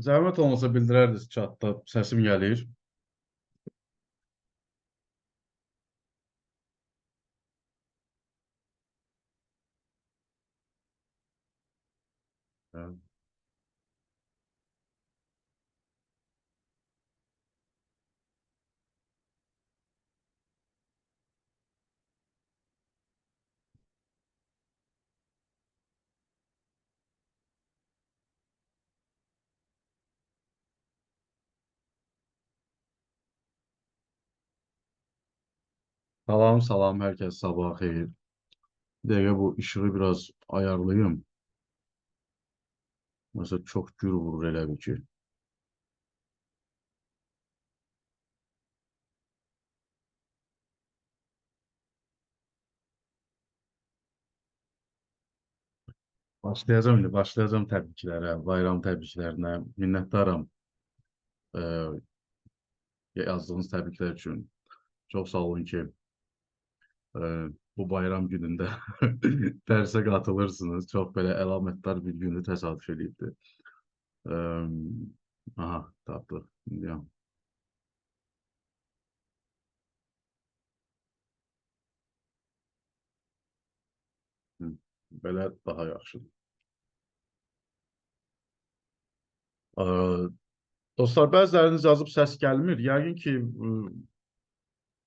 Zəhmət olmasa bildirərdiniz chatda, səsim gəlir. Hə. Salam, salam, hər kəs sabah xeyir. Bir dəqiqə bu işığı biraz ayarlayım. Mesela çox gür vurur elə bir ki. Başlayacağım təbriklərə, bayram təbriklərinə. Minnətdaram yazdığınız təbriklər üçün. Çox sağ olun ki, bu bayram günündə dərsə qatılırsınız. Çox belə əlamətdar bir günü təsadüf edibdir. Aha, tapdıq. İndiyəm. Belə daha yaxşıdır. Dostlar, bəziləriniz yazıb səs gəlmir. Yəqin ki,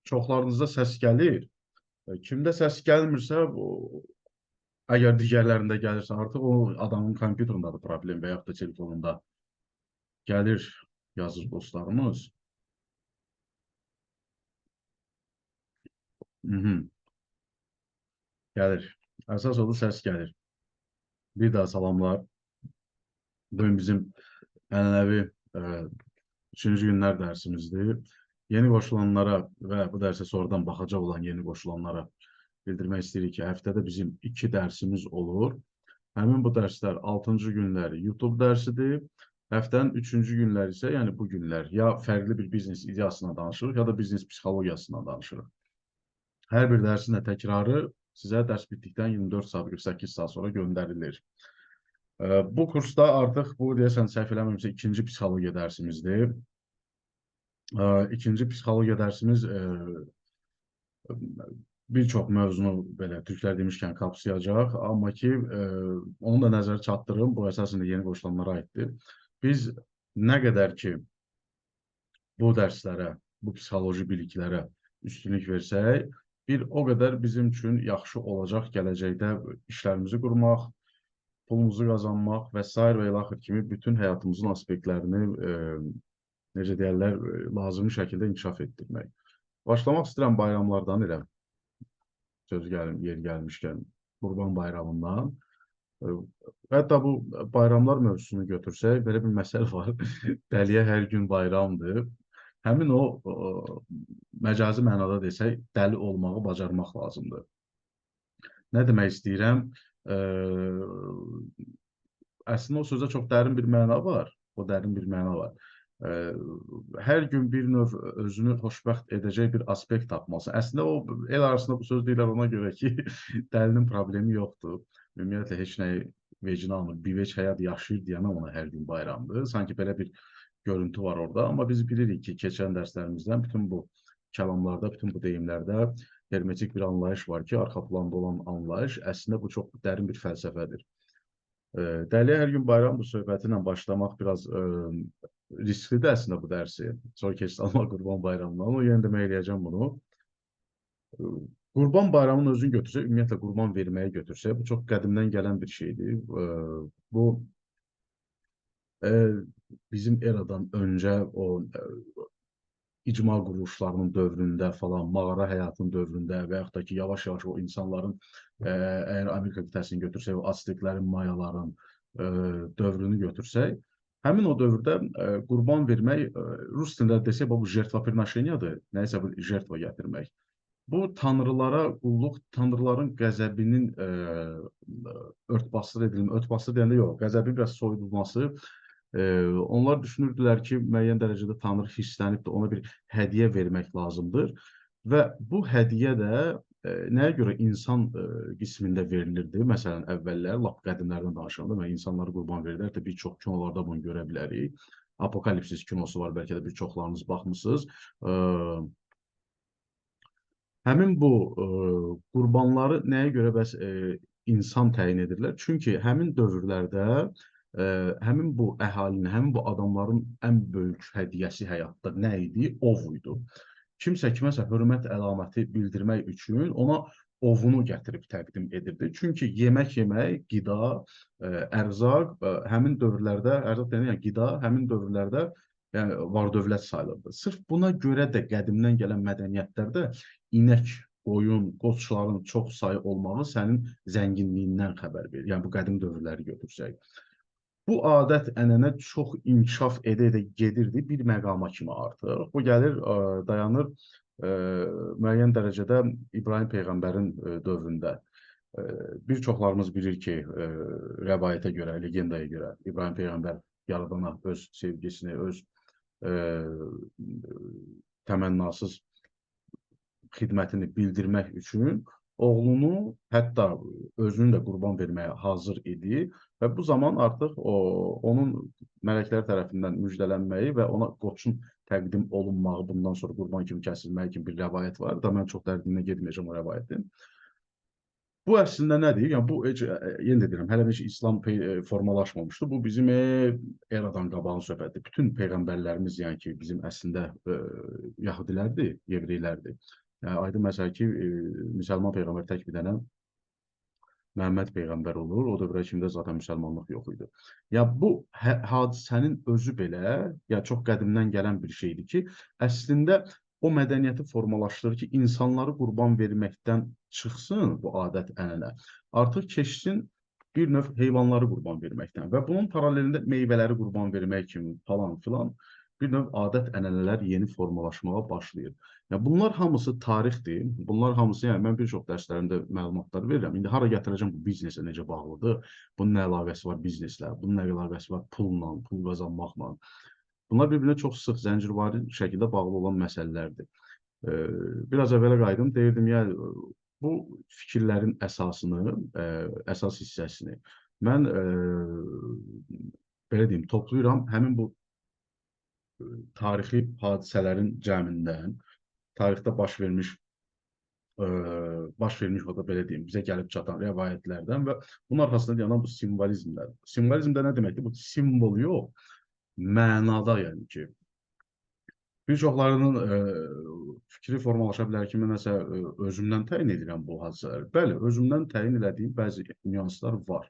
çoxlarınızda səs gəlir. Kimdə səs gəlmirsə, əgər digərlərində gəlirsə, artıq o adamın kompüterındadır problem və yaxud da telefonunda gəlir yazır dostlarımız. Gəlir. Əsas odur, səs gəlir. Bir daha salamlar. Bugün bizim ənənəvi 3-cü günlər dərsimizdir. Yeni qoşulanlara və bu dərsə sonradan baxacaq olan yeni qoşulanlara bildirmək istəyirik ki, həftədə bizim 2 dərsimiz olur. Həmin bu dərslər 6-cı günləri YouTube dərsidir. Həftənin 3-cü günləri isə, yəni bu günlər ya fərqli bir biznes ideyasına danışırıq, ya da biznes psixologiyasına danışırıq. Hər bir dərsin də təkrarı sizə dərs bitdikdən 24 saat, 48 saat sonra göndərilir. Bu kursda artıq bu deyəsən səhv eləmirəmsə 2-ci psixologiya dərsimizdir. 2-ci psixologiya dərsimiz bir çox mövzunu belə türklər demişkən qapsayacaq, amma ki onu da nəzərə çatdırım, bu əsasında yeni qoşulanlara aiddir. Biz nə qədər ki bu dərslərə, bu psixoloji biliklərə üstünlük versək, bir o qədər bizim üçün yaxşı olacaq gələcəkdə işlərimizi qurmaq, pulumuzu qazanmaq və s. və ilaxır kimi bütün həyatımızın aspektlərini, necə deyərlər, lazımi şəkildə inkişaf etdirmək. Başlamaq istəyirəm bayramlardan elə, söz yer gəlmişkən, Qurban bayramından. Hətta bu bayramlar mövzusunu götürsək, belə bir məsələ var, dəliyə hər gün bayramdır. Həmin o, məcazi mənada desək, dəli olmağı bacarmaq lazımdır. Nə demək istəyirəm? Əslində o sözdə çox dərin bir məna var. O dərin bir məna var. Hər gün bir növ özünü xoşbəxt edəcək bir aspekt tapması. Əslində o el arasında bu söz deyirlər ona görə ki, dəlinin problemi yoxdur. Ümumiyyətlə heç nəyi vecinə almır. Bir veç həyat yaşayır deyənə ona hər gün bayramdır. Sanki belə bir görüntü var orada. Amma biz bilirik ki, keçən dərslərimizdən bütün bu kəlamlarda, bütün bu deyimlərdə hermetik bir anlayış var ki, arxa planda olan anlayış əslində bu çox dərin bir fəlsəfədir. Dəliyə hər gün bayram bu söhbəti ilə başlamaq biraz risklidir əslində bu dərsi. Sonra keçsəlmə Qurban bayramından, o yenə demək eləyəcəm bunu. Qurban bayramının özünü götürsək, ümumiyyətlə qurban verməyə götürsək, bu çox qədimdən gələn bir şeydir. Bu bizim eradan öncə o icma quruluşlarının dövründə falan, mağara həyatının dövründə və yaxud da ki, yavaş-yavaş o insanların, əgər Amerika qitəsini götürsək, o Azteklərin, Mayaların dövrünü götürsək, həmin o dövrdə qurban vermək, rus dilində desək, bu jertvaprinaşeniyadır, nəyisə bir jertva gətirmək. Bu tanrılara qulluq, tanrıların qəzəbinin örtbasdır edilmə, örtbasdır deyəndə yox, qəzəbin biraz soyudulması. Onlar düşünürdülər ki, müəyyən dərəcədə tanrı hisslənib də ona bir hədiyyə vermək lazımdır və bu hədiyyə də nəyə görə insan qismində verilirdi? Məsələn, əvvəllər, lap qədimlərdən danışanda və insanları qurban verirlər də bir çox kinolarda bunu görə bilərik. Apokalipsis kinosu var, bəlkə də bir çoxlarınız baxmısınız. Həmin bu qurbanları nəyə görə bəs insan təyin edirlər? Çünki həmin dövrlərdə həmin bu əhalinin, həmin bu adamların ən böyük hədiyyəsi həyatda nə idi? Ov idi. Kimsə kiməsə hörmət əlaməti bildirmək üçün ona ovunu gətirib təqdim edirdi. Çünki yemək yemək, qida, ərzaq həmin dövrlərdə, ərzaq deyəndə yəni qida həmin dövrlərdə yəni var-dövlət sayılırdı. Sırf buna görə də qədimdən gələn mədəniyyətlərdə inək, qoyun, qoçların çox sayı olmağı sənin zənginliyindən xəbər verir. Yəni bu qədim dövrləri götürsək. Bu adət-ənənə çox inkişaf edə-edə gedirdi bir məqama kimi artıq. Bu gəlir, dayanır müəyyən dərəcədə İbrahim Peyğəmbərin dövründə. Bir çoxlarımız bilir ki, rəvayətə görə, legendaya görə İbrahim Peyğəmbər yaradana öz sevgisini, öz təmənnasız xidmətini bildirmək üçün oğlunu, hətta özünü də qurban verməyə hazır idi və bu zaman artıq onun mələklər tərəfindən müjdələnməyi və ona qoçun təqdim olunmağı, bundan sonra qurban kimi kəsilməyi kimi bir rəvayət var da, mən çox dərinə getməyəcəm o rəvayətin. Bu əslində nədir? Yəni, bu, yenə də deyirəm, hələ heç İslam formalaşmamışdı. Bu bizim eradan qabağın söhbətidir. Bütün peyğəmbərlərimiz, yəni ki, bizim əslində Yahudilərdir, Yevreylərdir. Yəni, aydın məsələ ki, müsəlman peyğəmbər tək bir dənə Məhəmməd peyğəmbər olur. O dövrə kimdə zaten müsəlmanlıq yox idi. Ya bu hadisənin özü belə, ya çox qədimdən gələn bir şeydir ki, əslində o mədəniyyəti formalaşdırır ki, insanları qurban verməkdən çıxsın bu adət-ənənə. Artıq keçsin bir növ heyvanları qurban verməkdən və bunun paralelində meyvələri qurban vermək kimi falan filan bir növ adət-ənənələr yeni formalaşmağa başlayır. Yəni, bunlar hamısı tarixdir. Bunlar hamısı, yəni mən bir çox dərslərimdə məlumatlar verirəm. İndi hara gətirəcəm bu biznesə necə bağlıdır? Bunun nə əlaqəsi var bizneslə? Bunun nə əlaqəsi var pulla, pul qazanmaqla? Bunlar bir-birinə çox sıx, zəncirvari şəkildə bağlı olan məsələlərdir. Biraz əvvələ qayıdım, deyirdim, yəni bu fikirlərin əsasını, əsas hissəsini mən belə deyim, toplayıram həmin bu tarixi hadisələrin cəmindən, tarixdə baş vermiş o da belə deyim, bizə gəlib çatan rəvayətlərdən və bunun arxasında yanan bu simvolizmlər. Simvolizm də nə deməkdir? Bu simvol yox, mənada yəni ki, bir çoxlarının fikri formalaşa bilər ki, mən nəsə özümdən təyin edirəm bu hadisələri. Bəli, özümdən təyin elədiyim bəzi nüanslar var,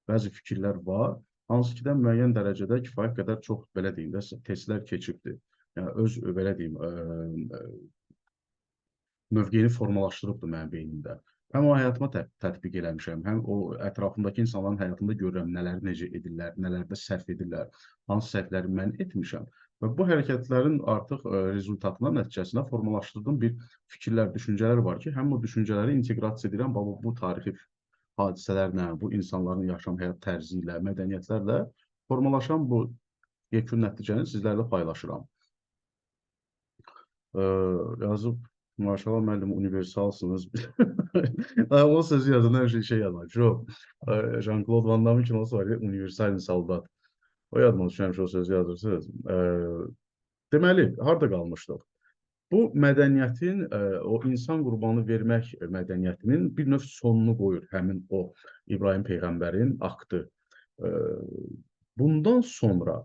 bəzi fikirlər var, hansı ki də müəyyən dərəcədə kifayət qədər çox, belə deyim də, testlər keçibdir. Yəni, öz, belə deyim, mövqeyini formalaşdırıbdır mənim beynimdə. Həm o həyatıma tətbiq eləmişəm, həm o ətrafımdakı insanların həyatında görürəm, nələri necə edirlər, nələrdə səhv edirlər, hansı səhvləri mən etmişəm. Və bu hərəkətlərin artıq rezultatına, nəticəsinə formalaşdırdığım bir fikirlər, düşüncələr var ki, həm o düşüncələri inteqrasiya edirəm, bu tarixi hadisələrlə, bu insanların yaşam həyat tərzi ilə, mədəniyyətlərlə formalaşan bu yekun nəticəni sizlərlə paylaşıram. Yazıb, maşallah müəllim, universalsınız. O sözü yazan hər şey yazar. Jean-Claude Van Damme kinosu var ya, universal soldat. O yadıma düşməmiş o sözü yazırsınız. Deməli, harada qalmışdıq? Bu mədəniyyətin, o insan qurbanı vermək mədəniyyətinin bir növ sonunu qoyur həmin o İbrahim Peyğəmbərin aktı. Bundan sonra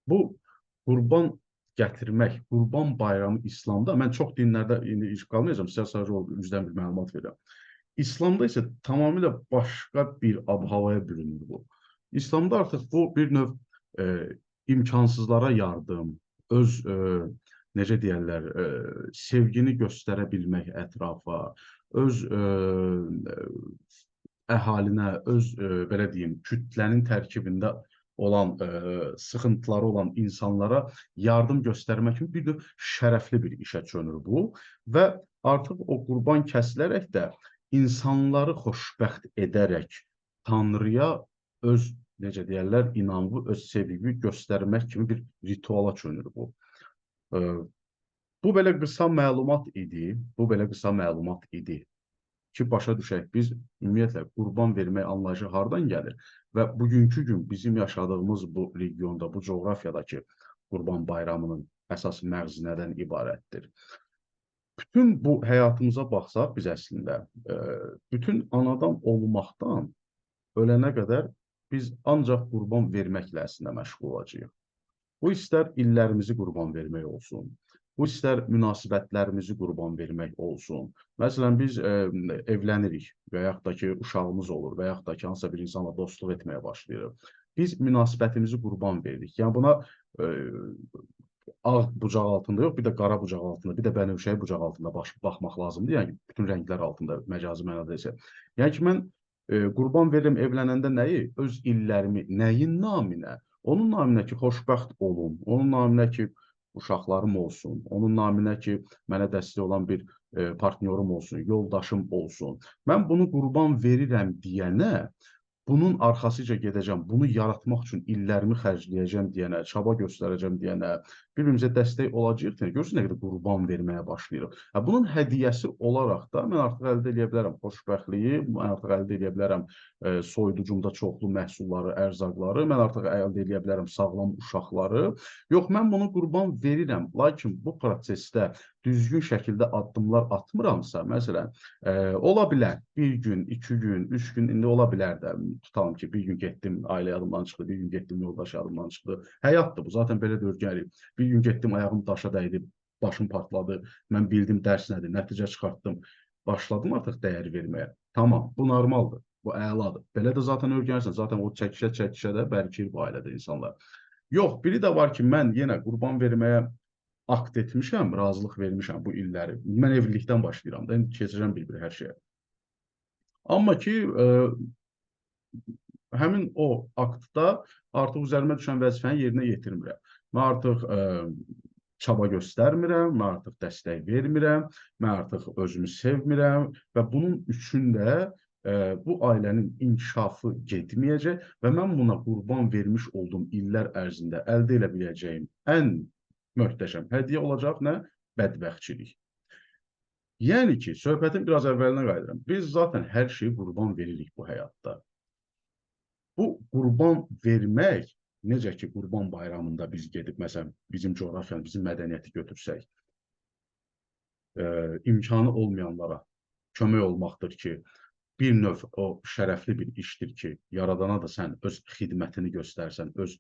bu qurban gətirmək, qurban bayramı İslamda, mən çox dinlərdə indi iş qalmayacağım, sizə sadəcə o üzdən bir məlumat verirəm. İslamda isə tamamilə başqa bir ab-havaya bürünür bu. İslamda artıq bu bir növ imkansızlara yardım, öz, necə deyərlər, sevgini göstərə bilmək ətrafa, öz əhalinə, öz, belə deyim, kütlənin tərkibində olan, sıxıntıları olan insanlara yardım göstərmək kimi bir növ şərəfli bir işə çönür bu və artıq o qurban kəsilərək də insanları xoşbəxt edərək Tanrıya öz, necə deyərlər, inamı, öz sevgi göstərmək kimi bir rituala çönür bu. Bu belə qısa məlumat idi. Bu belə qısa məlumat idi ki, başa düşək biz ümumiyyətlə qurban vermək anlayışı hardan gəlir və bugünkü gün bizim yaşadığımız bu regionda, bu coğrafiyadakı Qurban Bayramının əsas məğzi nədən ibarətdir? Bütün bu həyatımıza baxsaq biz əslində, bütün anadan olmaqdan ölənə qədər biz ancaq qurban verməklə əslində məşğul olacağıq. Bu istər illərimizi qurban vermək olsun, bu istər münasibətlərimizi qurban vermək olsun. Məsələn, biz evlənirik və yaxud da ki, uşağımız olur və yaxud da ki, hansısa bir insanla dostluq etməyə başlayırıq. Biz münasibətimizi qurban veririk. Yəni buna ağ bucaq altında yox, bir də qara bucaq altında, bir də bənövşəyi bucaq altında baxmaq lazımdır. Yəni bütün rənglər altında məcazi mənada isə. Yəni ki, mən qurban verirəm evlənəndə nəyi? Öz illərimi, nəyin naminə? Onun naminə ki, xoşbəxt olum, onun naminə ki, uşaqlarım olsun, onun naminə ki, mənə dəstək olan bir partnyorum olsun, yoldaşım olsun. Mən bunu qurban verirəm deyənə, bunun arxasıca gedəcəm, bunu yaratmaq üçün illərimi xərcləyəcəm deyənə, çaba göstərəcəm deyənə, bir-birimizə dəstək olacağıq deyənə, görürsünüz nə qədər qurban verməyə başlayırıq. Bunun hədiyyəsi olaraq da mən artıq əldə edə bilərəm xoşbəxtliyi, mən artıq əldə edə bilərəm soyuducumda çoxlu məhsulları, ərzaqları, mən artıq əldə edə bilərəm sağlam uşaqları. Yox, mən bunu qurban verirəm, lakin bu prosesdə düzgün şəkildə addımlar atmıramsa, məsələn, ola bilər bir gün, 2 gün, 3 gün, indi ola bilər də, tutalım ki, bir gün getdim, ailə yadımdan çıxdı, bir gün getdim, yoldaş yadımdan çıxdı. Həyatdır bu, zaten belə də örgəlik. Bir gün getdim, ayağım daşa dəydi, başım partladı, mən bildim dərs nədir, nəticə çıxartdım, başladım artıq dəyər verməyə. Tamam, bu normaldır, bu əladır. Belə də zaten örgənirsən, zaten o çəkişə də bərkir bu ailədə insanlar. Yox, biri də var ki, mən yenə qurban verməyə akt etmişəm, razılıq vermişəm bu illəri. Mən evlilikdən başlayıram da, indi keçəcəm bir-bir hər şeyə. Amma ki, həmin o aktda artıq üzərimə düşən vəzifəni yerinə yetirmirəm. Mən artıq çaba göstərmirəm, mən artıq dəstək vermirəm, mən artıq özümü sevmirəm və bunun üçün də bu ailənin inkişafı getməyəcək və mən buna qurban vermiş olduğum illər ərzində əldə edə biləcəyim ən möhtəşəm hədiyyə olacaq nə? Bədbəxtçilik. Yəni ki, söhbətin biraz əvvəlinə qayıdıram. Biz zaten hər şeyi qurban veririk bu həyatda. Bu qurban vermək, necə ki, Qurban Bayramında biz gedib, məsələn, bizim coğrafiyanı, bizim mədəniyyəti götürsək, imkanı olmayanlara kömək olmaqdır ki, bir növ o şərəfli bir işdir ki, yaradana da sən öz xidmətini göstərsən, öz,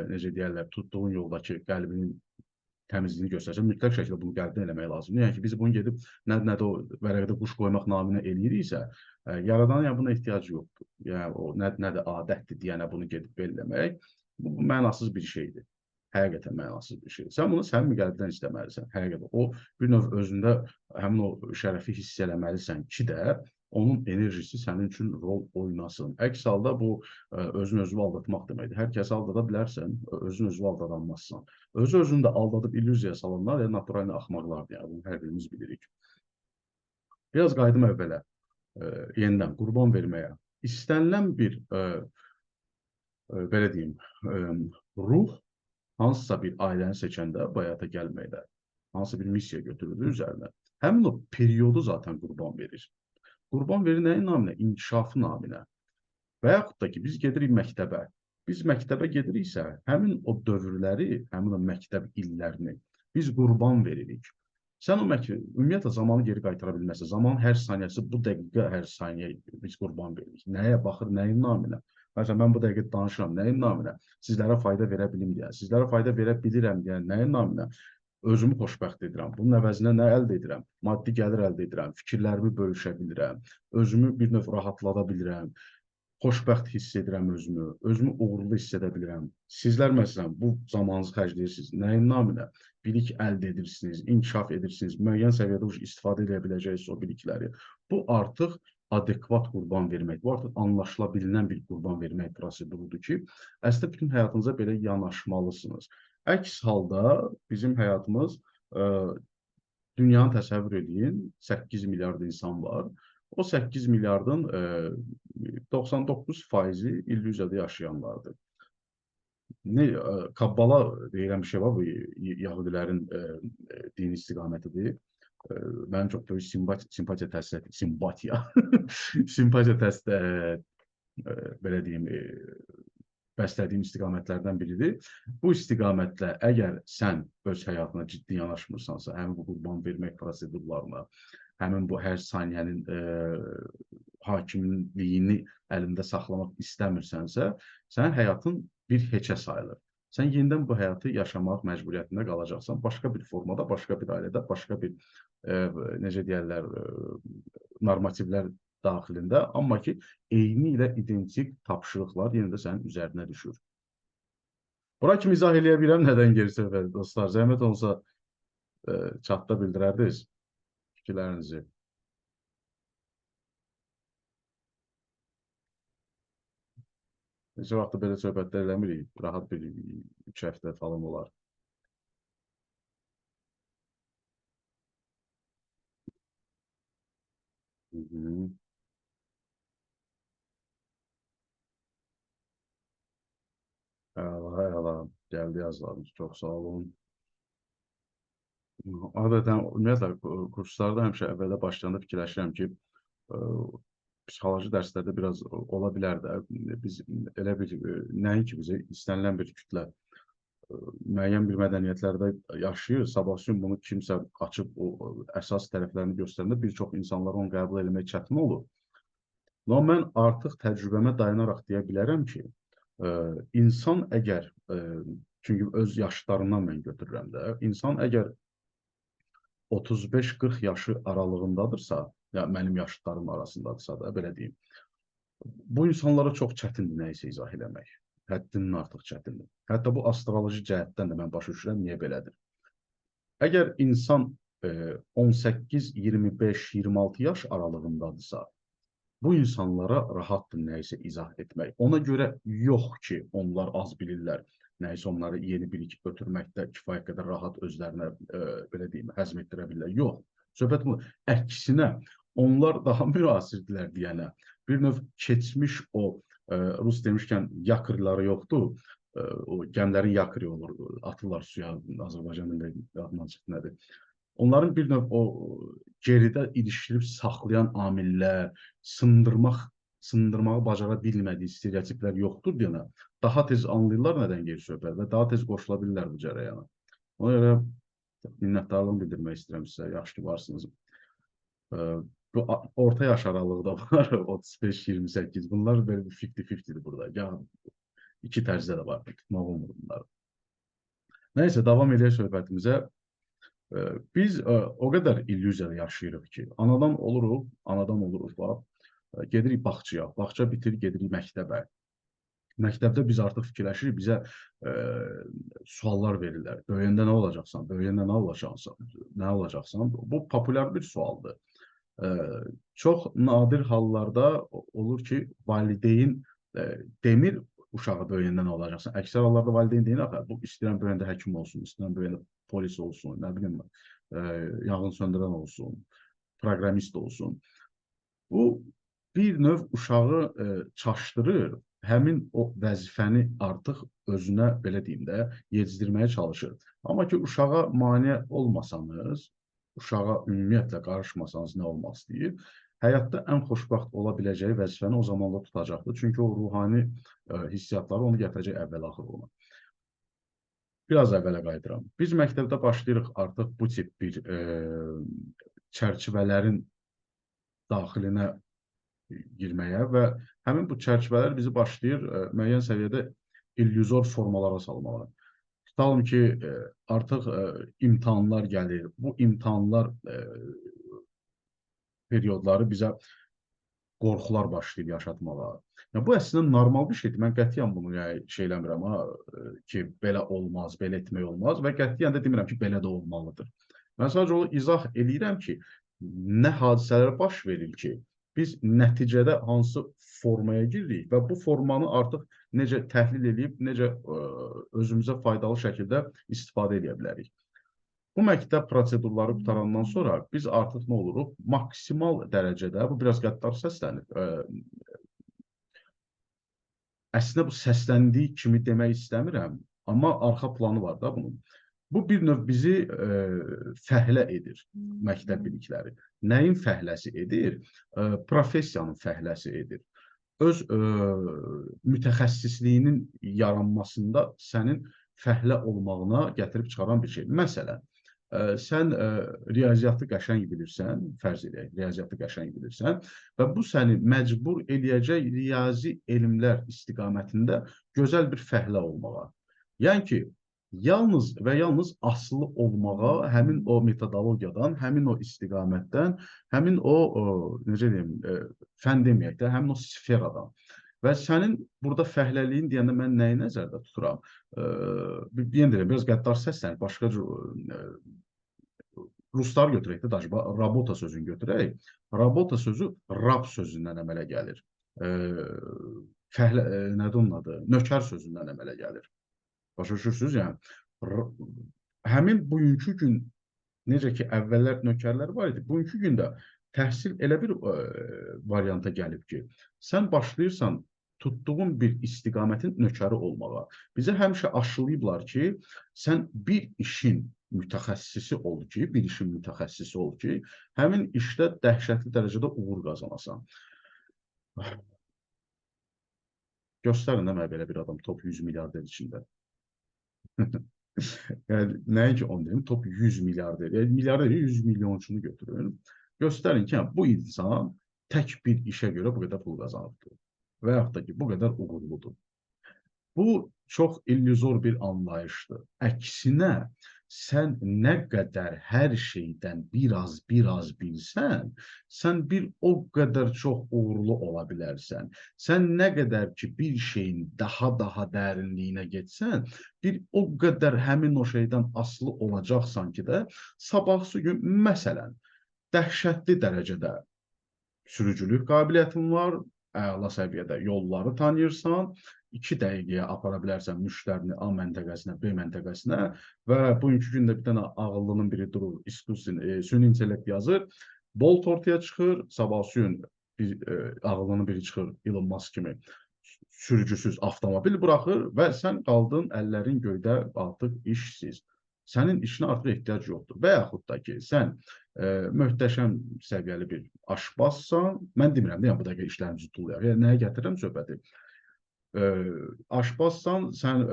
necə deyərlər, tutduğun yoldakı qəlbinin təmizliyini göstərsən, mütləq şəkildə bunu qəlbdən eləmək lazımdır. Yəni ki, biz bunu gedib nə də o vərəqədə quş qoymaq naminə eləyiriksə, yaradana yəni buna ehtiyac yoxdur. Yəni o nə də adətdir deyənə bunu gedib belləmək, bu mənasız bir şeydir. Həqiqətən mənasız bir şeydir. Sən bunu səmimi qəlbdən istəməlisən. Həqiqətən o bir növ özündə həmin o şərəfi hiss eləməlisən ki də onun enerjisi sənin üçün rol oynasın. Əks halda bu özünü özünü aldatmaq deməkdir. Hər kəsi aldada bilərsən, özünü özünü aldadanmazsan. Özü-özünü də aldadıb illüziyaya salanlar naturalni axmaqlardır. Yəni, bunu hər birimiz bilirik. Biraz qayıdım əvvələ, yenidən qurban verməyə. İstənilən bir, belə deyim, ruh hansısa bir ailəni seçəndə bu həyata gəlməkdə, hansısa bir missiya götürüldü üzərinə. Həmin o periodu zaten qurban verir. Qurban verir nəyin naminə? İnkişafı naminə. Və yaxud da ki, biz gedirik məktəbə. Biz məktəbə gediriksə, həmin o dövrləri, həmin o məktəb illərini biz qurban veririk. Sən o ümumiyyətlə zamanı geri qaytara bilməzsən. Zamanın hər saniyəsi, bu dəqiqə hər saniyə biz qurban veririk. Nəyə baxır, nəyin naminə? Məsələn, mən bu dəqiqə danışıram, nəyin naminə? Sizlərə fayda verə bilim deyə, sizlərə fayda verə bilirəm deyə, nəyin naminə? Özümü xoşbəxt edirəm. Bunun əvəzinə nə əldə edirəm? Maddi gəlir əldə edirəm, fikirlərimi bölüşə bilirəm, özümü bir növ rahatlada bilirəm, xoşbəxt hiss edirəm özümü, özümü uğurlu hiss edə bilirəm. Sizlər məsələn, bu zamanınızı xərcləyirsiniz, nəyin naminə? Bilik əldə edirsiniz, inkişaf edirsiniz, müəyyən səviyyədə istifadə edə biləcəksiniz o bilikləri. Bu artıq adekvat qurban vermək, bu artıq anlaşıla bilinən bir qurban vermək prosedurudur ki, əslində bütün həyatınıza belə yanaşmalısınız. Əks halda bizim həyatımız, dünyanı təsəvvür edin, 8 milyard insan var. O 8 milyardın 99%-i illüziyada yaşayanlardır. Kabbala deyilən bir şey var, bu Yahudilərin dini istiqamətidir. Mənim çox böyük simpatiya təsir etdi. Simpatiya belə deyim, bəslədiyim istiqamətlərdən biridir. Bu istiqamətlə əgər sən öz həyatına ciddi yanaşmırsansa, həmin bu qurban vermək prosedurlarına, həmin bu hər saniyənin hakimliyini əlində saxlamaq istəmirsənsə, sənin həyatın bir heçə sayılır. Sən yenidən bu həyatı yaşamaq məcburiyyətində qalacaqsan. Başqa bir formada, başqa bir ailədə, başqa bir, necə deyərlər, normativlər daxilində, amma ki, eyni ilə identik tapşırıqlar yenə də sənin üzərinə düşür. Bura kimi izah eləyə biləm, nədən geri söhbət, dostlar. Zəhmət olsa chatda bildirərdiniz fikirlərinizi. Neçə vaxtda belə söhbətlər eləmirik, rahat bir 3 həftə falan olar. Əla, gəldi yazılarınız, çox sağ olun. Adətən, ümumiyyətlə, kurslarda həmişə əvvəldə başlayanda fikirləşirəm ki, psixoloji dərslərdə biraz ola bilər də, biz elə bir, nəinki bizə istənilən bir kütlə, müəyyən bir mədəniyyətlərdə yaşayır, sabahsın bunu kimsə açıb o əsas tərəflərini göstərəndə bir çox insanlar onu qəbul etmək çətin olur. Amma mən artıq təcrübəmə dayanaraq deyə bilərəm ki, insan əgər, çünki öz yaşlarından mən götürürəm də, insan əgər 35-40 yaşı aralığındadırsa, ya mənim yaşlarım arasındadırsa da, belə deyim, bu insanlara çox çətindir nəyisə izah eləmək. Həddindən artıq çətindir. Hətta bu astroloji cəhətdən də mən başa düşürəm, niyə belədir. Əgər insan 18, 25, 26 yaş aralığındadırsa, bu insanlara rahatdır nəyisə izah etmək. Ona görə yox ki, onlar az bilirlər, nəyisə onları yeni bilik götürməkdə kifayət qədər rahat özlərinə, belə deyim, həzm etdirə bilirlər. Yox, söhbət bu. Əksinə, onlar daha müasirdirlər deyənə. Bir növ keçmiş o, Rus demişkən yakırları yoxdur, o gəmlərin yakırı olur, atırlar suya, Azərbaycanın adından çıxdı nədir. Onların bir növ o geridə ilişdirib saxlayan amillər, sındırmağı bacara bilmədiyi stereotiplər yoxdur deyənə, daha tez anlayırlar nədən gedir söhbət və daha tez qoşula bilirlər bu cərəyana. Ona görə minnətdarlığımı bildirmək istəyirəm sizə, yaxşı ki varsınız. Bu orta yaş aralığı da var, 35-28, bunlar belə 50-50'dir burada. Ya iki tərzdə də var, tutmaq olmur bunlar. Nəysə, davam edək söhbətimizə. Biz o qədər illüziyada yaşayırıq ki, anadan oluruq, gedirik bağçaya, bağça bitir, gedirik məktəbə. Məktəbdə biz artıq fikirləşirik, bizə suallar verirlər. Böyüyəndə nə olacaqsan, böyüyəndə nə olacaqsan? Bu populyar bir sualdır. Çox nadir hallarda olur ki, valideyn demir uşağı böyüyəndə nə olacaqsan. Əksər hallarda valideyn deyir, bu istəyirəm böyüyəndə həkim olsun, istəyirəm böyüyəndə polis olsun, nə bilim, yanğın söndürən olsun, proqramist olsun. Bu bir növ uşağı çaşdırır, həmin o vəzifəni artıq özünə, belə deyim də, yetizdirməyə çalışır. Amma ki, uşağa mane olmasanız, uşağa ümumiyyətlə qarışmasanız nə olmaq istəyir? Həyatda ən xoşbaxt ola biləcəyi vəzifəni o zamanla tutacaqdır. Çünki o ruhani hissiyatları onu gətirəcək əvvəl-axır ona. Biraz əvvələ qayıdıram. Biz məktəbdə başlayırıq artıq bu tip bir çərçivələrin daxilinə girməyə və həmin bu çərçivələr bizi başlayır müəyyən səviyyədə illüzor formalara salmağa. Tutalım ki, artıq imtahanlar gəlir. Bu imtahanlar periodları bizə qorxular başlayıb yaşatmağa. Bu əslində normal bir şeydir. Mən qətiyyən bunu şey eləmirəm ki, belə olmaz, belə etmək olmaz və qətiyyən də demirəm ki, belə də olmalıdır. Mən sadəcə onu izah edirəm ki, nə hadisələr baş verir ki, biz nəticədə hansı formaya giririk və bu formanı artıq necə təhlil edib, necə özümüzə faydalı şəkildə istifadə edə bilərik. Bu məktəb prosedurları qutarandan sonra biz artıq nə oluruq? Maksimal dərəcədə, bu biraz qəddar səslənir, əslində bu səsləndiyi kimi demək istəmirəm, amma arxa planı var da bunun. Bu bir növ bizi fəhlə edir, məktəb bilikləri. Nəyin fəhləsi edir? Professiyanın fəhləsi edir. Öz mütəxəssisliyinin yaranmasında sənin fəhlə olmağına gətirib çıxaran bir şey. Məsələn, sən riyaziyyatı qəşəng bilirsən, fərz edək, riyaziyyatı qəşəng bilirsən və bu səni məcbur eləyəcək riyazi elmlər istiqamətində gözəl bir fəhlə olmağa. Yəni ki, yalnız və yalnız asılı olmağa həmin o metodologiyadan, həmin o istiqamətdən, həmin o, necə deyim, fən deməyək də, həmin o sferadan. Və sənin burada fəhləliyin deyəndə mən nəyi nəzərdə tuturam? Yenə deyirəm, biraz qəddar səslənir, başqa ruslar götürək də, rabota sözünü götürək. Rabota sözü rab sözündən əmələ gəlir. Nədir onun adı? Nökər sözündən əmələ gəlir. Başa düşürsünüz? Yəni, həmin bugünkü gün, necə ki, əvvəllər nökərlər var idi, bugünkü gündə təhsil elə bir varianta gəlib ki, sən başlayırsan tutduğun bir istiqamətin nökəri olmağa. Bizə həmişə aşılayıblar ki, sən bir işin mütəxəssisi ol ki, həmin işdə dəhşətli dərəcədə uğur qazanasan. Göstərin də mənə belə bir adam top 100 milyarder içində. Yəni, nəinki 10 deyim, top 100 milyarder, milyarder 100 milyonçunu götürün. Göstərin ki, bu insan tək bir işə görə bu qədər pul qazanıbdır və yaxud da ki, bu qədər uğurludur. Bu çox illüzor bir anlayışdır. Əksinə, sən nə qədər hər şeydən biraz bilsən, sən bir o qədər çox uğurlu ola bilərsən. Sən nə qədər ki, bir şeyin daha dərinliyinə getsən, bir o qədər həmin o şeydən asılı olacaqsan ki də, sabahsı gün, məsələn, dəhşətli dərəcədə sürücülük qabiliyyətin var, əla səviyyədə yolları tanıyırsan, 2 dəqiqəyə apara bilərsən müştərini A məntəqəsinə, B məntəqəsinə və bugünkü gündə bir dənə ağıllının biri durur, süni intellekt yazır, Bolt ortaya çıxır, sabahsı gün ağıllının biri çıxır, Elon Musk kimi sürücüsüz avtomobil buraxır və sən qaldın əllərin göydə artıq işsiz. Sənin işinə artıq ehtiyac yoxdur. Və yaxud da ki, sən möhtəşəm səviyyəli bir aşbazsan, mən demirəm, yəni bu dəqiqə işlərimizi tutulayaq. Yəni, nəyə gətirirəm söhbəti? Aşbazsan, sən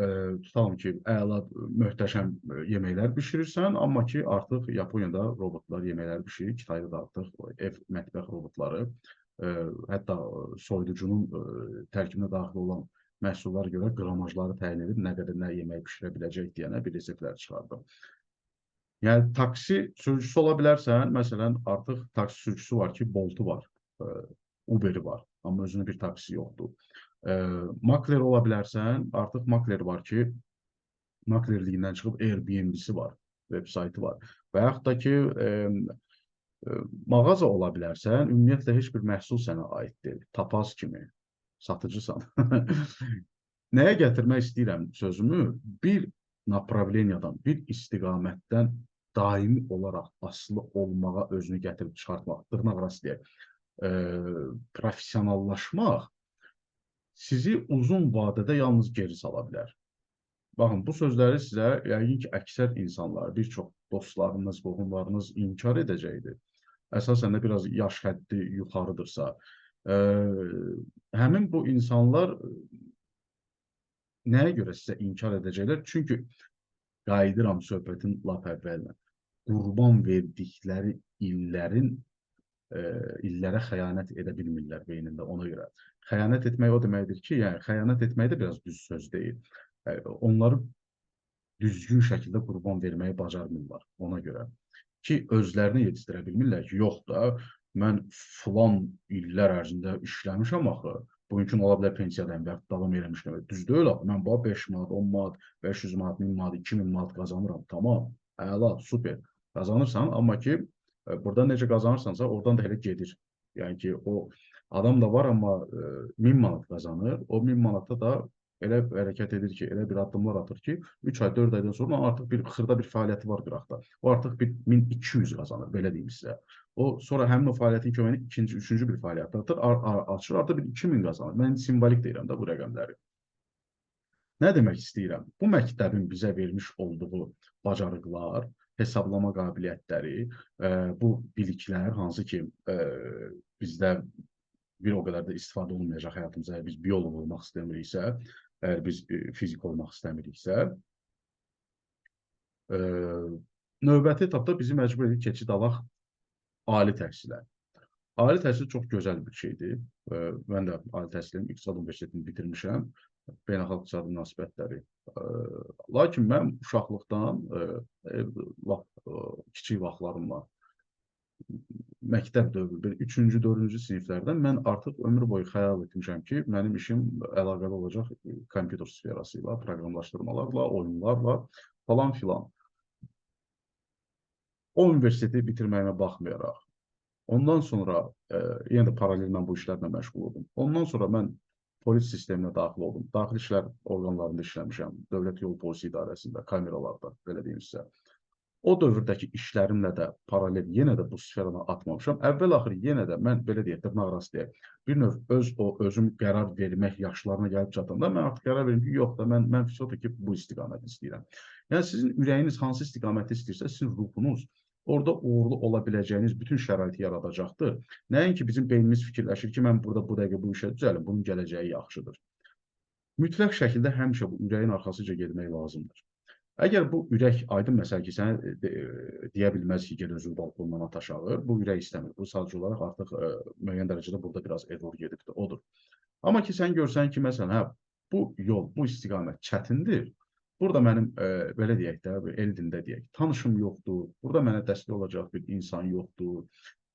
tutalım ki, əla, möhtəşəm yeməklər bişirirsən, amma ki, artıq Yaponiyada robotlar yeməklər bişirir, Kitayda da artıq ev mətbəx robotları, hətta soyuducunun tərkibinə daxil olan məhsullara görə qramajları təyin edib, nə qədər nə yemək pişirə biləcək deyənə bir reseptlər çıxardım. Yəni, taksi sürücüsü ola bilərsən, məsələn, artıq taksi sürücüsü var ki, Boltu var, Uberi var, amma özünün bir taksisi yoxdur. Makler ola bilərsən, artıq makler var ki, maklerliyindən çıxıb Airbnb-si var, web saytı var. Və yaxud da ki, mağaza ola bilərsən, ümumiyyətlə heç bir məhsul sənə aid deyil, tapaz kimi satıcısan. Nəyə gətirmək istəyirəm sözümü? Bir направлениyadan, bir istiqamətdən daimi olaraq asılı olmağa özünü gətirib çıxartmaq, dırnaq arası deyək, professionallaşmaq sizi uzun vadədə yalnız geri sala bilər. Baxın, bu sözləri sizə yəqin ki, əksər insanlar, bir çox dostlarınız, qohumlarınız inkar edəcəkdir. Əsasən də biraz yaş həddi yuxarıdırsa. Həmin bu insanlar nəyə görə sizə inkar edəcəklər? Çünki qayıdıram söhbətin lap əvvəlinə. Qurban verdikləri illərə xəyanət edə bilmirlər beynində ona görə. Xəyanət etmək o deməkdir ki, yəni xəyanət etmək də biraz düz söz deyil. Onları düzgün şəkildə qurban verməyi bacarmırlar ona görə. Ki, özlərini yetişdirə bilmirlər ki, yox da, mən filan illər ərzində işləmişəm axı, bugünkü ola bilər pensiyadayım və davam eləmişəm. Düz deyil axı, mən 5 manat, 10 manat, 500 manat, 1000 manat, 2000 manat qazanıram. Tamam, əla, super qazanırsan, amma ki, burada necə qazanırsansa, oradan da elə gedir. Yəni ki, o adam da var, amma 1000 manat qazanır, o 1000 manata da elə hərəkət edir ki, elə bir addımlar atır ki, 3 ay, 4 aydan sonra artıq bir xırda bir fəaliyyəti var qıraqda. O artıq bir 1200 qazanır, belə deyim sizə. O, sonra həmin o fəaliyyətin köməyini ikinci, üçüncü bir fəaliyyət atır, açır, artıq bir 2000 qazanır. Mən simvolik deyirəm də bu rəqəmləri. Nə demək istəyirəm? Bu məktəbin bizə vermiş olduğu bacarıqlar, hesablama qabiliyyətləri, bu biliklər, hansı ki, bizdə bir o qədər də istifadə olunmayacaq həyatımızda, əgər biz bioloq olmaq istəmiriksə, əgər biz fizik olmaq istəmiriksə, növbəti etapda bizi məcbur edir keçid alaq ali təhsilə. Ali təhsil çox gözəl bir şeydir. Mən də ali təhsilim İqtisad Universitetini bitirmişəm. Beynəlxalq iqtisadi münasibətləri. Lakin mən uşaqlıqdan, kiçik vaxtlarımdan, məktəb dövrü, 3-cü, 4-cü siniflərdən mən artıq ömür boyu xəyal etmişəm ki, mənim işim əlaqəli olacaq kompüter sferası ilə, proqramlaşdırmalarla, oyunlarla falan filan. O universiteti bitirməyimə baxmayaraq, ondan sonra yenə də paralel mən bu işlərlə məşğul oldum. Ondan sonra mən polis sisteminə daxil oldum. Daxili İşlər orqanlarında işləmişəm. Dövlət Yol Polisi İdarəsində, kameralarda, belə deyim sizə. O dövrdəki işlərimlə də paralel yenə də bu sferana atmamışam. Əvvəl-axır yenə də mən belə deyək, dırnaqarası deyək, bir növ özüm qərar vermək yaşlarına gəlib çatanda mən artıq qərar verim ki, yox da mən ki, bu istiqaməti istəyirəm. Yəni sizin ürəyiniz hansı istiqaməti istəyirsə, sizin ruhunuz orada uğurlu ola biləcəyiniz bütün şəraiti yaradacaqdır. Nəinki bizim beynimiz fikirləşir ki, mən burada bu dəqiqə bu işə düzəlim, bunun gələcəyi yaxşıdır. Mütləq şəkildə həmişə bu ürəyin arxasıca getmək lazımdır. Əgər bu ürək aydın məsələ ki, sənə deyə bilməz ki, gel özün balkondan at aşağı, bu ürək istəmir. Bu sadəcə olaraq artıq müəyyən dərəcədə burada biraz error gedibdir, odur. Amma ki, sən görsən ki, məsələn, hə, bu yol, bu istiqamət çətindir. Burada mənim, belə deyək də, el dilində deyək, tanışım yoxdur, burada mənə dəstək olacaq bir insan yoxdur,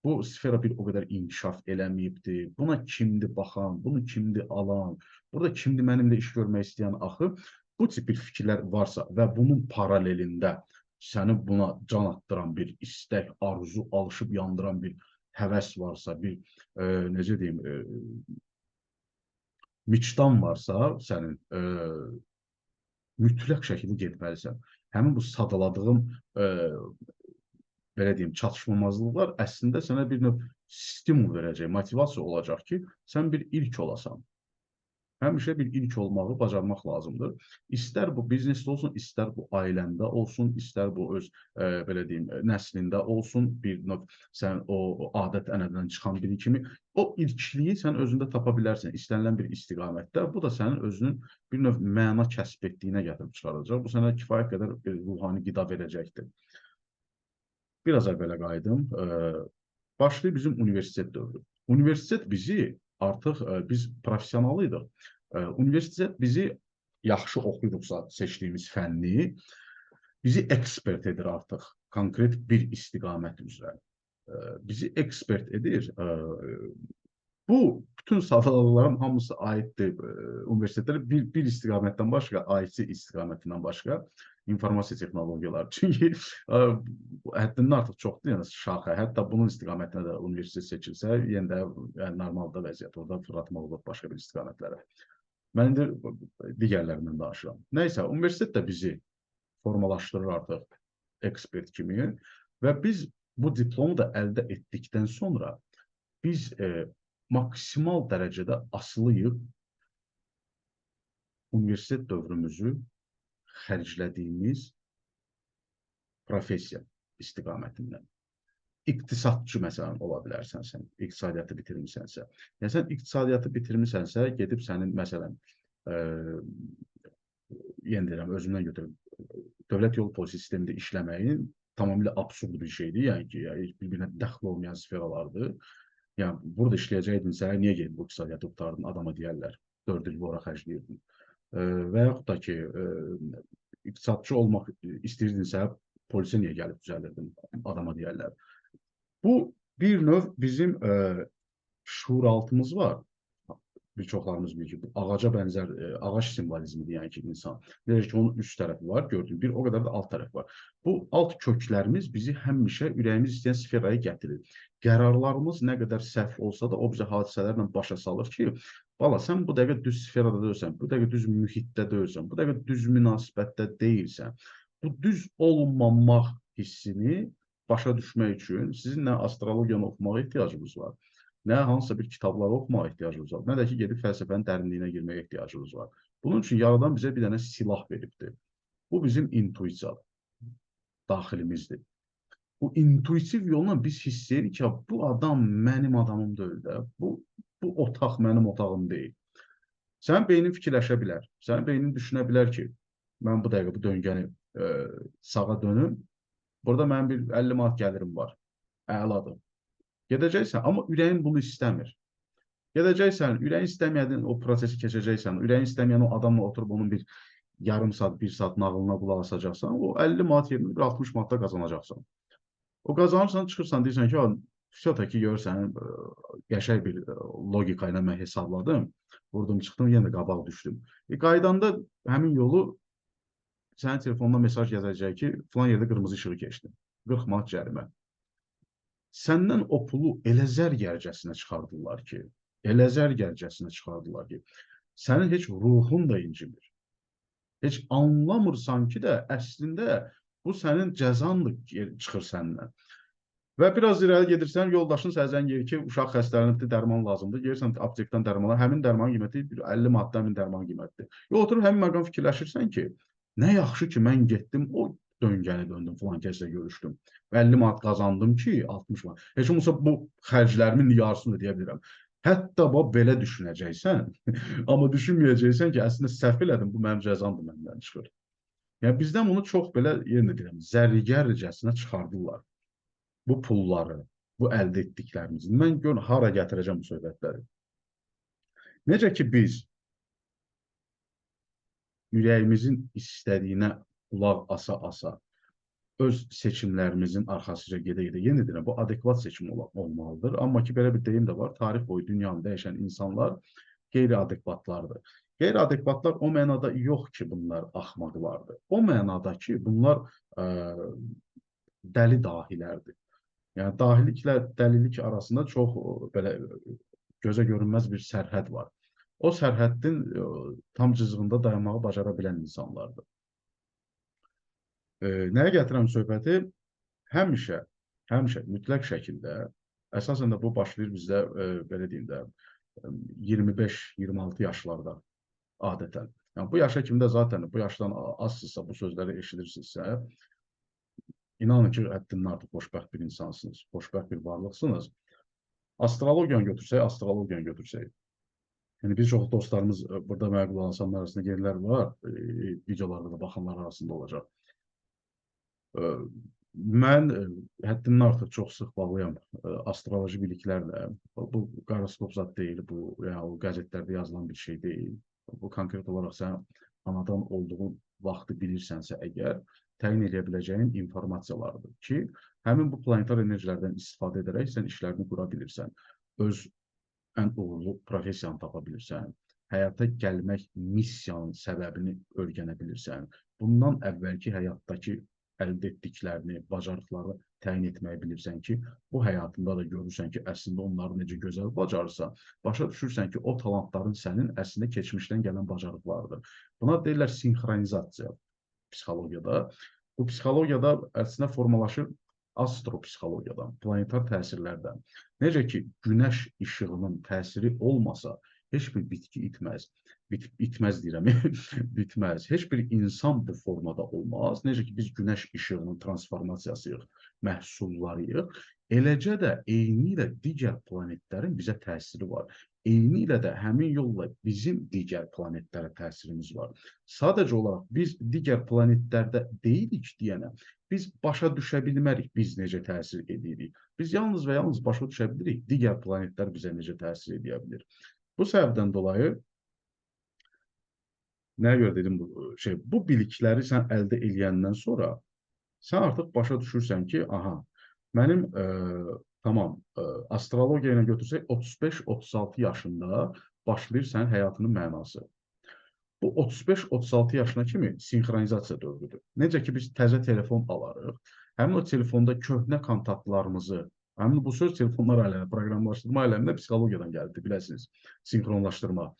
bu sfera bir o qədər inkişaf eləməyibdir, buna kimdir baxan, bunu kimdir alan, burada kimdir mənimlə iş görmək istəyən axı, bu tip bir fikirlər varsa və bunun paralelində səni buna can atdıran bir istək, arzu, alışıb yandıran bir həvəs varsa, bir, necə deyim, vicdan varsa sənin, mütləq şəkildə getməlisən. Həmin bu sadaladığım, belə deyim, çatışmamazlıqlar əslində sənə bir növ stimul verəcək, motivasiya olacaq ki, sən bir ilk olasan. Həmişə bir ilk olmağı bacarmaq lazımdır. İstər bu biznesdə olsun, istər bu ailəndə olsun, istər bu öz, belə deyim, nəslində olsun, bir növ sən o adət-ənənədən çıxan biri kimi, o ilkliyi sən özündə tapa bilərsən, istənilən bir istiqamətdə. Bu da sənin özünün bir növ məna kəsb etdiyinə gətirib çıxaracaq. Bu sənə kifayət qədər ruhani qida verəcəkdir. Biraz əvvələ qayıdım. Başlayır bizim universitet dövrü. Universitet bizi artıq biz professional idik. Universitet bizi yaxşı oxuyuruqsa seçdiyimiz fənni bizi ekspert edir artıq konkret bir istiqamət üzrə. Bizi ekspert edir. Bu bütün sadalıqların hamısı aiddir universitetlərə bir istiqamətdən başqa, IT istiqamətindən başqa informasiya texnologiyaları. Çünki həddindən artıq çoxdur, yəni şaxə. Hətta bunun istiqamətinə də universitet seçilsə, yenə də yəni, normalda vəziyyət. Orada fırlatmaq olur başqa bir istiqamətlərə. Mən indi digərlərindən danışıram. Nəysə, universitet də bizi formalaşdırır artıq ekspert kimi və biz bu diplomu da əldə etdikdən sonra biz maksimal dərəcədə asılıyıq universitet dövrümüzü xərclədiyimiz professiya istiqamətindən. İqtisadçı məsələn ola bilərsən sən, iqtisadiyyatı bitirmisənsə. Yəni sən iqtisadiyyatı bitirmisənsə, gedib sənin məsələn, yenə deyirəm, özümdən götürüb, dövlət yol polisi sistemində işləməyin tamamilə absurd bir şeydir, yəni ki, bir-birinə dəxil olmayan sferalardır. Yəni, burada işləyəcəkdinsə, niyə gedib bu iqtisadiyyatı qurtardın, adama deyərlər, 4 il ora xərcləyirdin. Və yaxud da ki, iqtisadçı olmaq istəyirdinsə, polisə niyə gəlib düzəlirdin, adama deyərlər. Bu, bir növ bizim şuuraltımız var. Bir çoxlarımız bilir ki, bu ağaca bənzər, ağac simvolizmidir, yəni ki, insan. Deyir ki, onun üst tərəfi var, gördüyün bir, o qədər də alt tərəfi var. Bu alt köklərimiz bizi həmişə ürəyimiz istəyən sferaya gətirir. Qərarlarımız nə qədər səhv olsa da, o bizə hadisələrlə başa salır ki, bala, sən bu dəqiqə düz sferada deyilsən, bu dəqiqə düz mühitdə deyilsən, bu dəqiqə düz münasibətdə deyilsən. Bu düz olmamaq hissini başa düşmək üçün sizin nə astrologiyanı oxumağa ehtiyacınız var, nə hansısa bir kitabları oxumağa ehtiyacınız var, nə də ki, gedib fəlsəfənin dərinliyinə girməyə ehtiyacınız var. Bunun üçün yaradan bizə bir dənə silah veribdir. Bu bizim intuisiya daxilimizdir. Bu intuitiv yolla biz hiss edirik ki, bu adam mənim adamım deyil də. Bu otaq mənim otağım deyil. Sənin beynin fikirləşə bilər. Sənin beynin düşünə bilər ki, mən bu dəqiqə bu döngəni sağa dönüm. Burada mənim bir 50 manat gəlirim var. Əladır. Gedəcəksən, amma ürəyin bunu istəmir. Gedəcəksən, ürəyin istəməyən o prosesi keçəcəksən, ürəyin istəməyən o adamla oturub onun bir yarım saat, bir saat nağılına qulaq asacaqsan, o 50 manat yerinə bir 60 manat da qazanacaqsan. O qazanırsan, çıxırsan, deyirsən ki, sötəki görsən, qəşəng bir logika ilə mən hesabladım, vurdum, çıxdım, yenə də qabaq düşdüm. Qaydanda həmin yolu sənin telefonuna mesaj yazacaq ki, filan yerdə qırmızı işığı keçdi. 40 manat cərimə. Səndən o pulu elə zərgərcəsinə çıxardılar ki, sənin heç ruhun da incimir. Heç anlamırsan ki də, əslində bu sənin cəzandır çıxır səndən. Və biraz irəli gedirsən, yoldaşın sənə zəng edir ki, uşaq xəstələnibdir, dərman lazımdır. Gelirsən aptekdən dərman al, həmin dərmanın qiyməti 50 manatdan həmin dərmanın qiymətidir. Oturub həmin məqam fikirləşirsən ki, nə yaxşı ki, mən getdim, o döngəni döndüm, filan kəslə görüşdüm. 50 manat qazandım ki, 60 manat. Heç olmasa bu xərclərimin yarısını ödəyə bilirəm. Hətta belə düşünəcəksən, amma düşünməyəcəksən ki, əslində səhv elədim, bu mənim cəzamdır, məndən çıxır. Yəni bizdən bunu çox belə, yenə deyirəm, zərgərcəsinə çıxardılar. Bu pulları, bu əldə etdiklərimizi. Mən gör, hara gətirəcəm bu söhbətləri. Necə ki biz ürəyimizin istədiyinə qulaq asa-asa, öz seçimlərimizin arxasıca gedə-gedə, yenə deyirəm, bu adekvat seçim olmalıdır. Amma ki, belə bir deyim də var, tarix boyu dünyanı dəyişən insanlar qeyri-adekvatlardır. Qeyri-adekvatlar o mənada yox ki, bunlar axmaqlardır. O mənada ki, bunlar dəli dahilərdir. Yəni, dahiliklə dəlilik arasında çox belə gözə görünməz bir sərhəd var. O sərhəddin tam cızığında dayanmağı bacara bilən insanlardır. Nəyə gətirəm söhbəti? Həmişə, mütləq şəkildə, əsasən də bu başlayır bizdə, belə deyim də, 25-26 yaşlarda adətən. Yəni, bu yaşa kimdə zaten, bu yaşdan azsınızsa, bu sözləri eşidirsinizsə, İnanın ki, həddindən artıq xoşbəxt bir insansınız, xoşbəxt bir varlıqsınız. Astrologiyanı götürsək. Yəni, bir çox dostlarımız burada mənə qulaq asanlar arasında yerlər var, videolarda da baxanlar arasında olacaq. Mən həddindən artıq çox sıx bağlıyam astroloji biliklərlə. Bu qoroskop zad deyil, bu qəzetlərdə yazılan bir şey deyil. Bu konkret olaraq sən anadan olduğun vaxtı bilirsənsə əgər, təyin edə biləcəyin informasiyalardır ki, həmin bu planetar enerjilərdən istifadə edərək sən işlərini qura bilirsən, öz ən uğurlu profesiyanı tapa bilirsən, həyata gəlmək missiyanın səbəbini öyrənə bilirsən, bundan əvvəlki həyatdakı əldə etdiklərini, bacarıqları təyin etməyi bilirsən ki, bu həyatında da görürsən ki, əslində onları necə gözəl bacarırsa, başa düşürsən ki, o talantların sənin əslində keçmişdən gələn bacarıqlarıdır. Buna deyirlər sinxronizasiya psixologiyada. Bu psixologiyada əslində formalaşır astropsixologiyadan, planetar təsirlərdən. Necə ki, günəş işığının təsiri olmasa, heç bir bitki itməz. İtməz deyirəm, bitməz. Heç bir insan bu formada olmaz. Necə ki, biz günəş işığının transformasiyasıyıq, məhsullarıyıq. Eləcə də eyni ilə digər planetlərin bizə təsiri var. Eyni ilə də həmin yolla bizim digər planetlərə təsirimiz var. Sadəcə olaraq biz digər planetlərdə deyilik deyənə, biz başa düşə bilmərik biz necə təsir edirik. Biz yalnız və yalnız başa düşə bilirik digər planetlər bizə necə təsir edə bilir. Bu səbəbdən dolayı nəyə görə dedim bu bilikləri sən əldə eləyəndən sonra sən artıq başa düşürsən ki, aha, mənim astrologiya ilə götürsək 35-36 yaşında başlayır sənin həyatının mənası. Bu 35-36 yaşına kimi sinxronizasiya dövrüdür. Necə ki, biz təzə telefon alarıq, həmin o telefonda köhnə kontaktlarımızı, həmin bu söz telefonlar aləmində, proqramlaşdırma aləmində psixologiyadan gəldi, biləsiniz, sinxronlaşdırma.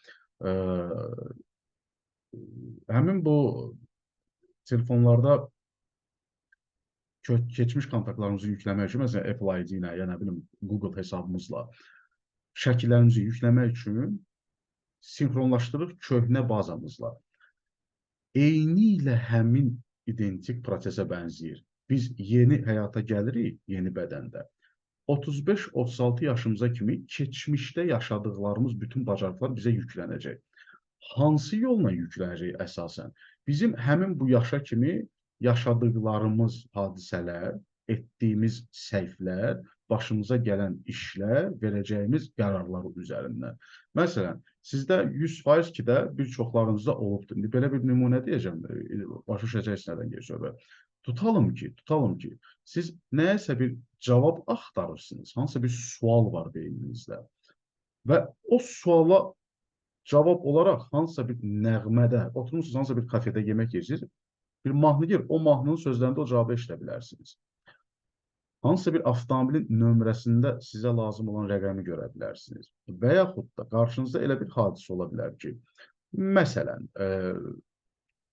Həmin bu telefonlarda keçmiş kontaktlarımızı yükləmək üçün, məsələn, Apple ID ilə, ya nə bilim, Google hesabımızla şəkillərimizi yükləmək üçün sinxronlaşdırır köhnə bazamızla. Eynilə həmin identik prosesə bənzəyir. Biz yeni həyata gəlirik, yeni bədəndə. 35-36 yaşımıza kimi keçmişdə yaşadıqlarımız bütün bacarıqlar bizə yüklənəcək. Hansı yolla yüklənəcək əsasən? Bizim həmin bu yaşa kimi yaşadıqlarımız hadisələr, etdiyimiz səhvlər, başımıza gələn işlər, verəcəyimiz qərarlar üzərindən. Məsələn, sizdə 100% ki də bir çoxlarınızda olubdur. İndi belə bir nümunə deyəcəm, başa düşəcəksiniz nədən gedir söhbət. Tutalım ki, siz nəyəsə bir cavab axtarırsınız, hansısa bir sual var beyninizdə və o suala cavab olaraq hansısa bir nəğmədə, oturmuşsunuz, hansısa bir kafedə yemək yeyirsiniz, bir mahnı gelir, o mahnının sözlərində o cavabı eşidə bilərsiniz. Hansısa bir avtomobilin nömrəsində sizə lazım olan rəqəmi görə bilərsiniz. Və yaxud da qarşınızda elə bir hadisə ola bilər ki, məsələn,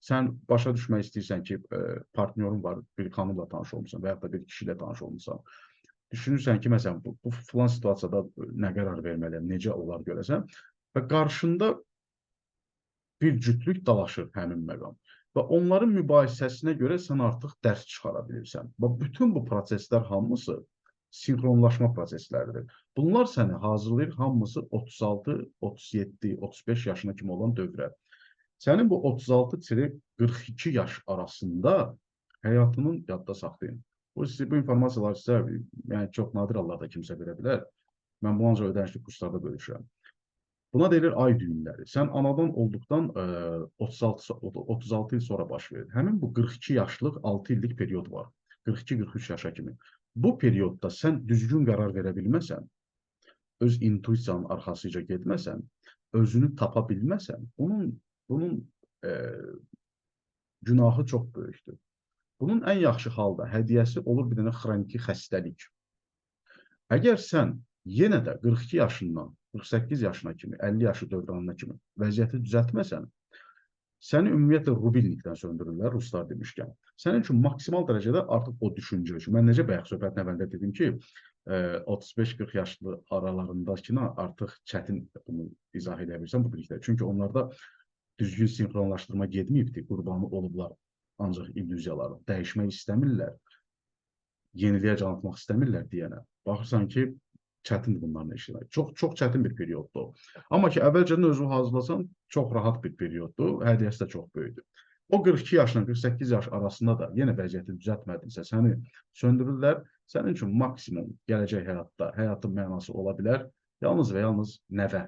sən başa düşmək istəyirsən ki, partnyorun var, bir xanımla tanış olmuşsan və yaxud da bir kişi ilə tanış olmuşsan. Düşünürsən ki, məsələn, bu filan situasiyada nə qərar verməliyəm, necə olar görəsən və qarşında bir cütlük dalaşır həmin məqam. Və onların mübahisəsinə görə sən artıq dərs çıxara bilirsən. Və bütün bu proseslər hamısı sinxronlaşma prosesləridir. Bunlar səni hazırlayır hamısı 36, 37, 35 yaşına kimi olan dövrə. Sənin bu 36-42 yaş arasında həyatının yadda saxlayın. Bu informasiyalar sizə yəni çox nadir hallarda kimsə verə bilər. Mən bunu ancaq ödənişli kurslarda bölüşürəm. Buna deyilir ay düyünləri. Sən anadan olduqdan 36 il sonra baş verir. Həmin bu 42 yaşlıq 6 illik period var. 42-43 yaşa kimi. Bu periodda sən düzgün qərar verə bilməsən, öz intuisiyanın arxasıca getməsən, özünü tapa bilməsən, bunun günahı çox böyükdür. Bunun ən yaxşı halda hədiyyəsi olur bir dənə xroniki xəstəlik. Əgər sən yenə də 42 yaşından 48 yaşına kimi, 50 yaşı dövranına kimi vəziyyəti düzəltməsən, səni ümumiyyətlə rubilnikdən söndürürlər, ruslar demişkən. Sənin üçün maksimal dərəcədə artıq o düşüncə üçün. Mən necə bayaq söhbətin əvvəlində dedim ki, 35-40 yaşlı aralarındakına artıq çətin bunu izah edə bilirsən bu bilikdə. Çünki onlarda düzgün sinxronlaşdırma getməyibdir, qurbanı olublar ancaq illüziyaları. Dəyişmək istəmirlər, yeniliyə can atmaq istəmirlər deyənə. Baxırsan ki, çətindir bunlarla işləmək. Çox çətin bir perioddur o. Amma ki, əvvəlcədən özünü hazırlasan, çox rahat bir perioddur, hədiyyəsi də çox böyükdür. O 42 yaşla 48 yaş arasında da yenə vəziyyəti düzəltmədinsə, səni söndürürlər, sənin üçün maksimum gələcək həyatda, həyatın mənası ola bilər, yalnız və yalnız nəvə.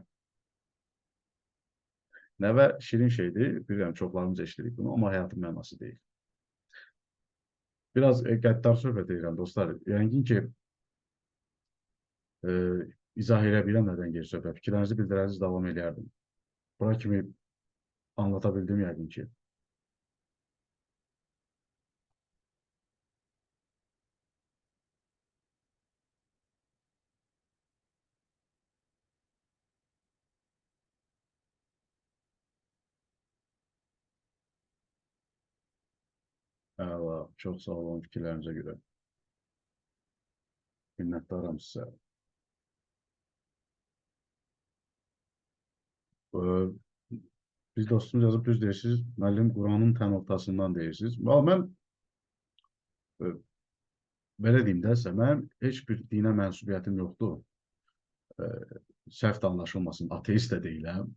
Nəvə şirin şeydir, bilirəm, çoxlarımız eşitdirik bunu, amma həyatın mənası deyil. Biraz qəddar söhbət edirəm, dostlar. Yəqin ki, izah edə biləm nədən gedir söhbət. Fikirlərinizi bildirərsiniz, davam edərdim. Bura kimi anlata bildim yəqin ki. Əla, çox sağ olun fikirlərinizə görə. Minnətdaram sizə. Biz dostumuz yazıb düz deyirsiniz, müəllim Quranın tən ortasından deyirsiniz. Mən belə deyim də sizə, mənim heç bir dinə mənsubiyyətim yoxdur. Səhv anlaşılmasın, ateist də deyiləm.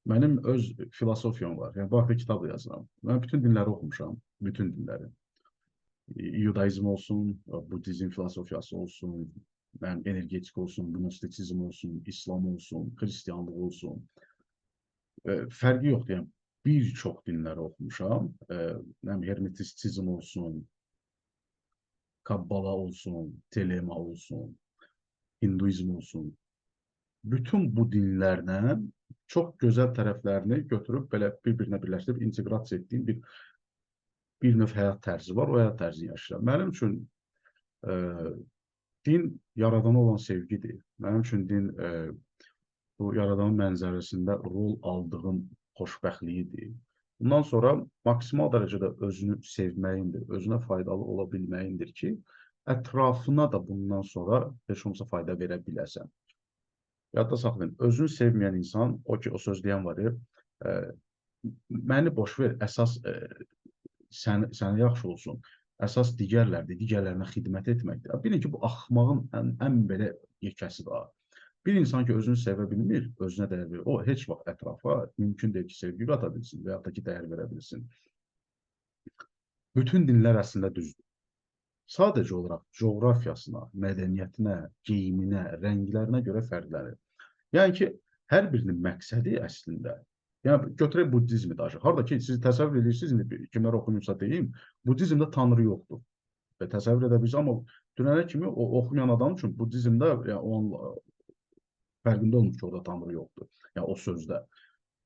Mənim öz filosofiyam var. Yəni, bu haqda kitab da yazıram. Mən bütün dinləri oxumuşam, bütün dinləri. Yudaizm olsun, Budizm filosofiyası olsun, energetik olsun, gnostisizm olsun, İslam olsun, Hristiyanlıq olsun. Fərqi yoxdur, yəni bir çox dinləri oxumuşam. Hermetistizm olsun, Kabbala olsun, Telema olsun, Hinduizm olsun. Bütün bu dinlərlə çox gözəl tərəflərini götürüb, belə bir-birinə birləşdirib, inteqrasiya etdiyim bir növ həyat tərzi var, o həyat tərzini yaşayıram. Mənim üçün din yaradana olan sevgidir. Mənim üçün din bu yaradanın mənzərəsində rol aldığım xoşbəxtliyidir. Bundan sonra maksimal dərəcədə özünü sevməyindir, özünə faydalı ola bilməyindir ki, ətrafına da bundan sonra heç olmasa fayda verə biləsən. Yadda saxlayın, özünü sevməyən insan, o ki, o söz deyən var ya, məni boş ver, əsas sənə yaxşı olsun. Əsas digərlərdir, digərlərinə xidmət etməkdir. Bilin ki, bu axmağın ən belə yekəsi var. Bir insan ki, özünü sevə bilmir, özünə dəyər verir, o heç vaxt ətrafa mümkün deyil ki, sevgi qata bilsin və yaxud da ki, dəyər verə bilsin. Bütün dinlər əslində düzdür. Sadəcə olaraq coğrafiyasına, mədəniyyətinə, geyiminə, rənglərinə görə fərqlənir. Yəni ki, hər birinin məqsədi əslində, yəni götürək Buddizmi daşı. Harada ki, siz təsəvvür edirsiniz, indi kimlər oxumuşsa deyim, Buddizmdə tanrı yoxdur. Təsəvvür edə bilirsiniz, amma dünənə kimi o oxumayan adam üçün Buddizmdə yəni, onun fərqində olmuş ki, orada tanrı yoxdur. Yəni o sözdə.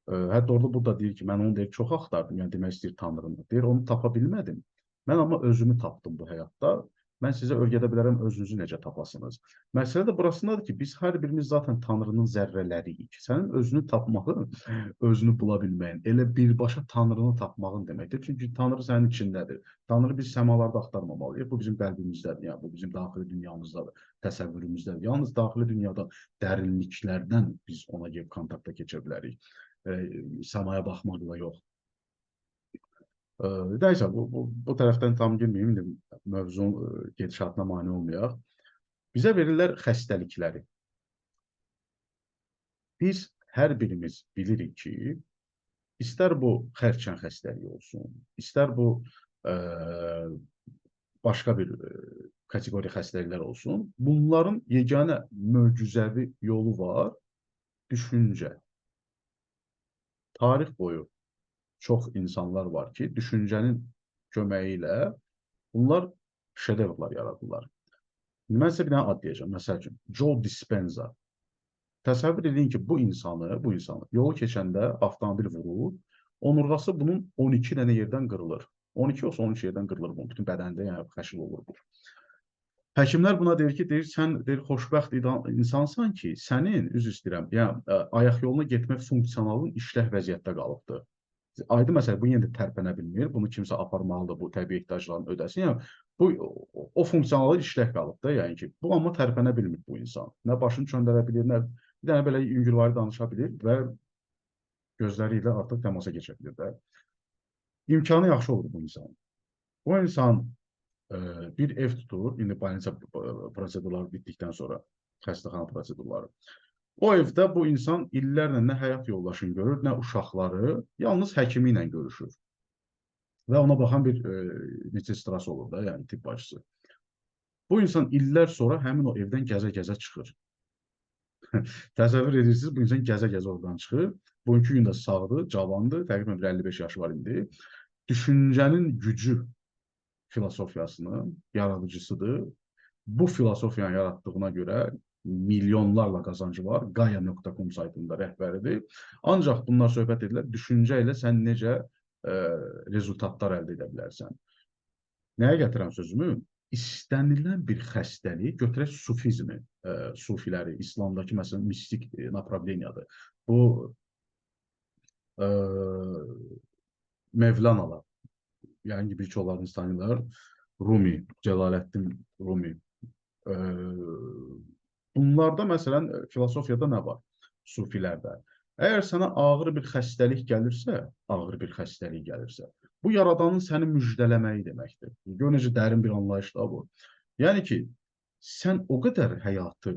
Hətta orada Budda deyir ki, mən onu deyir, çox axtardım, yəni demək istəyir tanrını. Deyir, onu tapa bilmədim. Mən amma özümü tapdım bu həyatda. Mən sizə öyrədə bilərəm özünüzü necə tapasınız. Məsələ də burasındadır ki, biz hər birimiz zaten Tanrının zərrələriyik. Sənin özünü tapmağın, özünü bula bilməyin, elə birbaşa Tanrını tapmağın deməkdir. Çünki Tanrı sənin içindədir. Tanrı biz səmalarda axtarmamalıyıq. Bu bizim qəlbimizdədir, yəni bu bizim daxili dünyamızdadır, təsəvvürümüzdədir. Yalnız daxili dünyada dərinliklərdən biz ona gəlib kontakta keçə bilərik. Səmaya baxmaqla yox. Nəysə, bu tərəfdən tam girməyim, mövzunun gedişatına mane olmayaq. Bizə verirlər xəstəlikləri. Biz hər birimiz bilirik ki, istər bu xərçəng xəstəliyi olsun, istər bu başqa bir kateqoriya xəstəliklər olsun, bunların yeganə möcüzəvi yolu var, düşüncə. Tarix boyu çox insanlar var ki, düşüncənin köməyi ilə bunlar şedevrlar yaradırlar. Mən sizə bir dənə ad deyəcəm. Məsəl üçün, Joe Dispenza. Təsəvvür edin ki, bu insanı yolu keçəndə avtomobil vurur, onurğası bunun 12 dənə yerdən qırılır. 12 olsa 13 yerdən qırılır bunun, bütün bədəndə yəni xəşil olur bu. Həkimlər buna deyir ki, sən xoşbəxt insansan ki, sənin, üzr istəyirəm, yəni ayaq yoluna getmək funksionalın işləh vəziyyətdə qalıbdır. Aydın məsələ, bu yenə də tərpənə bilmir, bunu kimsə aparmalıdır, bu təbii ehtiyaclarını ödəsin. Yəni, o funksionalı işləh qalıbdır, yəni ki, bu amma tərpənə bilmir bu insan. Nə başını çöndərə bilir, nə bir dənə belə yüngülvari danışa bilir və gözləri ilə artıq təmasa keçə bilir də. İmkanı yaxşı olur bu insanın. Bu insan bir ev tutur, indi больница prosedurları bitdikdən sonra, xəstəxana prosedurları. O evdə bu insan illərlə nə həyat yoldaşını görür, nə uşaqları, yalnız həkimi ilə görüşür. Və ona baxan bir medsestrası olur da, yəni tibb bacısı. Bu insan illər sonra həmin o evdən gəzə-gəzə çıxır. Təsəvvür edirsiniz, bu insan gəzə-gəzə oradan çıxır. Bugünkü gündə sağdır, cavandır, təqribən 55 yaşı var indi. Düşüncənin gücü filosofiyasının yaradıcısıdır. Bu filosofiyanın yaratdığına görə milyonlarla qazancı var. Gaia.com saytında rəhbəridir. Ancaq bunlar söhbət edirlər, düşüncə ilə sən necə rezultatlar əldə edə bilərsən. Nəyə gətirəm sözümü? İstənilən bir xəstəlik, götürək sufizmi, sufiləri, İslamdakı məsələn mistik направлениyadır. Bu Mevlanalar, yəni ki, birçoklarınız tanıyırlar, Rumi, Celaləddin Rumi. Bunlarda məsələn filosofiyada nə var? Sufilərdə. Əgər sənə ağır bir xəstəlik gəlirsə, bu yaradanın səni müjdələməyi deməkdir. Gör necə dərin bir anlayışdır bu. Yəni ki, sən o qədər həyatı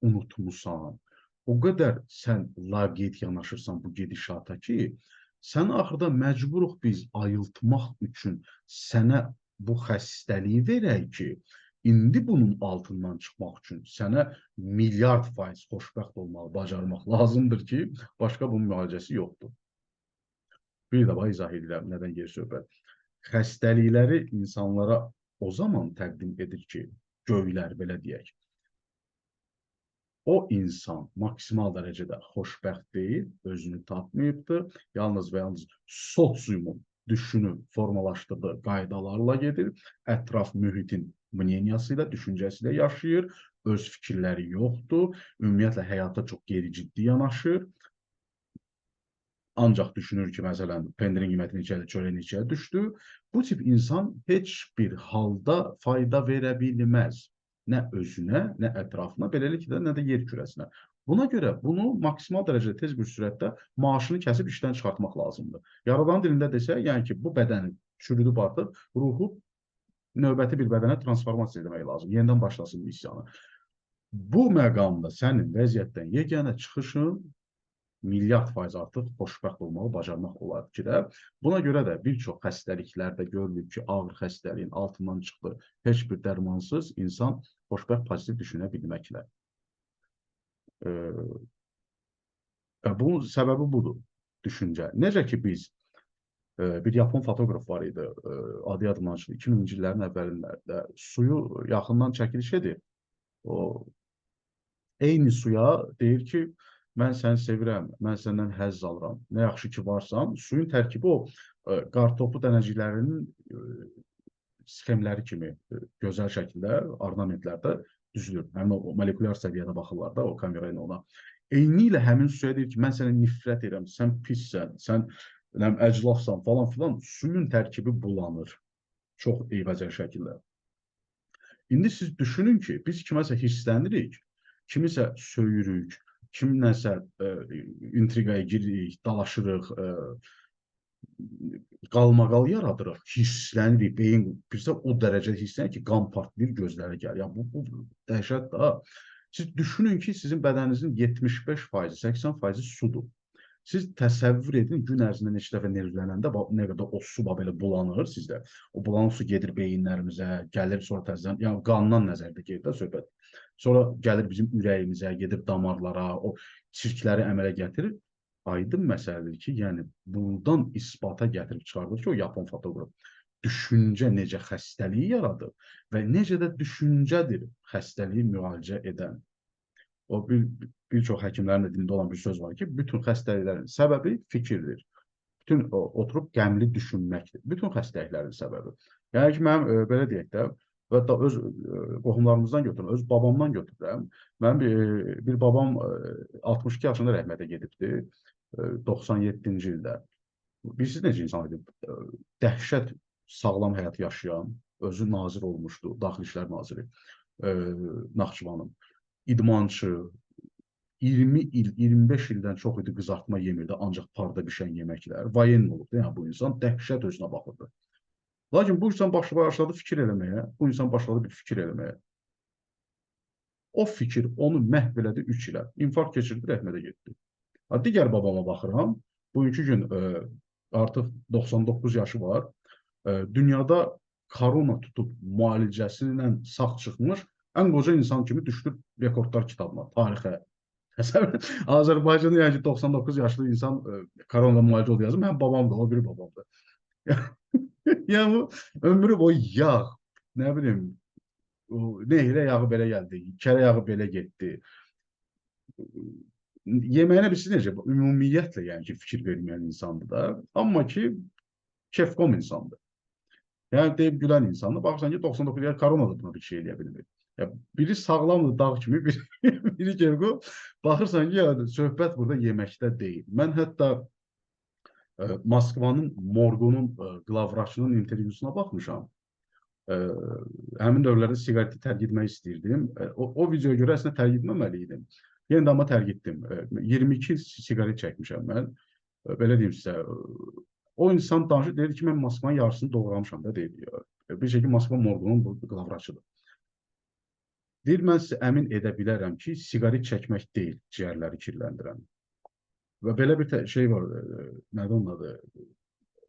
unutmusan, o qədər sən laqeyd yanaşırsan bu gedişata ki, səni axırda məcburuq biz ayıltmaq üçün sənə bu xəstəliyi verək ki, indi bunun altından çıxmaq üçün sənə milyard faiz xoşbəxt olmağı bacarmaq lazımdır ki, başqa bunun müalicəsi yoxdur. Bir də izah edirəm, nədən gedir söhbət. Xəstəlikləri insanlara o zaman təqdim edir ki, göylər, belə deyək, o insan maksimal dərəcədə xoşbəxt deyil, özünü tapmayıbdır, yalnız və yalnız sosiumun düşünü formalaşdırdığı qaydalarla gedir, ətraf mühitin mneniyası ilə, düşüncəsi ilə yaşayır, öz fikirləri yoxdur, ümumiyyətlə həyata çox geri-ciddi yanaşır, ancaq düşünür ki, məsələn, pendirin qiyməti neçədir, çörək neçəyə düşdü. Bu tip insan heç bir halda fayda verə bilməz. Nə özünə, nə ətrafına, beləliklə, nə də yer kürəsinə. Buna görə bunu maksimal dərəcədə tez bir sürətdə maaşını kəsib işdən çıxartmaq lazımdır. Yaradan dilində desə, yəni ki, bu bədəni çürüdüb artıq, ruhu növbəti bir bədənə transformasiya etmək lazım. Yenidən başlasın missiyanı. Bu məqamda sənin vəziyyətdən yeganə çıxışın milyard% artıq xoşbəxt olmağı bacarmaq olar ki də, buna görə də bir çox xəstəliklərdə görülür ki, ağır xəstəliyin altından çıxdı, heç bir dərmansız insan xoşbəxt pozitiv düşünə bilməklə. Bunun səbəbi budur, düşüncə. Necə ki, biz bir Yapon fotoqraf var idi, adı yadımdan çıxdı, 2000-ci illərin əvvəllərində suyu yaxından çəkiliş edir. O eyni suya deyir ki, mən səni sevirəm, mən səndən həzz alıram, nə yaxşı ki varsan. Suyun tərkibi o qartopu dənəciklərinin sxemləri kimi gözəl şəkildə ornamentlərdə düzülür. Həmin o molekulyar səviyyədə baxırlar da o kamera ilə ona. Eyni ilə həmin suya deyir ki, mən sənə nifrət edirəm, sən pissən, sən əclafsan falan filan. Suyun tərkibi bulanır çox eybəcər şəkildə. İndi siz düşünün ki, biz kiməsə hirslənirik, kimisə söyürük, kiminləsə intriqaya giririk, dalaşırıq, qalmaqal yaradırıq, hirslənirik, beyin bizə o dərəcədə hirslənir ki, qan partlayır, gözləri gəlir. Yəni, bu dəhşət da. Siz düşünün ki, sizin bədəninizin 75%, 80% sudur. Siz təsəvvür edin, gün ərzində neçə dəfə nervlənəndə nə qədər o su belə bulanır sizdə. O bulanıq su gedir beyinlərimizə, gəlir sonra təzədən, yəni qandan nəzərdə gedir də söhbət. Sonra gəlir bizim ürəyimizə, gedir damarlara, o çirkləri əmələ gətirir. Aydın məsələdir ki, yəni buradan isbata gətirib çıxardır ki, o Yapon fotoqraf düşüncə necə xəstəliyi yaradır və necə də düşüncədir xəstəliyi müalicə edən. O bir çox həkimlərin də dilində olan bir söz var ki, bütün xəstəliklərin səbəbi fikirdir. Bütün oturub qəmli düşünməkdir. Bütün xəstəliklərin səbəbi. Yəni ki, mənim belə deyək də, və hətta öz qohumlarımızdan götürürəm, öz babamdan götürürəm. Mənim bir babam 62 yaşında rəhmətə gedibdi, 97-ci ildə. Bilirsiniz necə insan idi? Dəhşət sağlam həyat yaşayan, özü nazir olmuşdu, Daxili İşlər naziri Naxçıvanın. İdmançı, 20 il, 25 ildən çox idi qızartma yemirdi, ancaq parda bişən yeməklər. Vayen olubdu, yəni bu insan dəhşət özünə baxırdı. Lakin bu insan başladı fikir eləməyə, bu insan başladı bir fikir eləməyə. O fikir onu məhv elədi 3 ilə. İnfarkt keçirdi, rəhmətə getdi. Digər babama baxıram, bugünkü gün artıq 99 yaşı var. Dünyada korona tutub müalicəsindən sağ çıxmış ən qoca insan kimi düşdü rekordlar kitabına, tarixə. Azərbaycanda yəni ki, 99 yaşlı insan korona müalicə oldu yazır. Mənim babam da, o biri babam da. Yəni bu ömrü boyu yağ, nə bilim, nehrə yağı belə gəldi, kərə yağı belə getdi. Yeməyinə bilsin necə, ümumiyyətlə yəni ki, fikir verməyən insandır da. Amma ki, kefkom insandır. Yəni deyib gülən insandır. Baxırsan ki, 99 yaş korona da buna bir şey eləyə bilmir. Biri sağlamdır dağ kimi, biri kefkom. Baxırsan ki, yəni, söhbət burada yeməkdə deyil. Mən hətta Moskvanın morqunun qlavvraçının intervyusuna baxmışam. Həmin dövrlərdə siqareti tərk etmək istəyirdim. O videoya görə əslində tərk etməməli idim. Yenə də amma tərk etdim. 22 siqaret çəkmişəm mən. Belə deyim sizə, o insan danışır, deyir ki, mən Moskvanın yarısını doğramışam da, deyir. Bir şey ki, Moskva morqunun qlavvraçıdır. Deyir, mən sizə əmin edə bilərəm ki, siqaret çəkmək deyil ciyərləri kirləndirən. Və belə bir şey var, nədir onun adı,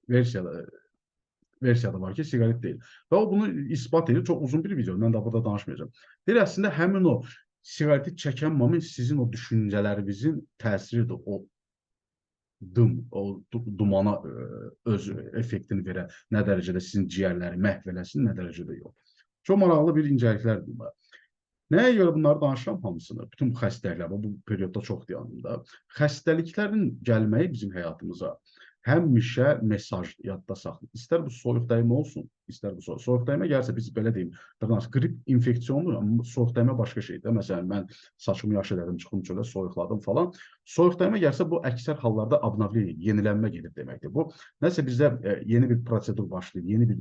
versiyada var ki, siqaret deyil. Və o bunu isbat edir, çox uzun bir video, mən də burada danışmayacağım. Deyir, əslində həmin o siqareti çəkən moment sizin o düşüncələrinizin təsiridir, o dumana öz effektini verə, nə dərəcədə sizin ciyərləri məhv eləsin, nə dərəcədə yox. Çox maraqlı bir incəliklərdir bunlar. Nəyə görə bunları danışıram hamısını? Bütün bu xəstəliklər, bu periyodda çoxdur yanımda. Xəstəliklərin gəlməyi bizim həyatımıza həmişə mesaj yadda saxlayır. İstər bu soyuq dəymə olsun, istər bu soyuq dəymə gəlsə, biz belə deyim, qrip infeksiyonu, amma soyuq dəymə başqa şeydir. Məsələn, mən saçımı yaş elədim, çıxım çölə, soyuqladım falan. Soyuq dəymə gəlsə, bu əksər hallarda abnovleniya, yenilənmə gedir deməkdir. Bu, nəsə bizdə yeni bir prosedur başlayır, yeni bir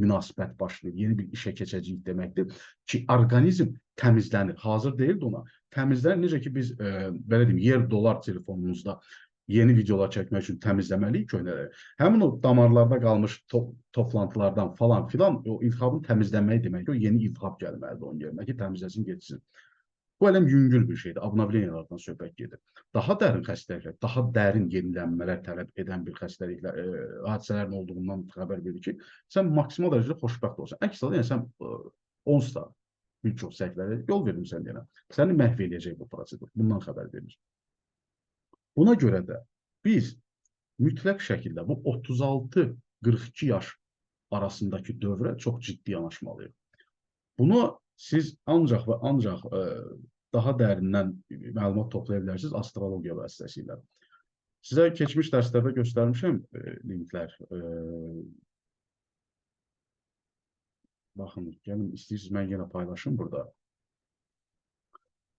münasibət başlayır, yeni bir işə keçəcəyik deməkdir ki, orqanizm təmizlənir. Hazır deyildi ona. Təmizlənir. Necə ki, biz belə deyim, yer dolar telefonumuzda yeni videolar çəkmək üçün təmizləməliyik köhnələri. Həmin o damarlarda qalmış toplantılardan falan filan o iltihabın təmizlənməyi demək ki, o yeni iltihab gəlməlidir onun yerinə ki, təmizləsin, geçsin. Bu eləm yüngül bir şeydir. Abnobleniyalardan söhbət gedir. Daha dərin xəstəliklər, daha dərin yenilənmələr tələb edən bir xəstəliklər, hadisələrin olduğundan xəbər verir ki, sən maksimal dərəcədə xoşbəxt olsan. Əks halda, yəni sən onsuz da bir çox səhvlərə yol vermirsən deyənə. Səni məhv edəcək bu prosedur. Bundan xəbər verir. Buna görə də biz mütləq şəkildə bu 36-42 yaş arasındakı dövrə çox ciddi yanaşmalıyıq. Bunu siz ancaq və ancaq daha dərindən məlumat toplaya bilərsiniz astrologiya vasitəsilə. Sizə keçmiş dərslərdə göstərmişəm linklər. Baxın, gəlin istəyirsiniz, mən yenə paylaşım burada.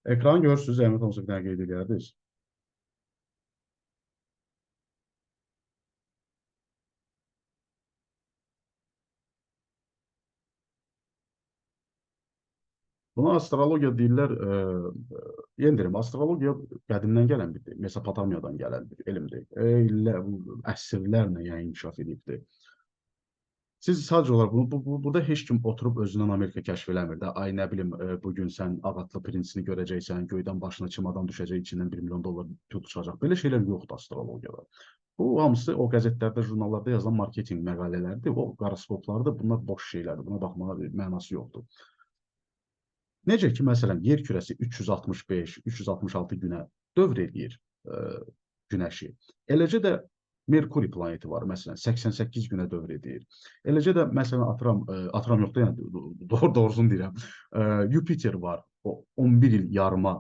Ekranı görürsünüz, zəhmət olsa bir dənə qeyd edərdiniz. Buna astrologiya deyirlər, yeni deyirəm, astrologiya qədimdən gələn bir, Mesopotamiyadan gələn bir elmdir. Əsrlərlə yəni inkişaf edibdir. Siz sadəcə olaraq, burada heç kim oturub özündən Amerika kəşf eləmir də, ay nə bilim, bugün sən ağatlı prinsini görəcəksən, göydən başına çimadan düşəcək, içindən 1 milyon dollar pul çıxacaq. Belə şeylər yoxdur astrologiyada. Bu, hamısı o qəzetlərdə, jurnallarda yazılan marketinq məqalələrdir, o qoroskoplardır, bunlar boş şeylərdir, buna baxmağa bir mənası yoxdur. Necə ki, məsələn, yer kürəsi 365-366 günə dövr edir Günəşi. Eləcə də Merkuri planeti var, məsələn, 88 günə dövr edir. Eləcə də, məsələn, atıram yoxdur, yəni doğrusunu deyirəm, Yupiter var, o 11 il yarıma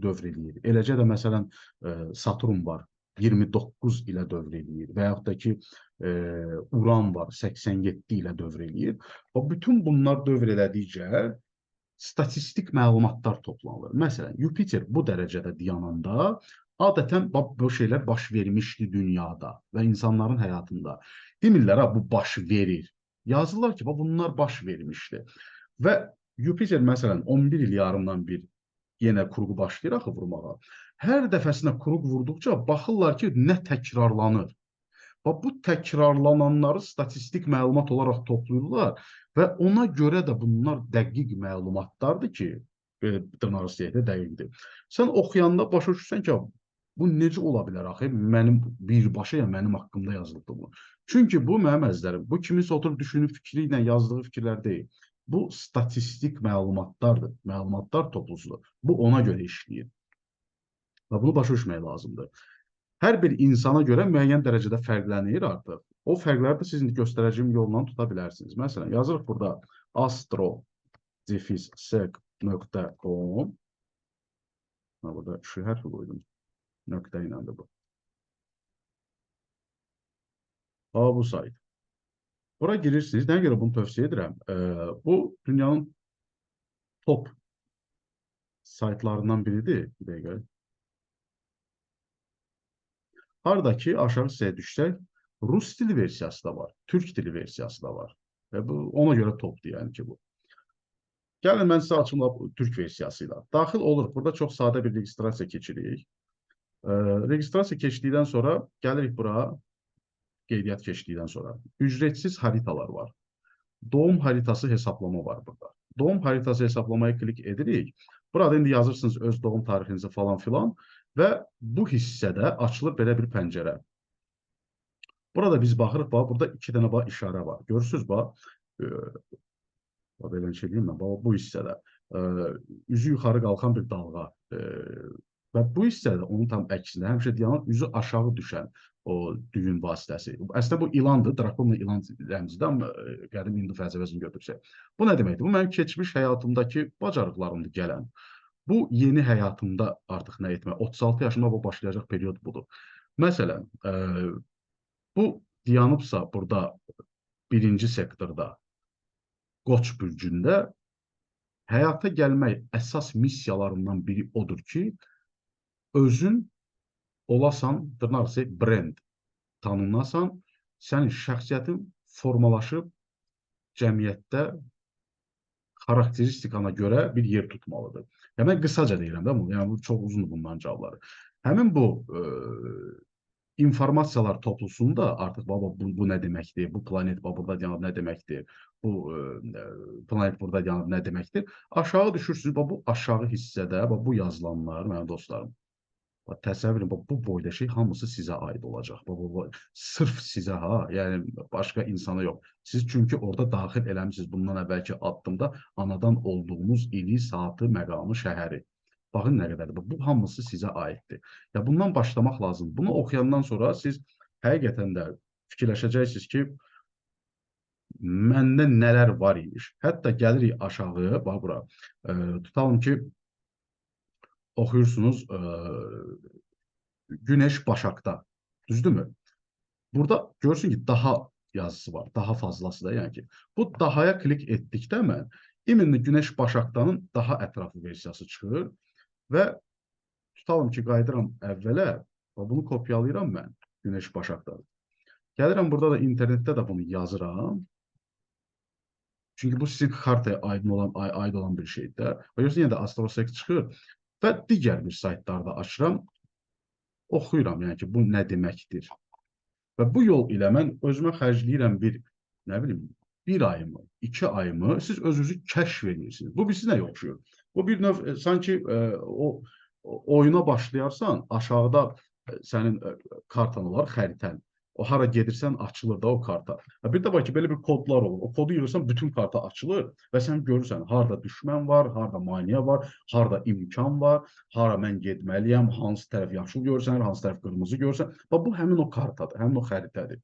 dövr edir. Eləcə də, məsələn, Saturn var, 29 ilə dövr edir və yaxud da ki, Uran var, 87 ilə dövr edir. Bütün bunlar dövr elədikcə statistik məlumatlar toplanılır. Məsələn, Yupiter bu dərəcədə dayananda adətən bu şeylər baş vermişdi dünyada və insanların həyatında. Demirlər, bu baş verir. Yazırlar ki, bunlar baş vermişdi. Və Yupiter, məsələn, 11 il yarımdan bir yenə kuruğu başlayır axı vurmağa. Hər dəfəsinə kuruq vurduqca baxırlar ki, nə təkrarlanır. Bu təkrarlananları statistik məlumat olaraq toplayırlar və ona görə də bunlar dəqiq məlumatlardır ki, dırnaq istəyəkdə dəqiqdir. Sən oxuyanda başa düşürsən ki, bu necə ola bilər axı, mənim birbaşa ya mənim haqqımda yazılıbdır bu. Çünki bu mənim əzizlərim, bu kiminsə oturub düşünüb fikri ilə yazdığı fikirlər deyil. Bu statistik məlumatlardır, məlumatlar toplusudur. Bu ona görə işləyir. Və bunu başa düşmək lazımdır. Hər bir insana görə müəyyən dərəcədə fərqlənir artıq. O fərqləri də sizin göstərəcəyim yolla tuta bilərsiniz. Məsələn, yazırıq burada astro-sec.com. Burada şu hərfi qoydum. Nöqtə iləndir bu. Bu sayt. Bura girirsiniz. Nəyə görə bunu tövsiyə edirəm? Bu dünyanın top saytlarından biridir. Bir dəqiqə. Haradakı aşağı hissəyə düşsək, Rus dili versiyası da var, Türk dili versiyası da var. Və bu ona görə topdur, yəni ki bu. Gəlin, mən sizə açımla Türk versiyası ilə. Daxil olur, burada çox sadə bir registrasiya keçirik. Registrasiya keçdikdən sonra gəlirik bura, qeydiyyat keçdikdən sonra. Ücretsiz haritalar var. Doğum haritası hesablama var burada. Doğum haritası hesablamaya klik edirik. Burada indi yazırsınız öz doğum tarixinizi falan filan. Və bu hissədə açılır belə bir pəncərə. Burada biz baxırıq, burada 2 dənə işarə var. Görürsünüz, belə şey deyim mən, bu hissədə. Üzü yuxarı qalxan bir dalğa. Və bu hissədə onun tam əksində, həmişə dayanır, üzü aşağı düşən o düyün vasitəsi. Əslində bu ilandır, drakonla ilan rəmzidir, amma qədim hindu fəlsəfəsini götürsək. Bu nə deməkdir? Bu mənim keçmiş həyatımdakı bacarıqlarımdır gələn. Bu yeni həyatımda artıq nə etmək? 36 yaşımda bu başlayacaq period budur. Məsələn, bu dayanıbsa burada birinci sektorda Qoç bürcündə həyata gəlmək əsas missiyalarından biri odur ki, özün olasan, brend tanınlasan, sənin şəxsiyyətin formalaşıb cəmiyyətdə xarakteristikana görə bir yer tutmalıdır. Yəni mən qısaca deyirəm də bunu. Yəni bu çox uzundur bunların cavabları. Həmin bu informasiyalar toplusunda artıq baba bu nə deməkdir? Bu planet burada yanıb nə deməkdir? Bu planet burada yanıb nə deməkdir? Aşağı düşürsünüz. Bu aşağı hissədə bu yazılanlar mənim dostlarım. Təsəvvür edin, bu boyda şey hamısı sizə aid olacaq. Sırf sizə yəni başqa insana yox. Siz çünki orada daxil eləmişsiniz bundan əvvəlki addımda anadan olduğunuz ili, saatı, məqamı, şəhəri. Baxın nə qədərdir. Bu hamısı sizə aiddir. Ya bundan başlamaq lazım. Bunu oxuyandan sonra siz həqiqətən də fikirləşəcəksiniz ki, məndə nələr var imiş. Hətta gəlirik aşağı, bax bura. Tutalım ki, oxuyursunuz Güneş Başak'ta. Düzdürmü? Burada görürsün ki daha yazısı var. Daha fazlası da yəni ki. Bu dahaya klik etdikdə mən iminli Güneş Başak'tanın daha ətraflı versiyası çıxır və tutalım ki, qayıdıram əvvələ və bunu kopyalayıram mən Güneş Başak'dan. Gəlirəm burada da internetdə də bunu yazıram. Çünki bu sizin xartaya aid olan bir şeydir. Və görürsün yenə də AstroSex çıxır və digər bir saytlarda açıram. Oxuyuram, yəni ki, bu nə deməkdir? Və bu yol ilə mən özümə xərcləyirəm nə bilim, bir ayımı, 2 ayımı siz özünüzü kəşf edirsiniz. Bu bir nə oxşuyur? Bu bir növ, sanki o oyuna başlayarsan, aşağıda sənin kartan olar, xəritən. O hara gedirsən açılır da o karta. Bir də var ki, belə bir kodlar olur. O kodu yığırsan, bütün karta açılır və sən görürsən, harada düşmən var, harada maneə var, harada imkan var, hara mən getməliyəm, hansı tərəf yaşıl görürsən, hansı tərəf qırmızı görürsən. Bu həmin o kartadır, həmin o xəritədir.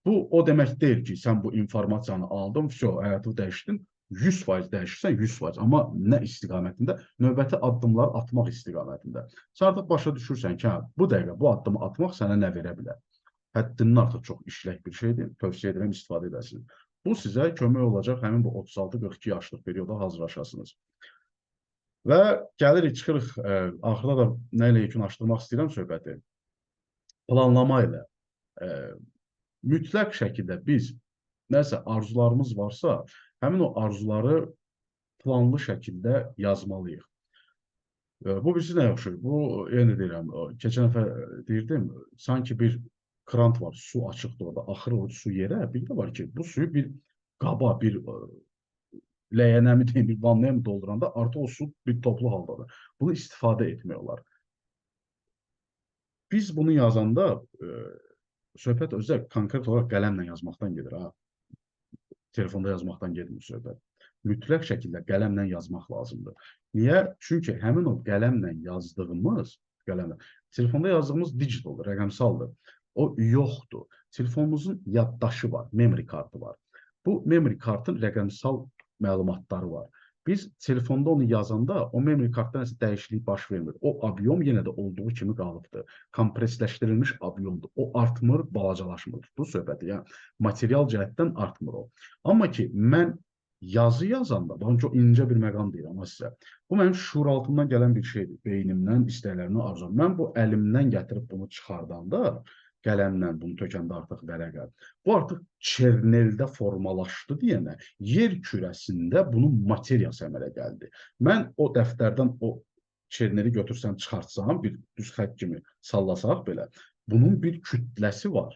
Bu o demək deyil ki, sən bu informasiyanı aldın, həyatı dəyişdin, 100% dəyişirsən, 100%. Amma nə istiqamətində? Növbəti addımlar atmaq istiqamətində. Sən artıq başa düşürsən ki, bu dəqiqə bu addımı atmaq sənə nə verə bilər? Həddindən artıq çox işlək bir şeydir. Tövsiyə edirəm, istifadə edəsiniz. Bu sizə kömək olacaq həmin bu 36-42 yaşlıq perioda hazırlaşasınız. Və gəlirik, çıxırıq, axırda da nə ilə yekunlaşdırmaq istəyirəm söhbəti. Planlama ilə mütləq şəkildə biz nəsə arzularımız varsa, həmin o arzuları planlı şəkildə yazmalıyıq. Bu birisi nə yaxşı? Bu, yenə deyirəm, keçən dəfə deyirdim, sanki bir krant var, su açıqdır orada, axır o su yerə. Bir də var ki, bu suyu bir qaba, bir ləyənə mi deyim, bir vannaya mı dolduranda artıq o su bir toplu haldadır. Bunu istifadə etmək olar. Biz bunu yazanda söhbət özü konkret olaraq qələmlə yazmaqdan gedir. Telefonda yazmaqdan gedmir söhbət. Mütləq şəkildə qələmlə yazmaq lazımdır. Niyə? Çünki həmin o qələmlə yazdığımız, telefonda yazdığımız digitaldır, rəqəmsaldır. O yoxdur. Telefonumuzun yaddaşı var, memory kartı var. Bu memory kartın rəqəmsal məlumatları var. Biz telefonda onu yazanda o memory kartda nəsə dəyişiklik baş vermir. O abiom yenə də olduğu kimi qalıbdır. Kompresləşdirilmiş abiomdur. O artmır, balacalaşmır. Bu söhbəti, yəni material cəhətdən artmır o. Amma ki, mən yazı yazanda, baxın çox incə bir məqam deyirəm sizə. Bu mənim şuur altından gələn bir şeydir. Beynimdən, istəklərimdən, arzum. Mən bu əlimdən gətirib bunu çıxardanda, qələmlə bunu tökəndə artıq vərəqə. Bu artıq çerneldə formalaşdı deyənə, yer kürəsində bunun materiyası əmələ gəldi. Mən o dəftərdən o çerneli götürsəm, çıxartsam, bir düz xət kimi sallasaq belə, bunun bir kütləsi var.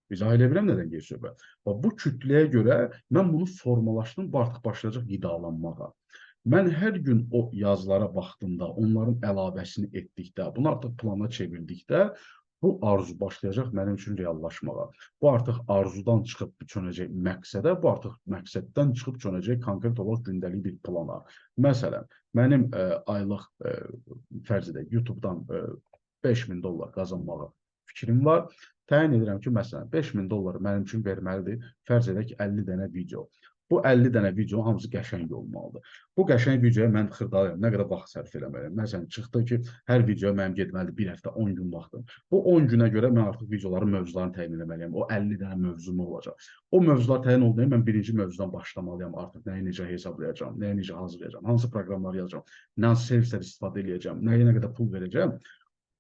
İzah elə biləm nədən gedir söhbət. Bu kütləyə görə mən bunu formalaşdım, bu artıq başlayacaq qidalanmağa. Mən hər gün o yazılara baxdığımda, onların əlavəsini etdikdə, bunu artıq plana çevirdikdə, bu arzu başlayacaq mənim üçün reallaşmağa. Bu artıq arzudan çıxıb çönəcək məqsədə, bu artıq məqsəddən çıxıb çönəcək konkret olaraq gündəlik bir plana. Məsələn, mənim aylıq fərz edək, YouTube-dan $5000 qazanmağa fikrim var. Təyin edirəm ki, məsələn, $5000 mənim üçün verməlidir. Fərz edək 50 dənə video. Bu 50 dənə video hamısı qəşəng olmalıdır. Bu qəşəng videoya mən xırdalayam, nə qədər vaxt sərf eləməliyəm. Məsələn, çıxdı ki, hər video mənim getməlidir 1 həftə, 10 gün vaxtım. Bu 10 günə görə mən artıq videoların mövzularını təyin eləməliyəm. O 50 dənə mövzum olacaq. O mövzular təyin olduğunda mən birinci mövzudan başlamalıyam. Artıq nəyi necə hesablayacağam, nəyi necə hazırlayacağam, hansı proqramları yazacağam, hansı servislər istifadə edəcəm, nəyə nə qədər pul verəcəm.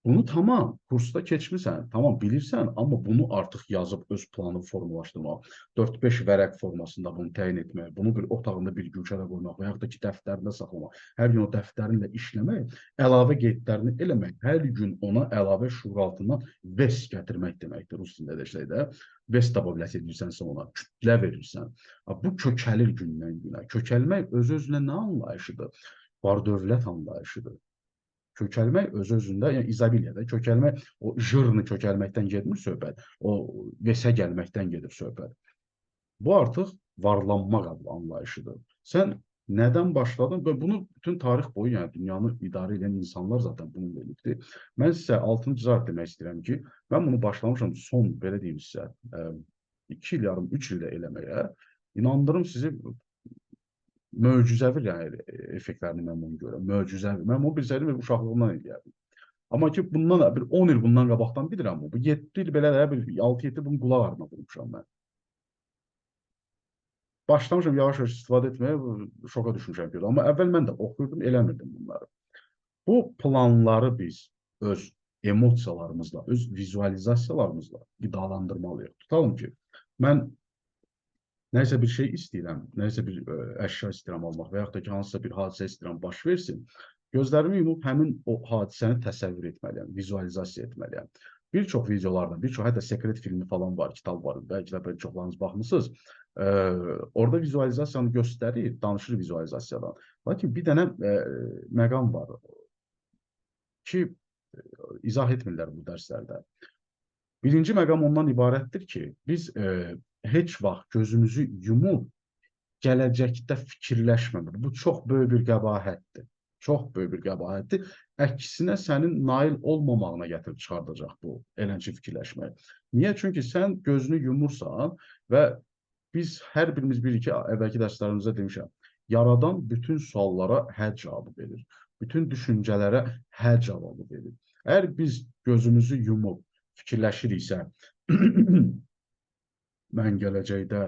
Bunu tamam, kursda keçmisən, tamam bilirsən, amma bunu artıq yazıb öz planını formalaşdırmaq, 4-5 vərəq formasında bunu təyin etmək, bunu bir otağında bir gülşədə qoymaq və yaxud da ki, dəftərində saxlamaq, hər gün o dəftərinlə işləmək, əlavə qeydlərini eləmək, hər gün ona əlavə şuur altından vəs gətirmək deməkdir, rus dilində desək də, vəs dababləs edirsənsə ona, kütlə verirsən. Bu kökəlir gündən günə. Kökəlmək öz-özünə nə anlayışıdır? Var-dövlət anlayışıdır. Kökəlmək öz-özündə, yəni izabiliyada kökəlmək, o jırnı kökəlməkdən getmir söhbət, o vesə gəlməkdən gedir söhbət. Bu artıq varlanmaq adlı anlayışıdır. Sən nədən başladın və bunu bütün tarix boyu, yəni dünyanı idarə edən insanlar zaten bunu elibdir. Mən sizə altını cızaraq demək istəyirəm ki, mən bunu başlamışam son, belə deyim sizə, 2 il yarım, 3 ildə eləməyə. İnandırım sizi, möcüzəvi yəni effektlərini mən bunu görürəm. Möcüzəvi. Mən bunu bilsəydim uşaqlığımdan eləyərdim. Amma ki bundan bir 10 il bundan qabaqdan bilirəm bu. Bu 7 il belə də bir 6-7 bunun qulaq ardına vurmuşam mən. Başlamışam yavaş-yavaş istifadə etməyə, şoka düşmüşəm ki. Amma əvvəl mən də oxuyurdum, eləmirdim bunları. Bu planları biz öz emosiyalarımızla, öz vizualizasiyalarımızla qidalandırmalıyıq. Tutalım ki, mən nəsə bir şey istəyirəm, nəsə bir əşya istəyirəm almaq və yaxud da ki, hansısa bir hadisə istəyirəm baş versin. Gözlərimi yumub həmin o hadisəni təsəvvür etməliyəm, vizualizasiya etməliyəm. Bir çox videolarda, bir çox hətta sekret filmi falan var, kitab var, bəlkə də çoxlarınız baxmısınız. Orada vizualizasiyanı göstərir, danışır vizualizasiyadan. Lakin bir dənə məqam var ki, izah etmirlər bu dərslərdə. Birinci məqam ondan ibarətdir ki, biz heç vaxt gözümüzü yumub gələcəkdə fikirləşməmək. Bu çox böyük bir qəbahətdir. Çox böyük bir qəbahətdir. Əksinə sənin nail olmamağına gətirib çıxardacaq bu eləncə fikirləşmək. Niyə? Çünki sən gözünü yumursan və biz hər birimiz bilirik ki, əvvəlki dərslərimizdə demişəm, yaradan bütün suallara hə cavabı verir. Bütün düşüncələrə hə cavabı verir. Əgər biz gözümüzü yumub fikirləşiriksə, mən gələcəkdə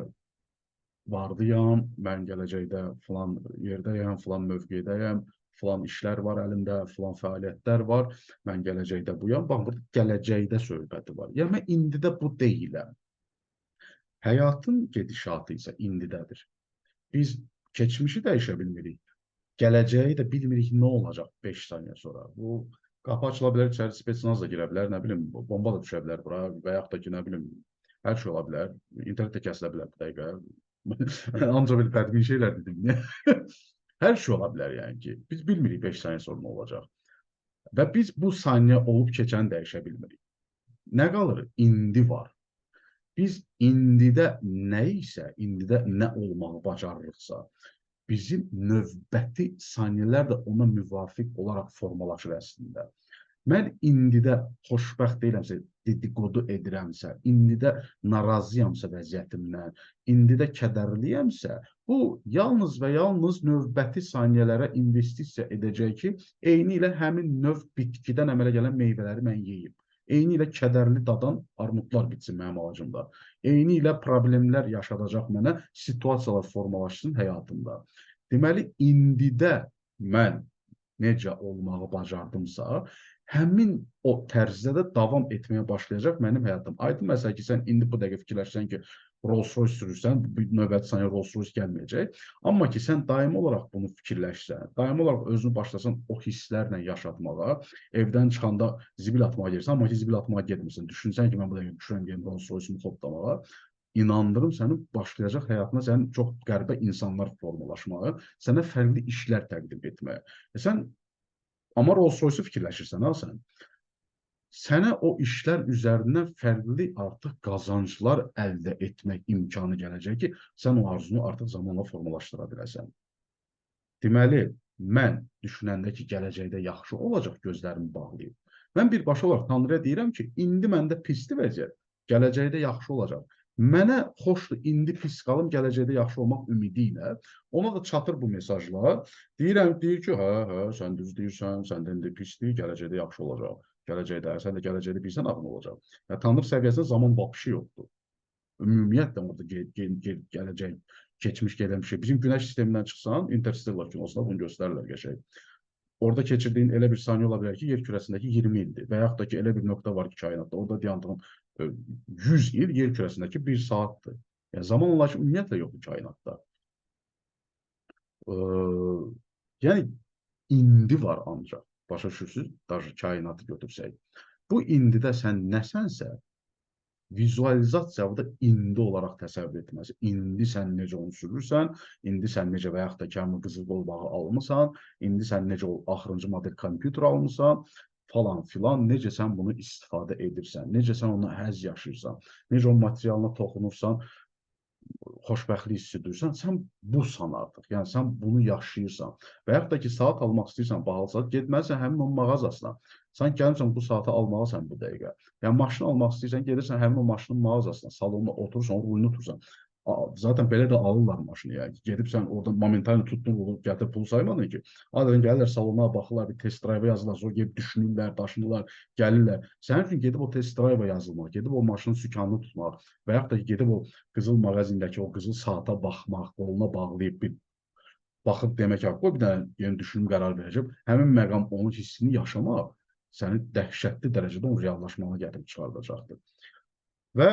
vardıyam, mən gələcəkdə filan yerdəyəm, filan mövqedəyəm, filan işlər var əlimdə, filan fəaliyyətlər var, mən gələcəkdə buyam. Bax, burada gələcəkdə söhbəti var. Yəni, mən indidə bu deyiləm. Həyatın gedişatı isə indidədir. Biz keçmişi dəyişə bilmirik. Gələcəyi də bilmirik nə olacaq 5 saniyə sonra. Bu qapı açıla bilər, içəri spetsnaz da girə bilər, nə bilim, bomba da düşə bilər bura və yaxud da ki, nə bilim, hər şey ola bilər. İnternet də kəsilə bilər bir dəqiqə. Ancaq belə bədbin şeylər dedim. Hər şey ola bilər yəni ki. Biz bilmirik 5 saniyə sonra nə olacaq. Və biz bu saniyə olub keçəni dəyişə bilmirik. Nə qalır? İndi var. Biz indidə nə isə, indidə nə olmağı bacarırıqsa, bizim növbəti saniyələr də ona müvafiq olaraq formalaşır əslində. Mən indidə xoşbəxt deyiləmsə, dedikodu edirəmsə, indidə narazıyamsa vəziyyətimdən, indidə kədərliyəmsə, bu yalnız və yalnız növbəti saniyələrə investisiya edəcək ki, eyni ilə həmin növ bitkidən əmələ gələn meyvələri mən yeyim. Eyni ilə kədərli dadan armudlar bitsin mənim ağacımda. Eyni ilə problemlər yaşadacaq mənə situasiyalar formalaşsın həyatımda. Deməli, indidə mən necə olmağı bacardımsa, həmin o tərzdə də davam etməyə başlayacaq mənim həyatım. Aydın məsələ ki, sən indi bu dəqiqə fikirləşsən ki, Rolls-Royce sürürsən, növbəti saniyə Rolls-Royce gəlməyəcək. Amma ki, sən daimi olaraq bunu fikirləşsən, daimi olaraq özünü başlasan o hisslərlə yaşatmağa, evdən çıxanda zibil atmağa gelirsən, amma ki, zibil atmağa getmirsən. Düşünsən ki, mən bu dəqiqə düşürəm, gəlin Rolls-Royce-unu xotlamağa. İnandırım sənin başlayacaq həyatına sənin çox qəribə insanlar formalaşmağı, sənə fərqli işlər təqdim etməyə. Sən amma Rolls-Royce-u fikirləşirsən ha sən. Sənə o işlər üzərindən fərqli artıq qazanclar əldə etmək imkanı gələcək ki, sən o arzunu artıq zamanla formalaşdıra biləsən. Deməli, mən düşünəndə ki, gələcəkdə yaxşı olacaq, gözlərimi bağlayıb. Mən birbaşa olaraq Tanrıya deyirəm ki, indi məndə pisdir vəziyyət, gələcəkdə yaxşı olacaq. Mənə xoşdur, indi pis qalım, gələcəkdə yaxşı olmaq ümidi ilə. Ona da çatır bu mesajlar. Deyir ki, hə, sən düz deyirsən, səndə indi pisdir, gələcəkdə yaxşı olacaq. Gələcəkdə, sən də gələcəkdə bilsən ağın olacaq. Yəni, Tanrı səviyyəsində zaman vapşı yoxdur. Ümumiyyətlə, orada gələcək, keçmiş gələn bir şey. Bizim günəş sistemindən çıxsan, Interstellar kinosunda bunu göstərirlər qəşəng. orada keçirdiyin elə bir saniyə ola bilər ki, yer kürəsindəki 20 ildir. Və yaxud da ki, elə bir nöqtə var ki, kainatda, orada dayandığın 100 il yer kürəsindəki 1 saatdır. Yəni, zaman olaraq ümumiyyətlə yoxdur kainatda. Yəni, indi var ancaq. Başa düşürsünüz? Даже kainatı götürsək. Bu indidə sən nəsənsə, vizualizasiya da indi olaraq təsəvvür etməsi. İndi sən necə onu sürürsən, indi sən necə və yaxud da ki, həmin qızıl qolbağı almısan, indi sən necə o axırıncı model kompüter almısan, falan filan, necə sən bunu istifadə edirsən, necə sən ona həzz yaşayırsan, necə o materialına toxunursan, xoşbəxtlik hissi duyursan, sən busan artıq. Yəni, sən bunu yaşayırsan. Və yaxud da ki, saat almaq istəyirsən, bahalı saat, getməlisən həmin o mağazasına. Sən gəlmirsən bu saatı almalısan bu dəqiqə. Yəni, maşın almaq istəyirsən, gedirsən həmin o maşının mağazasına, salonuna oturursan, rulunu tutursan. Zaten belə də alırlar maşını. Yəni, gedib sən orada momentalno tutdun, gətirib pul saymadın ki. Adətən gəlirlər salona, baxırlar, bir test drive yazırlar, sonra gedib düşünürlər, daşınırlar, gəlirlər. Sənin üçün gedib o test drive yazılmaq, gedib o maşının sükanını tutmaq və yaxud da gedib o qızıl mağazindəki o qızıl saata baxmaq, qoluna bağlayıb bir baxıb demək ki, qoy bir dənə yeni düşünüm qərar verəcəm. Həmin məqam onun hissini yaşamaq səni dəhşətli dərəcədə onun reallaşmağına gətirib çıxardacaqdır. Və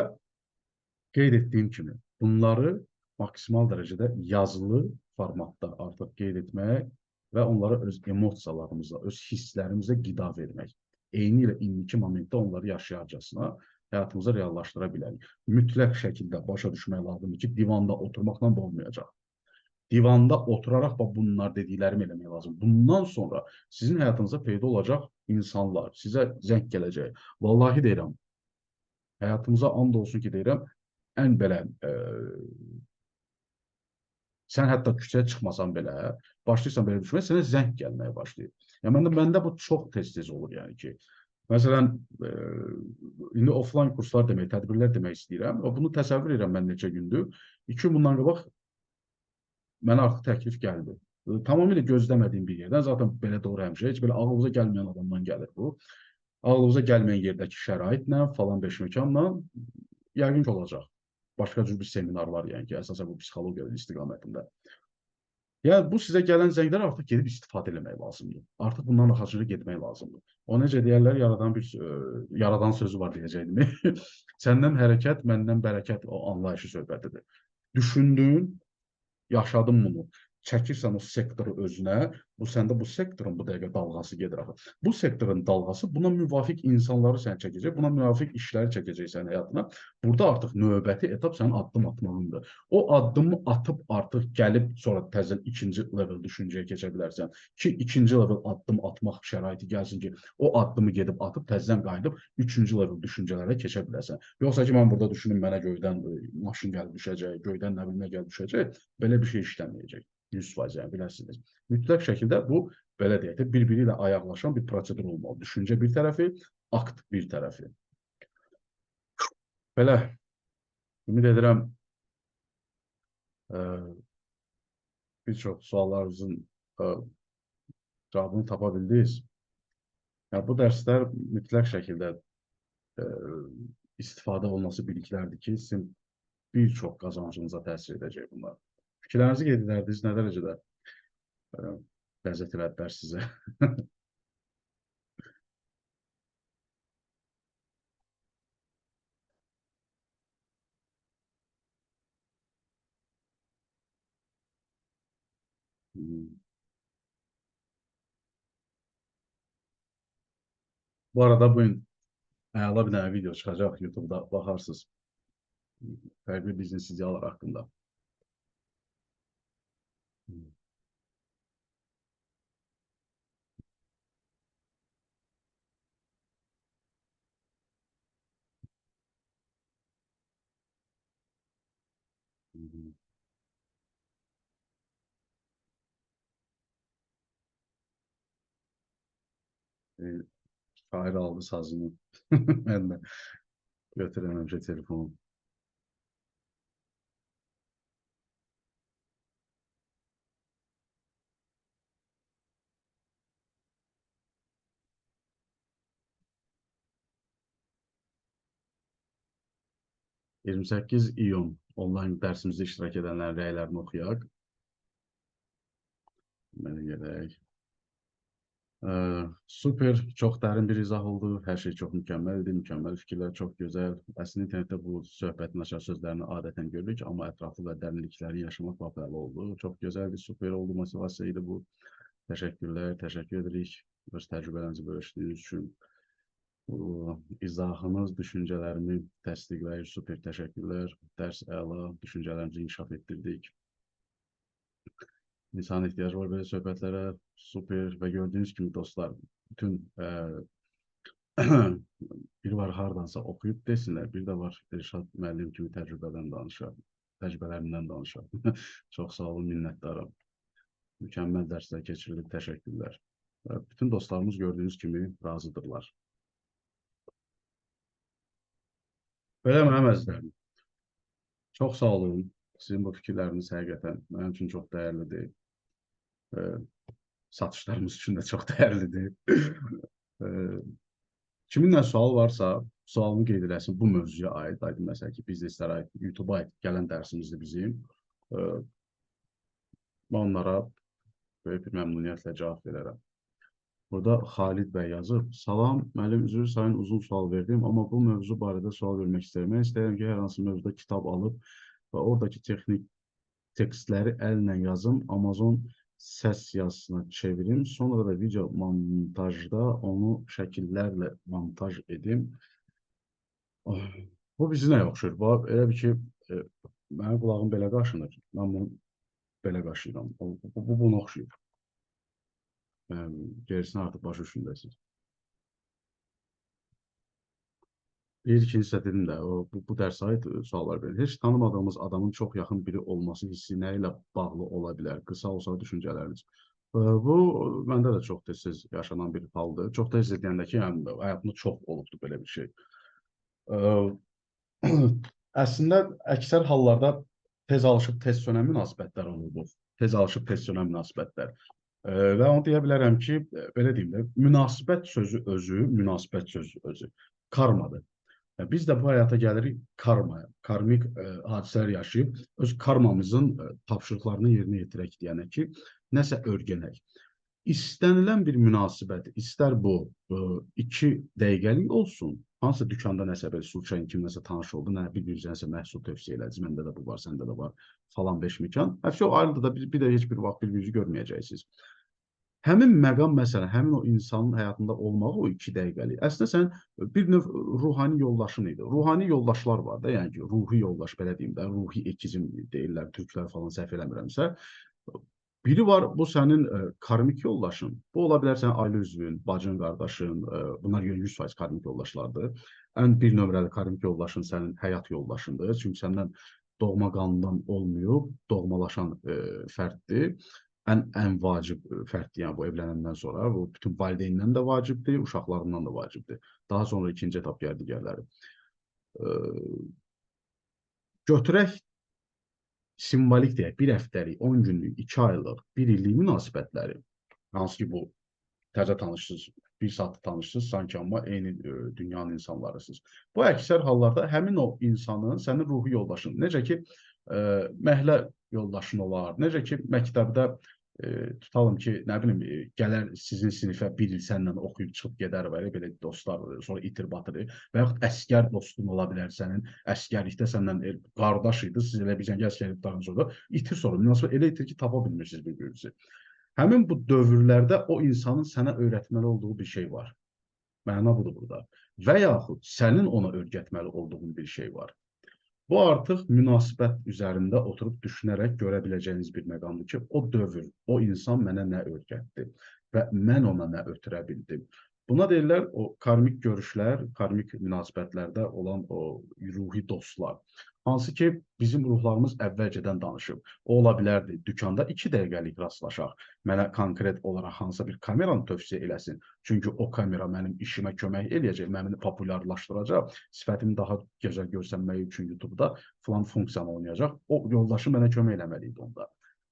qeyd etdiyim kimi, bunları maksimal dərəcədə yazılı formatda artıq qeyd etmək və onlara öz emosiyalarımızla, öz hisslərimizlə qida vermək. Eyni ilə indiki momentdə onları yaşayarcasına həyatımıza reallaşdıra bilərik. Mütləq şəkildə başa düşmək lazımdır ki, divanda oturmaqla da olmayacaq. Divanda oturaraq bunlar dediklərimi eləmək lazım. Bundan sonra sizin həyatınızda peyda olacaq insanlar, sizə zəng gələcək. Vallahi deyirəm, həyatımıza and olsun ki, deyirəm, ən belə sən hətta küçəyə çıxmasan belə, başlayırsan belə düşünmək, sənə zəng gəlməyə başlayır. Yəni, məndə bu çox tez-tez olur, yəni ki, məsələn, indi offline kurslar demək, tədbirlər demək istəyirəm. Bunu təsəvvür edirəm mən neçə gündür. 2 gün bundan qabaq mənə artıq təklif gəldi. Tamamilə gözləmədiyim bir yerdən, zaten belə doğru həmişə, heç belə ağlınıza gəlməyən adamdan gəlir bu. Ağlınıza gəlməyən yerdəki şəraitlə, falan beşməkanla yəqin ki, olacaq. Başqa cür bir seminarlar, yəni ki, əsasən bu psixologiya istiqamətində. Yəni, bu sizə gələn zənglər artıq gedib istifadə eləmək lazımdır. Artıq bundan arxasınca getmək lazımdır. O necə deyərlər, yaradan sözü var deyəcəkdim. Səndən hərəkət, məndən bərəkət o anlayışı söhbətidir. Düşündün, yaşadın bunu. Çəkirsən o sektoru özünə, bu səndə bu sektorun bu dəqiqə dalğası gedir axı. Bu sektorun dalğası buna müvafiq insanları sən çəkəcək, buna müvafiq işləri çəkəcək sənin həyatına. Burada artıq növbəti etap sənin addım atmağındır. O addımı atıb artıq gəlib sonra təzədən ikinci level düşüncəyə keçə bilərsən ki, ikinci level addım atmaq şəraiti gəlsin ki, o addımı gedib atıb təzədən qayıdıb üçüncü level düşüncələrə keçə bilərsən. Yoxsa ki, mən burada düşünüm, mənə göydən maşın gəlib düşəcək, göydən nə bilim nə gəlib düşəcək, belə bir şey işləməyəcək. 100% yəni biləsiniz. Mütləq şəkildə bu, belə deyək də, bir-biri ilə ayaqlaşan bir prosedur olmalı. Düşüncə bir tərəfi, akt bir tərəfi. Belə, ümid edirəm, bir çox suallarınızın cavabını tapa bildiniz. Yəni, bu dərslər mütləq şəkildə istifadə olması biliklərdir ki, sizin bir çox qazancınıza təsir edəcək bunlar. Fikirlərinizi qeyd edərdiniz, nə dərəcədə ləzzət elədilər sizə? Bu arada bugün əla bir dənə video çıxacaq YouTube'da, baxarsınız. Fərqli biznes ideyalar haqqında. Şair aldı sazını. Mən də götürəm həmişə telefonu. – 28 iyun onlayn dərsimizdə iştirak edənlərin rəylərini oxuyaq. Mənə gedək. Super, çox dərin bir izah oldu. Hər şey çox mükəmməl idi, mükəmməl fikirlər, çox gözəl. Əslində internetdə bu söhbətin açar sözlərini adətən görürük, amma ətraflı və dərinlikləri yaşamaq lap əla oldu. Çox gözəl bir super oldu, motivasiya idi bu. Təşəkkürlər, təşəkkür edirik öz təcrübələrinizi bölüşdüyünüz üçün. Bu izahınız düşüncələrimi təsdiqləyir, super təşəkkürlər. Dərs əla, düşüncələrimizi inkişaf etdirdik. İnsan ehtiyacı var böyle söhbətlərə, super və gördüyünüz kimi dostlar, bütün biri var hardansa oxuyub desinlər, bir də var Elşad müəllim kimi təcrübələrindən danışar. Çox sağ olun, minnətdaram. Mükəmməl dərslər keçirilib, təşəkkürlər. Bütün dostlarımız gördüyünüz kimi razıdırlar. Belə mənim əzizlərim, çox sağ olun. Sizin bu fikirləriniz həqiqətən mənim üçün çox dəyərlidir. Satışlarımız üçün də çox dəyərlidir. Kiminlə sual varsa, sualını qeyd eləsin bu mövzuya aid, məsələn ki, bizneslərə aid, YouTube-a aid gələn dərsimizdir bizim. Mən onlara böyük bir məmnuniyyətlə cavab verərəm. Burada Xalid bəy yazır. Salam, müəllim, üzr sayın, uzun sual verdim, amma bu mövzu barədə sual vermək istəyirəm. Mən istəyirəm ki, hər hansı mövzuda kitab alıb və oradakı texnik tekstləri əllə yazım, Amazon səs yazısına çevirim, sonra da video montajda onu şəkillərlə montaj edim. Bu bizi nə oxşur? Elə bir ki, mənim qulağım belə qaşınır, mən bunu belə qaşıyıram. Bu bunu oxşuyur. Gerisini artıq başı üçündəsiniz. Bir ikincisi dedim də, bu dərsə aid suallar verir. Heç tanımadığımız adamın çox yaxın biri olması hissi nə ilə bağlı ola bilər? Qısa olsa düşüncələriniz. Bu, məndə də çox tez-tez yaşanan bir haldır. Çox tez deyəndə ki, yəni, həyatımda çox olubdur belə bir şey. Əslində, əksər hallarda tez alışıb tez sönən münasibətlər olurdur. Tez alışıb tez sönən münasibətlər. Və onu deyə bilərəm ki, belə deyim də, münasibət sözü özü karmadır. Biz də bu həyata gəlirik karmaya, karmik hadisələr yaşayıb, öz karmamızın tapşırıqlarını yerinə yetirək deyənə ki, nəsə öyrənək. İstənilən bir münasibət, istər bu 2 dəqiqəlik olsun, hansısa dükanda nəsə belə su içən kimləsə tanış oldu, bir-birinizə nəsə məhsul tövsiyə elədiniz, məndə də bu var, səndə də var, falan 5 mekan. Hər şey o ayrıdır da, bir də heç bir vaxt bir-birinizi görməyəcəksiniz. Həmin məqam məsələn, həmin o insanın həyatında olmağı o 2 dəqiqəlik. Əslində sən bir növ ruhani yoldaşın idi. Ruhani yoldaşlar var da, yəni ki, ruhi yoldaş belə deyim də, ruhi ekizm deyirlər, türklər falan səhv eləmirəmsə. Biri var, bu sənin karmik yoldaşın. Bu ola bilər sənin ailə üzvün, bacın, qardaşın, bunlar 100% karmik yoldaşlardır. Ən bir nömrəli karmik yoldaşın sənin həyat yoldaşındır. Çünki səndən doğma qanından olmayıb, doğmalaşan fərddir. Ən vacib fərddir, yəni bu evlənəndən sonra, bu bütün valideyndən də vacibdir, uşaqlarından da vacibdir. Daha sonra ikinci etap gəldi digərləri. Götürək simvolik deyək, bir həftəlik, 10 günlük, 2 aylıq, 1 illik münasibətləri, hansı ki bu təzə tanışsınız, 1 saat tanışsınız, sanki amma eyni dünyanın insanlarısınız. Bu əksər hallarda həmin o insanın, sənin ruhi yoldaşın, necə ki məhlə yoldaşın olar, necə ki məktəbdə tutalım ki, nə bilim, gələr sizin sinifə 1 il səndən oxuyub çıxıb gedər belə dostlar, sonra itir batırır və yaxud əskər dostun ola bilər sənin, əskərlikdə səndən qardaş idi, siz elə biləcən ki, əskərlikdən sonra itir sonra, münasibət elə itir ki, tapa bilmirsiniz bir-birinizi. Həmin bu dövrlərdə o insanın sənə öyrətməli olduğu bir şey var. Məna budur burada. Və yaxud sənin ona öyrətməli olduğun bir şey var. Bu artıq münasibət üzərində oturub düşünərək görə biləcəyiniz bir məqamdır ki, o dövr, o insan mənə nə öyrətdi və mən ona nə ötürə bildim. Buna deyirlər o karmik görüşlər, karmik münasibətlərdə olan o ruhi dostlar. Hansı ki, bizim ruhlarımız əvvəlcədən danışıb. O ola bilərdi, dükanda 2 dəqiqəlik rastlaşaq. Mənə konkret olaraq hansısa bir kameranı tövsiyə eləsin. Çünki o kamera mənim işimə kömək eləyəcək, məni populyarlaşdıracaq, sifətimi daha gözəl görsənmək üçün YouTube-da filan funksiyanı oynayacaq. O yoldaşı mənə kömək eləməli idi onda.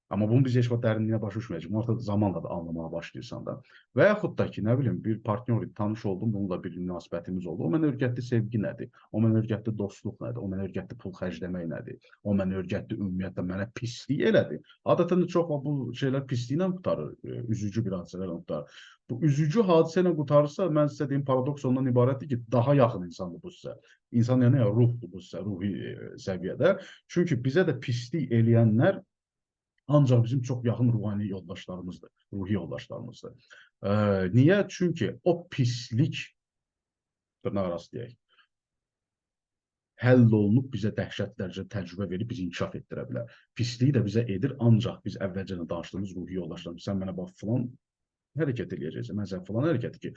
Amma bunu biz heç vaxt dərinliyinə başa düşməyəcəyik. Bunu artıq zamanla da anlamağa başlayırsan da. Və yaxud da ki, nə bilim, bir partnyor idi, tanış oldum, bununla bir münasibətimiz oldu. O mənə öyrətdi sevgi nədir? O mənə öyrətdi dostluq nədir? O mənə öyrətdi pul xərcləmək nədir? O mənə öyrətdi ümumiyyətlə mənə pislik elədi. Adətən də çox vaxt bu şeylər pisliklə qurtarır, üzücü bir hadisələrlə qurtarır. Bu üzücü hadisə ilə qurtarırsa, mən sizə deyim, paradoks ondan ibarətdir ki, daha yaxın insandır bu sizə. İnsan yəni ruhdur bu sizə, ruhi səviyyədə. Çünki bizə də pislik eləyənlər ancaq bizim çox yaxın ruhani yoldaşlarımızdır, ruhi yoldaşlarımızdır. Niyə? Çünki o pislik, dırnaq arası deyək, həll olunub bizə dəhşət dərəcədə təcrübə verib bizi inkişaf etdirə bilər. Pisliyi də bizə edir, ancaq biz əvvəlcə danışdığımız ruhi yoldaşlarımız. Sən mənə bax, filan hərəkət eləyəcəksən. Mən sən falan hərəkəti ki,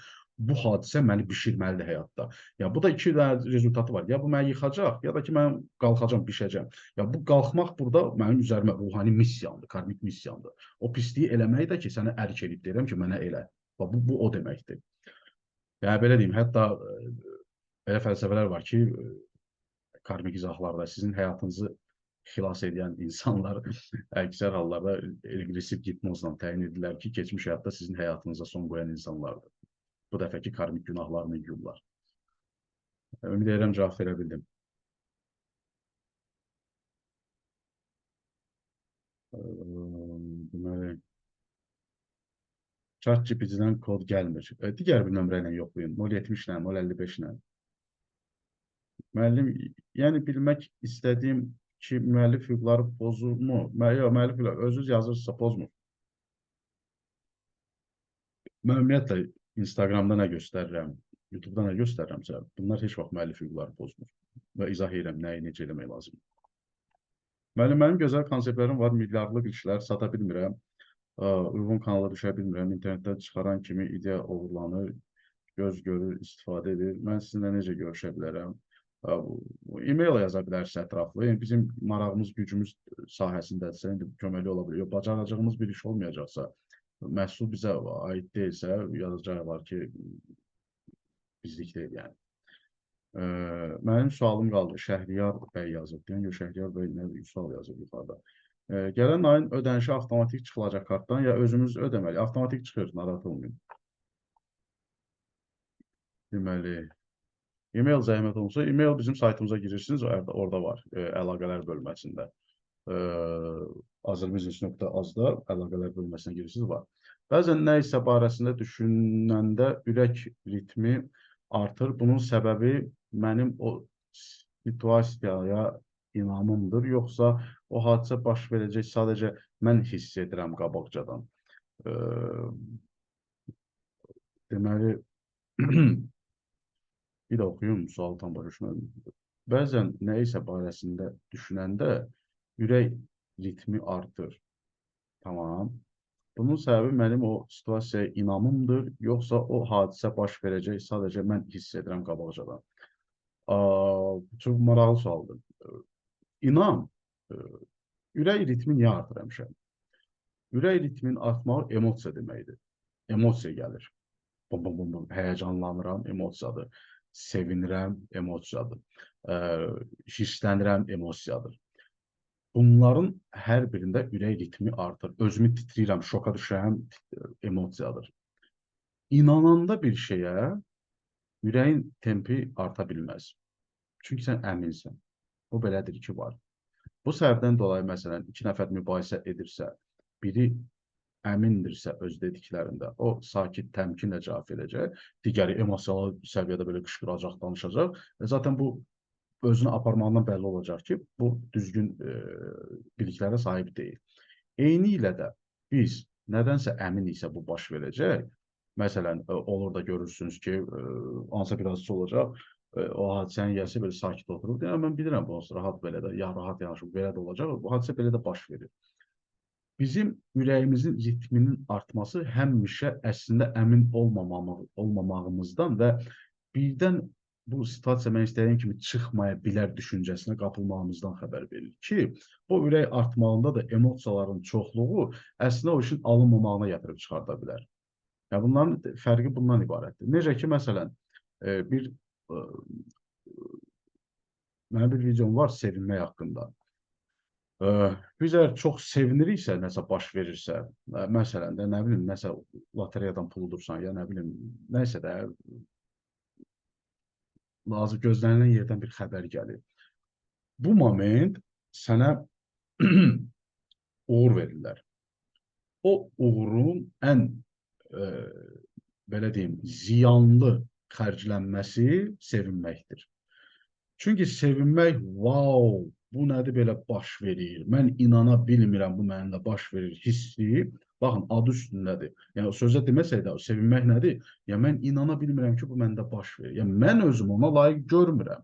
bu hadisə məni bişirməlidir həyatda. Ya bu da iki rezultatı var. Ya bu məni yıxacaq, ya da ki mən qalxacam, bişəcəm. Ya bu qalxmaq burada mənim üzərimə ruhani missiyandır, karmik missiyandır. O pisliyi eləmək də ki, sənə ərk edib deyirəm ki, mənə elə. Bu o deməkdir. Yəni belə deyim, hətta belə fəlsəfələr var ki, karmik izahlarda sizin həyatınızı xilas edən insanlar əksər hallarda reqressiv hipnozla təyin edirlər ki, keçmiş həyatda sizin həyatınıza son qoyan insanlardır. Bu dəfəki karmik günahlarını yuyurlar. Ümid edirəm cavab verə bildim. Deməli, ChatGPT-dən kod gəlmir. Digər bir nömrə ilə yoxlayın. 070 ilə, 055 ilə. Müəllim, yəni bilmək istədiyim ki, müəllif hüquqları pozulmu? Yox, müəllif hüquqları özünüz yazırsınızsa pozmur. Mən ümumiyyətlə Instagramda nə göstərirəm, YouTube'da nə göstərirəmsə, bunlar heç vaxt müəllif hüquqları pozmur. Və izah edirəm nəyi necə eləmək lazım. Mənim gözəl konseptlərim var, milyardlıq işlər sata bilmirəm, uyğun kanala düşə bilmirəm, internetdə çıxaran kimi ideya oğurlanır, göz görür, istifadə edir. Mən sizinlə necə görüşə bilərəm? E-mail yaza bilərsə ətraflı. Yəni bizim marağımız, gücümüz sahəsindədirsə, indi köməkli ola bilir. Bacaracağımız bir iş olmayacaqsa, məhsul bizə aid deyilsə, yazacaq var ki, bizlik deyil yəni. Mənim sualım qaldı. Şəhriyar bəy yazıb. Yəni, Şəhriyar bəy nə sual yazıb yuxarıda. Gələn ayın ödənişi avtomatik çıxılacaq kartdan, ya özümüz ödəməli. Avtomatik çıxır, narahat olmayın. Deməli, e-mail zəhmət olunsa, e-mail bizim saytımıza girirsiniz, orada var, əlaqələr bölməsində. Azərbusiness.az-da əlaqələr bölməsinə girirsiniz, var. Bəzən nə isə barəsində düşünəndə ürək ritmi artır. Bunun səbəbi mənim o situasiyaya inamımdır, yoxsa o hadisə baş verəcək sadəcə mən hiss edirəm qabaqcadan. Deməli, bir də oxuyum, sualı tam başa düşmədim. Bəzən nə isə barəsində düşünəndə ürək ritmi artır. Tamam. Bunun səbəbi mənim o situasiyaya inamımdır, yoxsa o hadisə baş verəcək, sadəcə mən hiss edirəm qabaqcadan. Çox maraqlı sualdır. İnam, ürək ritmi niyə artır həmişə? Ürək ritminin artmağı emosiya deməkdir. Emosiya gəlir. Bum, bum, bum, bum, həyəcanlanıram, emosiyadır. Sevinirəm, emosiyadır. Hirslənirəm, emosiyadır. Bunların hər birində ürək ritmi artır. Özümü titrəyirəm, şoka düşərəm, emosiyadır. İnananda bir şeyə ürəyin tempi arta bilməz. Çünki sən əminsən. Bu belədir ki, var. Bu səbəbdən dolayı, məsələn, iki nəfər mübahisə edirsə, biri əmindirsə öz dediklərində, o sakit təmkinlə cavab verəcək, digəri emosiyalı səviyyədə belə qışqıracaq, danışacaq. Zaten bu özünü aparmağından bəlli olacaq ki, bu düzgün biliklərə sahib deyil. Eyni ilə də biz nədənsə əminiksə bu baş verəcək. Məsələn, olur da görürsünüz ki, hansısa bir hadisəsi olacaq, o hadisənin yiyəsi belə sakit oturub, deyir, mən bilirəm bu rahat belə də, ya rahat yanaşıb, belə də olacaq, bu hadisə belə də baş verir. Bizim ürəyimizin ritminin artması həmişə əslində əmin olmamağımızdan və birdən bu situasiya mən istədiyim kimi çıxmaya bilər düşüncəsinə qapılmağımızdan xəbər verir ki, o ürək artmağında da emosiyaların çoxluğu əslində o işin alınmamağına gətirib çıxarda bilər. Yəni, bunların fərqi bundan ibarətdir. Necə ki, məsələn, mənim bir videom var sevinmək haqqında. Biz əgər çox seviniriksə, nəsə baş verirsə, məsələn də, nə bilim, nəsə lotereyadan pul udursan, ya nə bilim, nəysə də lazım gözlənilən yerdən bir xəbər gəlir. Bu moment sənə uğur verirlər. O uğurun ən belə deyim, ziyanlı xərclənməsi sevinməkdir. Çünki sevinmək, wow, bu nədir belə baş verir, mən inana bilmirəm bu mənimlə baş verir hissi, baxın, adı üstündədir. Yəni, sözə deməsək də, sevinmək nədir? Yəni, mən inana bilmirəm ki, bu məndə baş verir. Yəni, mən özümü ona layiq görmürəm.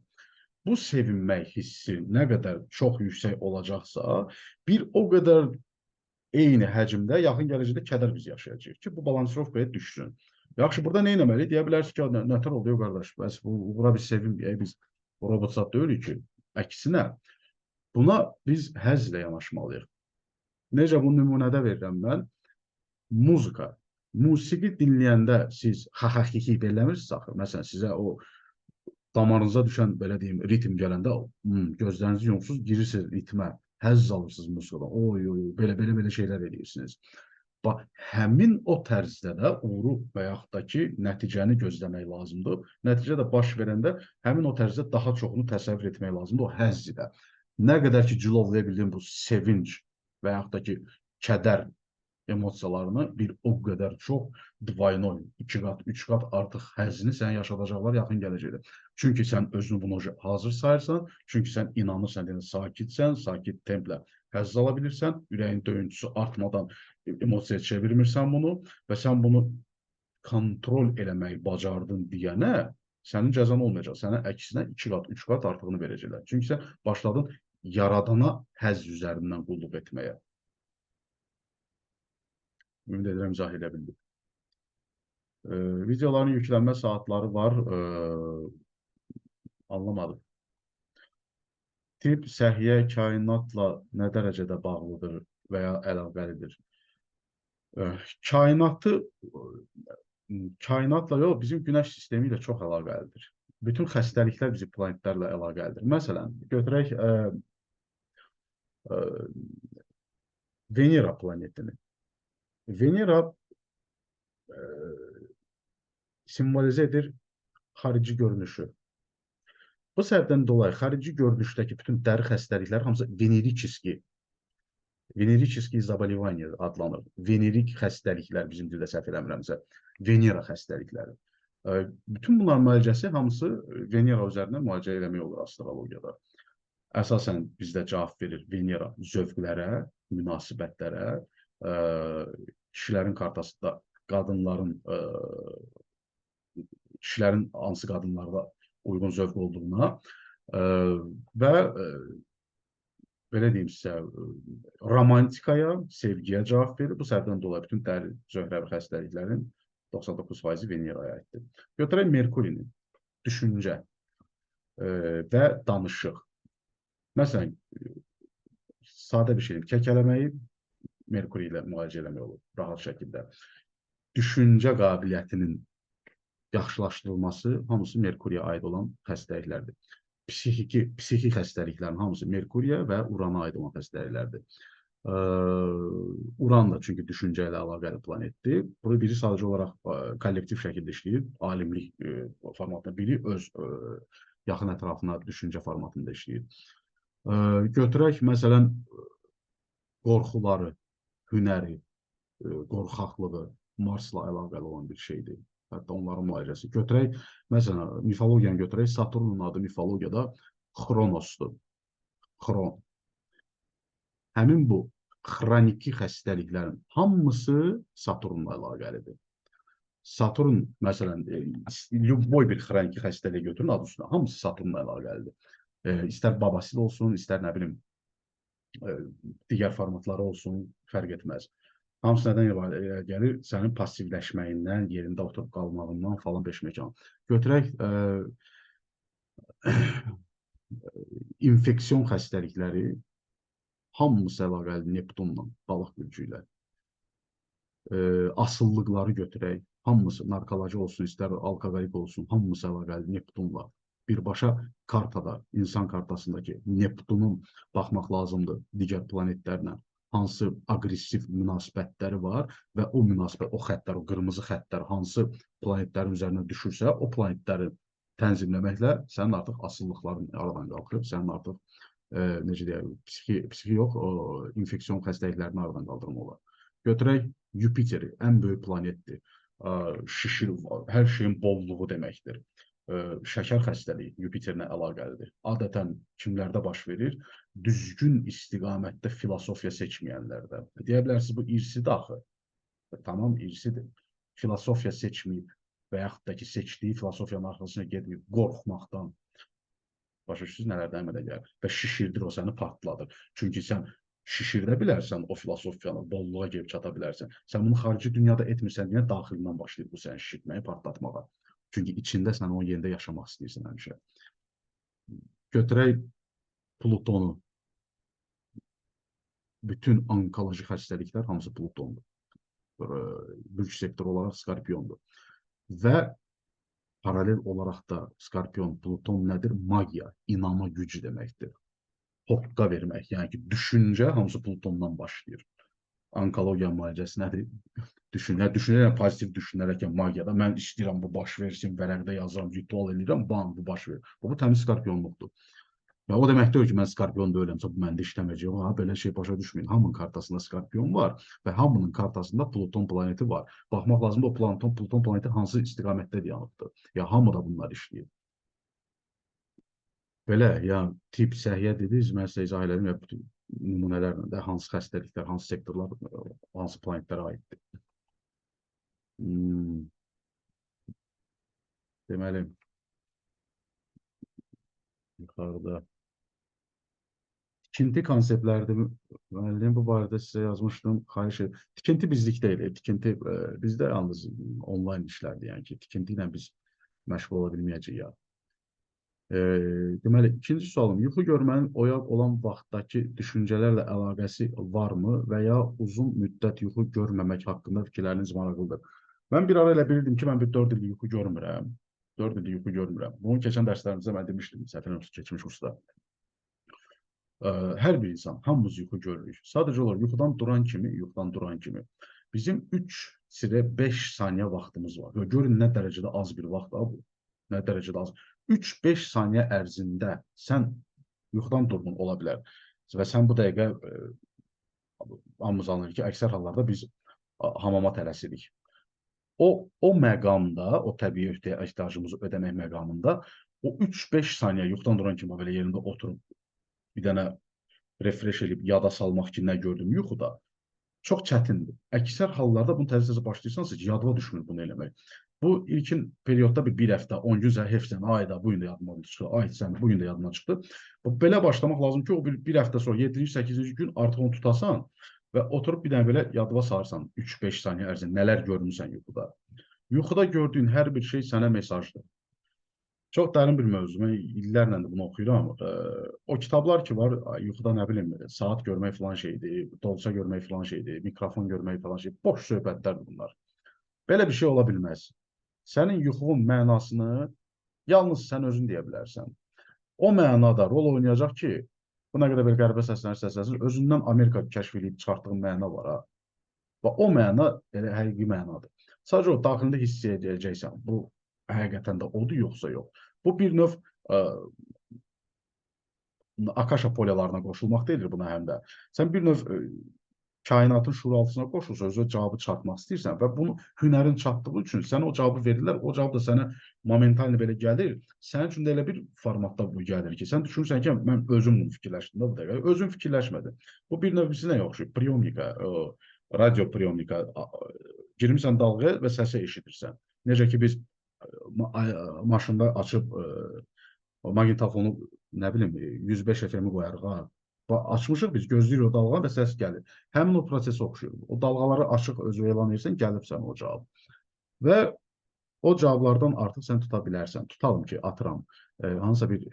Bu sevinmək hissi nə qədər çox yüksək olacaqsa, bir o qədər eyni həcmdə yaxın gələcəkdə kədər biz yaşayacağıq ki, bu balansirovkaya düşsün. Yaxşı, burada nə etməliyik? Deyə bilərsiniz ki, nətər oluyor qardaş, bəs buna biz sevinməyək, biz robotsat deyilik ki, əksinə, buna biz həzzlə yanaşmalıyıq. Necə bu nümunədə verirəm mən? Muzika. Musiqi dinləyəndə siz xaxaxiki beləmirsiniz axı. Məsələn, sizə o damarınıza düşən, belə deyim, ritm gələndə gözlərinizi yumsuz girirsiniz ritmə, həzz alırsınız musiqidən. Oy, belə şeylər edirsiniz. Bax, həmin o tərzdə də uğuru və yaxud da ki, nəticəni gözləmək lazımdır. Nəticə də baş verəndə həmin o tərzdə daha çoxunu təsəvvür etmək lazımdır, o həzzi də. Nə qədər ki, cilovlaya bildiyim bu sevinc və yaxud da ki, kədər emosiyalarını bir o qədər çox dvaynoy, 2 qat, 3 qat artıq həzzini sən yaşadacaqlar yaxın gələcəkdə. Çünki sən özünü buna hazır sayırsan, çünki sən inanırsan, yəni sakitsən, sakit templə həzz ala bilirsən, ürəyin döyüntüsü artmadan emosiyaya çevirmirsən bunu və sən bunu kontrol eləməyi bacardın deyənə sənin cəzan olmayacaq. Sənə əksinə 2 qat, 3 qat artığını verəcəklər. Çünki sən başladın yaradana həzz üzərindən qulluq etməyə. Ümid edirəm izah edə bildim. Videoların yüklənmə saatları var. Anlamadım. Tip səhiyyə kainatla nə dərəcədə bağlıdır və ya əlaqəlidir? Kainatla yox, bizim günəş sistemi ilə çox əlaqəlidir. Bütün xəstəliklər bizim planetlərlə əlaqəlidir. Məsələn, götürək Venera planetini. Venera simvolizə edir xarici görünüşü. Bu səbəbdən dolayı xarici görünüşdəki bütün dəri xəstəliklər hamısı venerические заболевания adlanır. Venerik xəstəliklər bizim dildə səhv eləmirəmsə, Venera xəstəlikləri. Bütün bunların müalicəsi hamısı Venera üzərindən müalicə eləmək olur astrologiyada. Əsasən bizdə cavab verir Venera zövqlərə, münasibətlərə, kişilərin kartasında kişilərin hansı qadınlarda uyğun zövq olduğuna və belə deyim sizə, romantikaya, sevgiyə cavab verir. Bu səbəbdən dolayı bütün dəri zöhrəvi xəstəliklərin 99% Veneraya aiddir. Götürək Merkurini, düşüncə və danışıq. Məsələn, sadə bir şeydir, kəkələməyi Merkuri ilə müalicə eləmək olur, rahat şəkildə. Düşüncə qabiliyyətinin yaxşılaşdırılması hamısı Merkuriyə aid olan xəstəliklərdir. Psixi xəstəliklərin hamısı Merkuriyə və Urana aid olan xəstəliklərdir. Uran da çünki düşüncə ilə əlaqəli planetdir. Bunu biri sadəcə olaraq kollektiv şəkildə işləyir, alimlik formatında, biri öz yaxın ətrafına düşüncə formatında işləyir. Götürək, məsələn, qorxuları, hünəri, qorxaqlığı Marsla əlaqəli olan bir şeydir. Hətta onların müalicəsi. Götürək, məsələn, mifologiyanı götürək, Saturnun adı mifologiyada Xronosdur. Xron. Həmin bu xroniki xəstəliklərin hamısı Saturnla əlaqəlidir. Saturn, məsələn, любой bir xroniki xəstəliyə götürün adı üstünə, hamısı Saturnla əlaqəlidir. İstər babasil olsun, istər nə bilim, digər formatları olsun, fərq etməz. Hamısı nədən gəlir? Sənin passivləşməyindən, yerində oturub qalmağından falan beş məkan. Götürək, infeksiyon xəstəlikləri hamısı əlaqəlidir Neptunla, balıq bürcü ilə. Asıllıqları götürək, hamısı narkoloji olsun, istər alkoqolik olsun, hamısı əlaqəlidir Neptunla. birbaşa kartada, insan kartasındakı Neptunun baxmaq lazımdır digər planetlərlə. Hansı aqressiv münasibətləri var və o münasibət, o xəttlər, o qırmızı xəttlər hansı planetlərin üzərinə düşürsə, o planetləri tənzimləməklə sənin artıq asılılıqların aradan qalxır, sənin artıq necə deyək, psixi yox, infeksion xəstəliklərini aradan qaldırmaq olar. Götürək Yupiteri, ən böyük planetdir. Şişir, hər şeyin bolluğu deməkdir. Şəkər xəstəliyi Yupiterlə əlaqəlidir. Adətən kimlərdə baş verir? Düzgün istiqamətdə filosofiya seçməyənlərdə. Deyə bilərsiniz, bu irsidir axı. Tamam, irsidir. Filosofiya seçməyib və yaxud da ki, seçdiyi filosofiyanın arxasına gedməyib, qorxmaqdan. Başa düşürsünüz, nələrdən əmələ gəlir. Və şişirdir, o səni partladır. Çünki sən şişirdə bilərsən o filosofiyanı, bolluğa gelib çata bilərsən. Sən bunu xarici dünyada etmirsən, deyə daxilindən başlayır bu səni şişirtməyə, partlatmağa. Çünki içində sən o yerdə yaşamaq istəyirsən həmişə. Götürək Plutonu. Bütün onkoloji xəstəliklər hamısı Plutondur. Mülk sektoru olaraq Skorpiondur. Və paralel olaraq da Skorpion, Pluton nədir? Magiya, inanma gücü deməkdir. Hoqqa vermək, yəni ki, düşüncə hamısı Plutondan başlayır. Onkologiya müalicəsi nədir? Düşünərək, pozitiv düşünərək magiyada mən istəyirəm bu baş versin, vərəqdə yazıram, ritual edirəm, bam, bu baş verir. Bu təmiz skorpionluqdur. Və o demək deyil ki, mən skorpion deyiləm, bu məndə işləməyəcək. Belə şey başa düşməyin. Hamının kartasında skorpion var və hamının kartasında Pluton planeti var. Baxmaq lazımdır, o Pluton planeti hansı istiqamətdə dayanıbdır. Ya hamıda bunlar işləyir. Belə, ya tip səhiyyə dediniz, mən sizə izah edelim, ya bütün nümunələrlə də hansı xəstəliklər, hansı sektorlar, hansı planetlərə aiddir. Deməli, yuxarıda tikinti konseptlərdir. Müəllim, bu barədə sizə yazmışdım, xahiş edirəm. Tikinti bizlikdə deyil, tikinti bizdə yalnız onlayn işlərdir, yəni ki, tikinti ilə biz məşğul ola bilməyəcəyik ya. Deməli, ikinci sualım, yuxu görmənin oyaq olan vaxtdakı düşüncələrlə əlaqəsi varmı və ya uzun müddət yuxu görməmək haqqında fikirləriniz maraqlıdır? Mən bir ara elə bilirdim ki, mən bir 4 il yuxu görmürəm. 4 il yuxu görmürəm. Bunu keçən dərslərimizdə mən demişdim, səhvən keçmiş kursda. Hər bir insan, hamımız yuxu görürük. Sadəcə olaraq yuxudan duran kimi bizim 3-5 saniyə vaxtımız var. Görün nə dərəcədə az bir vaxt bu. Nə dərəcədə az. 3-5 saniyə ərzində sən yuxudan durdun ola bilər. Və sən bu dəqiqə hamımız anlayır ki, əksər hallarda biz hamama tələsirik. O məqamda, o təbii ehtiyacımızı ödəmək məqamında o 3-5 saniyə yuxudan duran kimi belə yerində oturub bir dənə refresh edib yada salmaq ki, nə gördüm yuxuda çox çətindir. Əksər hallarda bunu təzə başlayırsanız, yadıma düşmür bunu eləmək. Bu ilkin periodda bir həftə, 10 gün sən hepsən, ayda bu gün də yadıma çıxdı, ay sən bu gün də yadıma çıxdı. Belə başlamaq lazım ki, o bir həftə sonra 7-ci, 8-ci gün artıq onu tutasan və oturub bir dənə belə yadıma salırsan 3-5 saniyə ərzində nələr görmüsən yuxuda. Yuxuda gördüyün hər bir şey sənə mesajdır. Çox dərin bir mövzu. Mən illərlə də bunu oxuyuram. O kitablar ki var, yuxuda nə bilim, saat görmək filan şeydir, dolça görmək filan şeydir, mikrofon görmək filan şeydir. Boş söhbətlərdir bunlar. Belə bir şey ola bilməz. Sənin yuxunun mənasını yalnız sən özün deyə bilərsən. O mənada rol oynayacaq ki, bu nə qədər bir qəribə səslənir, özündən Amerika kəşf edib çıxartdığı məna var ha. Və o məna elə həqiqi mənadır. Sadəcə o daxilində hiss edəcəksən. Bu həqiqətən də odur, yoxsa yox. Bu bir növ Akasha polyalarına qoşulmaq deyilir buna həm də. Sən bir növ kainatın şuuraltısına qoşulsa, özü cavabı çatmaq istəyirsən və bunu hünərin çatdığı üçün sənə o cavabı verirlər, o cavab da sənə momentalni belə gəlir. Sənin üçün də elə bir formatda bu gəlir ki, sən düşünürsən ki, mən özüm bunu fikirləşdim də bu dəqiqə. Özün fikirləşmədin. Bu bir növ bizi nəyə oxşuyur? Priyomnika, radio priyomnika. Girmirsən dalğaya və səsi eşidirsən. Necə ki, biz maşında açıb maqnitofonu, nə bilim, 105 FM-i qoyarıq. Açmışıq biz, gözləyirik o dalğa və səs gəlir. Həmin o prosesi oxşuyur. O dalğaları açıq özü elan edirsən, gəlib sən o cavab. Və o cavablardan artıq sən tuta bilərsən. Tutalım ki, atıram, hansısa bir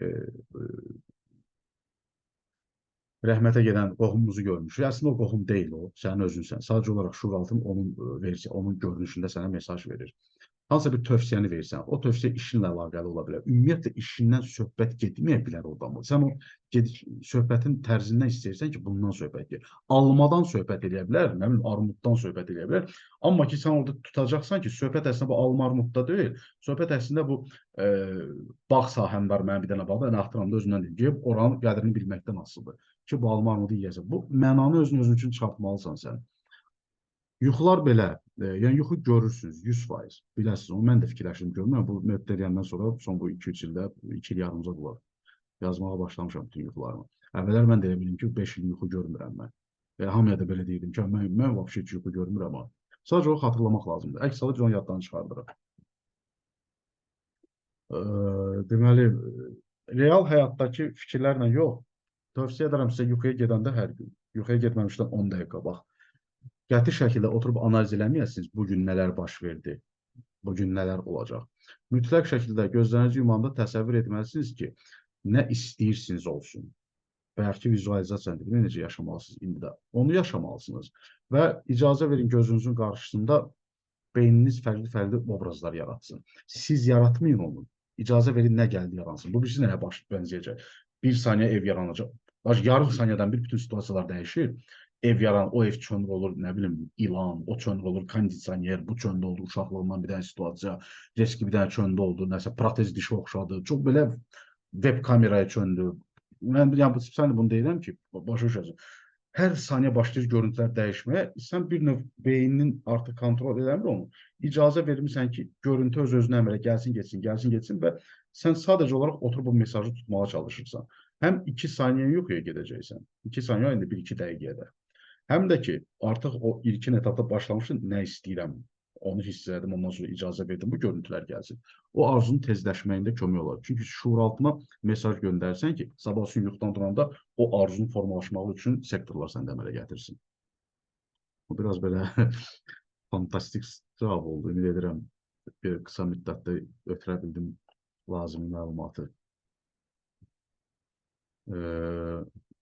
rəhmətə gedən qohumumuzu görmüşük. Əslində o qohum deyil o, sənin özünsən. Sadəcə olaraq şuuraltın onun görünüşündə sənə mesaj verir. hansısa bir tövsiyəni versən, o tövsiyə işinlə əlaqəli ola bilər. Ümumiyyətlə işindən söhbət getməyə bilər oradan. Sən o söhbətin tərzindən istəyirsən ki, bundan söhbət gedir. Almadan söhbət edə bilər, nə bilim, armuddan söhbət edə bilər. Amma ki, sən orada tutacaqsan ki, söhbət əslində bu alma armudda deyil. Söhbət əslində bu bağ sahəm var, mənim bir dənə bağda, axtıramda özündən deyim. Gəlib oranın qədrini bilməkdən asılıdır ki, bu alma armudu yeyəsən. Bu mənanı özün üçün çıxartmalısan sən. Yuxular belə, yəni yuxu görürsünüz 100%. Biləsiniz, onu mən də fikirləşdim, görmürəm. Bu metod edəndən sonra son bu 2-3 ildə, 2 il yarımca var. Yazmağa başlamışam bütün yuxularımı. Əvvəllər mən də elə bildim ki, 5 il yuxu görmürəm mən. Hamıya da belə deyirdim ki, mən vəbşə heç yuxu görmürəm amma. Sadəcə o xatırlamaq lazımdır. Əks halda biz onu yaddan çıxardırıq. Deməli, real həyatdakı fikirlərlə yox, tövsiyə edirəm sizə yuxuya gedəndə hər gün, yuxuya getməmişdən 10 dəqiqə bax. Qəti şəkildə oturub analiz eləməyəsiniz, bugün nələr baş verdi, bugün nələr olacaq. Mütləq şəkildə gözlərinizi yumanda təsəvvür etməlisiniz ki, nə istəyirsiniz olsun. Bəlkə vizualizasiyanı bilir, necə yaşamalısınız indi də. Onu yaşamalısınız və icazə verin gözünüzün qarşısında beyniniz fərqli-fərqli obrazlar yaratsın. Siz yaratmayın onu. İcazə verin nə gəldi yaransın. Bu birisi nəyə bənzəyəcək? Bir saniyə ev yaranacaq. Yarım saniyədən bir bütün situasiyalar dəyişir. Ev yaran, o ev çöndür olur, nə bilim, ilan, o çöndür olur, kondisioner, bu çöndür oldu, uşaqlığından bir dənə situasiya, riski bir dənə çöndür oldu, nəsə protez dişi oxşadı, çox belə web kameraya çöndü. Mən yəni, bunu deyirəm ki, başa düşəsin. Hər saniyə başlayır görüntülər dəyişməyə, sən bir növ beyninin artıq kontrol edəmir onu. İcazə vermirsən ki, görüntü öz-özünə əmrə gəlsin, getsin və sən sadəcə olaraq oturub bu mesajı tutmağa çalışırsan. Həm 2 saniyə yuxuya gedəcəksən, 2 saniyə, indi 1-2 dəqiqəyə. Həm də ki, artıq o ilkin etapda başlamışsın, nə istəyirəm, onu hiss edim, ondan sonra icazə verdim, bu görüntülər gəlsin. O arzunun tezləşməyində kömək olar. Çünki şuuraltına mesaj göndərsən ki, sabah üçün yuxudan duranda o arzunun formalaşmağı üçün sektorlar səndə əmələ gətirsin. Bu biraz belə fantastik cavab oldu. Ümid edirəm, bir qısa müddətdə ötürə bildim lazımi məlumatı.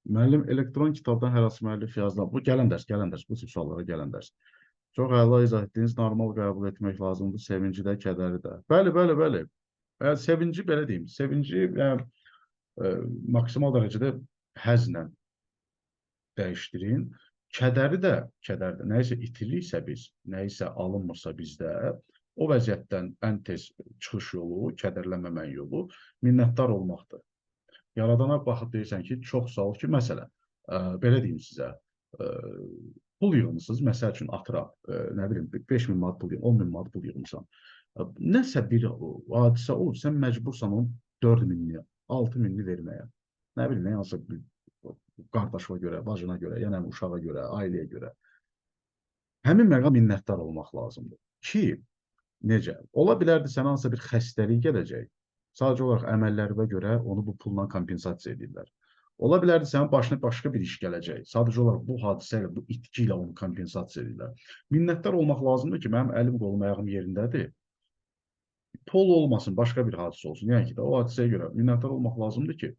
Müəllim, elektron kitabdan hər hansı müəllif yazılan, bu gələn dərs, bu tip suallara gələn dərs. Çox əla izah etdiniz, normal qəbul etmək lazımdır, sevinci də, kədəri də. Bəli. Sevinci, belə deyim, sevinci maksimal dərəcədə həzlə dəyişdirin. Kədəri də, nəyisə itiriksə biz, nəyisə alınmırsa bizdə, o vəziyyətdən ən tez çıxış yolu, kədərlənməmək yolu minnətdar olmaqdır. Yaradana baxıb deyirsən ki, çox sağ ol ki, məsələn, belə deyim sizə, pul yığmışsınız, məsəl üçün atıram, nə bilim, 5.000 manat pul yığmışsın, 10.000 manat pul yığmışsan. Nəsə bir hadisə olur, sən məcbursan onun 4.000-ni, 6.000-ni verməyə. Nə bilim, nə yansın bir qardaşına görə, bacına görə, yəni uşağa görə, ailəyə görə. Həmin məqam minnətdar olmaq lazımdır ki, necə? Ola bilərdi sənə hansısa bir xəstəlik gələcək. Sadəcə olaraq əməllərinə görə onu bu pulla kompensasiya edirlər. Ola bilərdi sənin başına başqa bir iş gələcək. Sadəcə olaraq bu hadisə ilə, bu itki ilə onu kompensasiya edirlər. Minnətdar olmaq lazımdır ki, mənim əlim, qolum, ayağım yerindədir. Pol olmasın, başqa bir hadisə olsun. Yəni ki, o hadisəyə görə minnətdar olmaq lazımdır ki,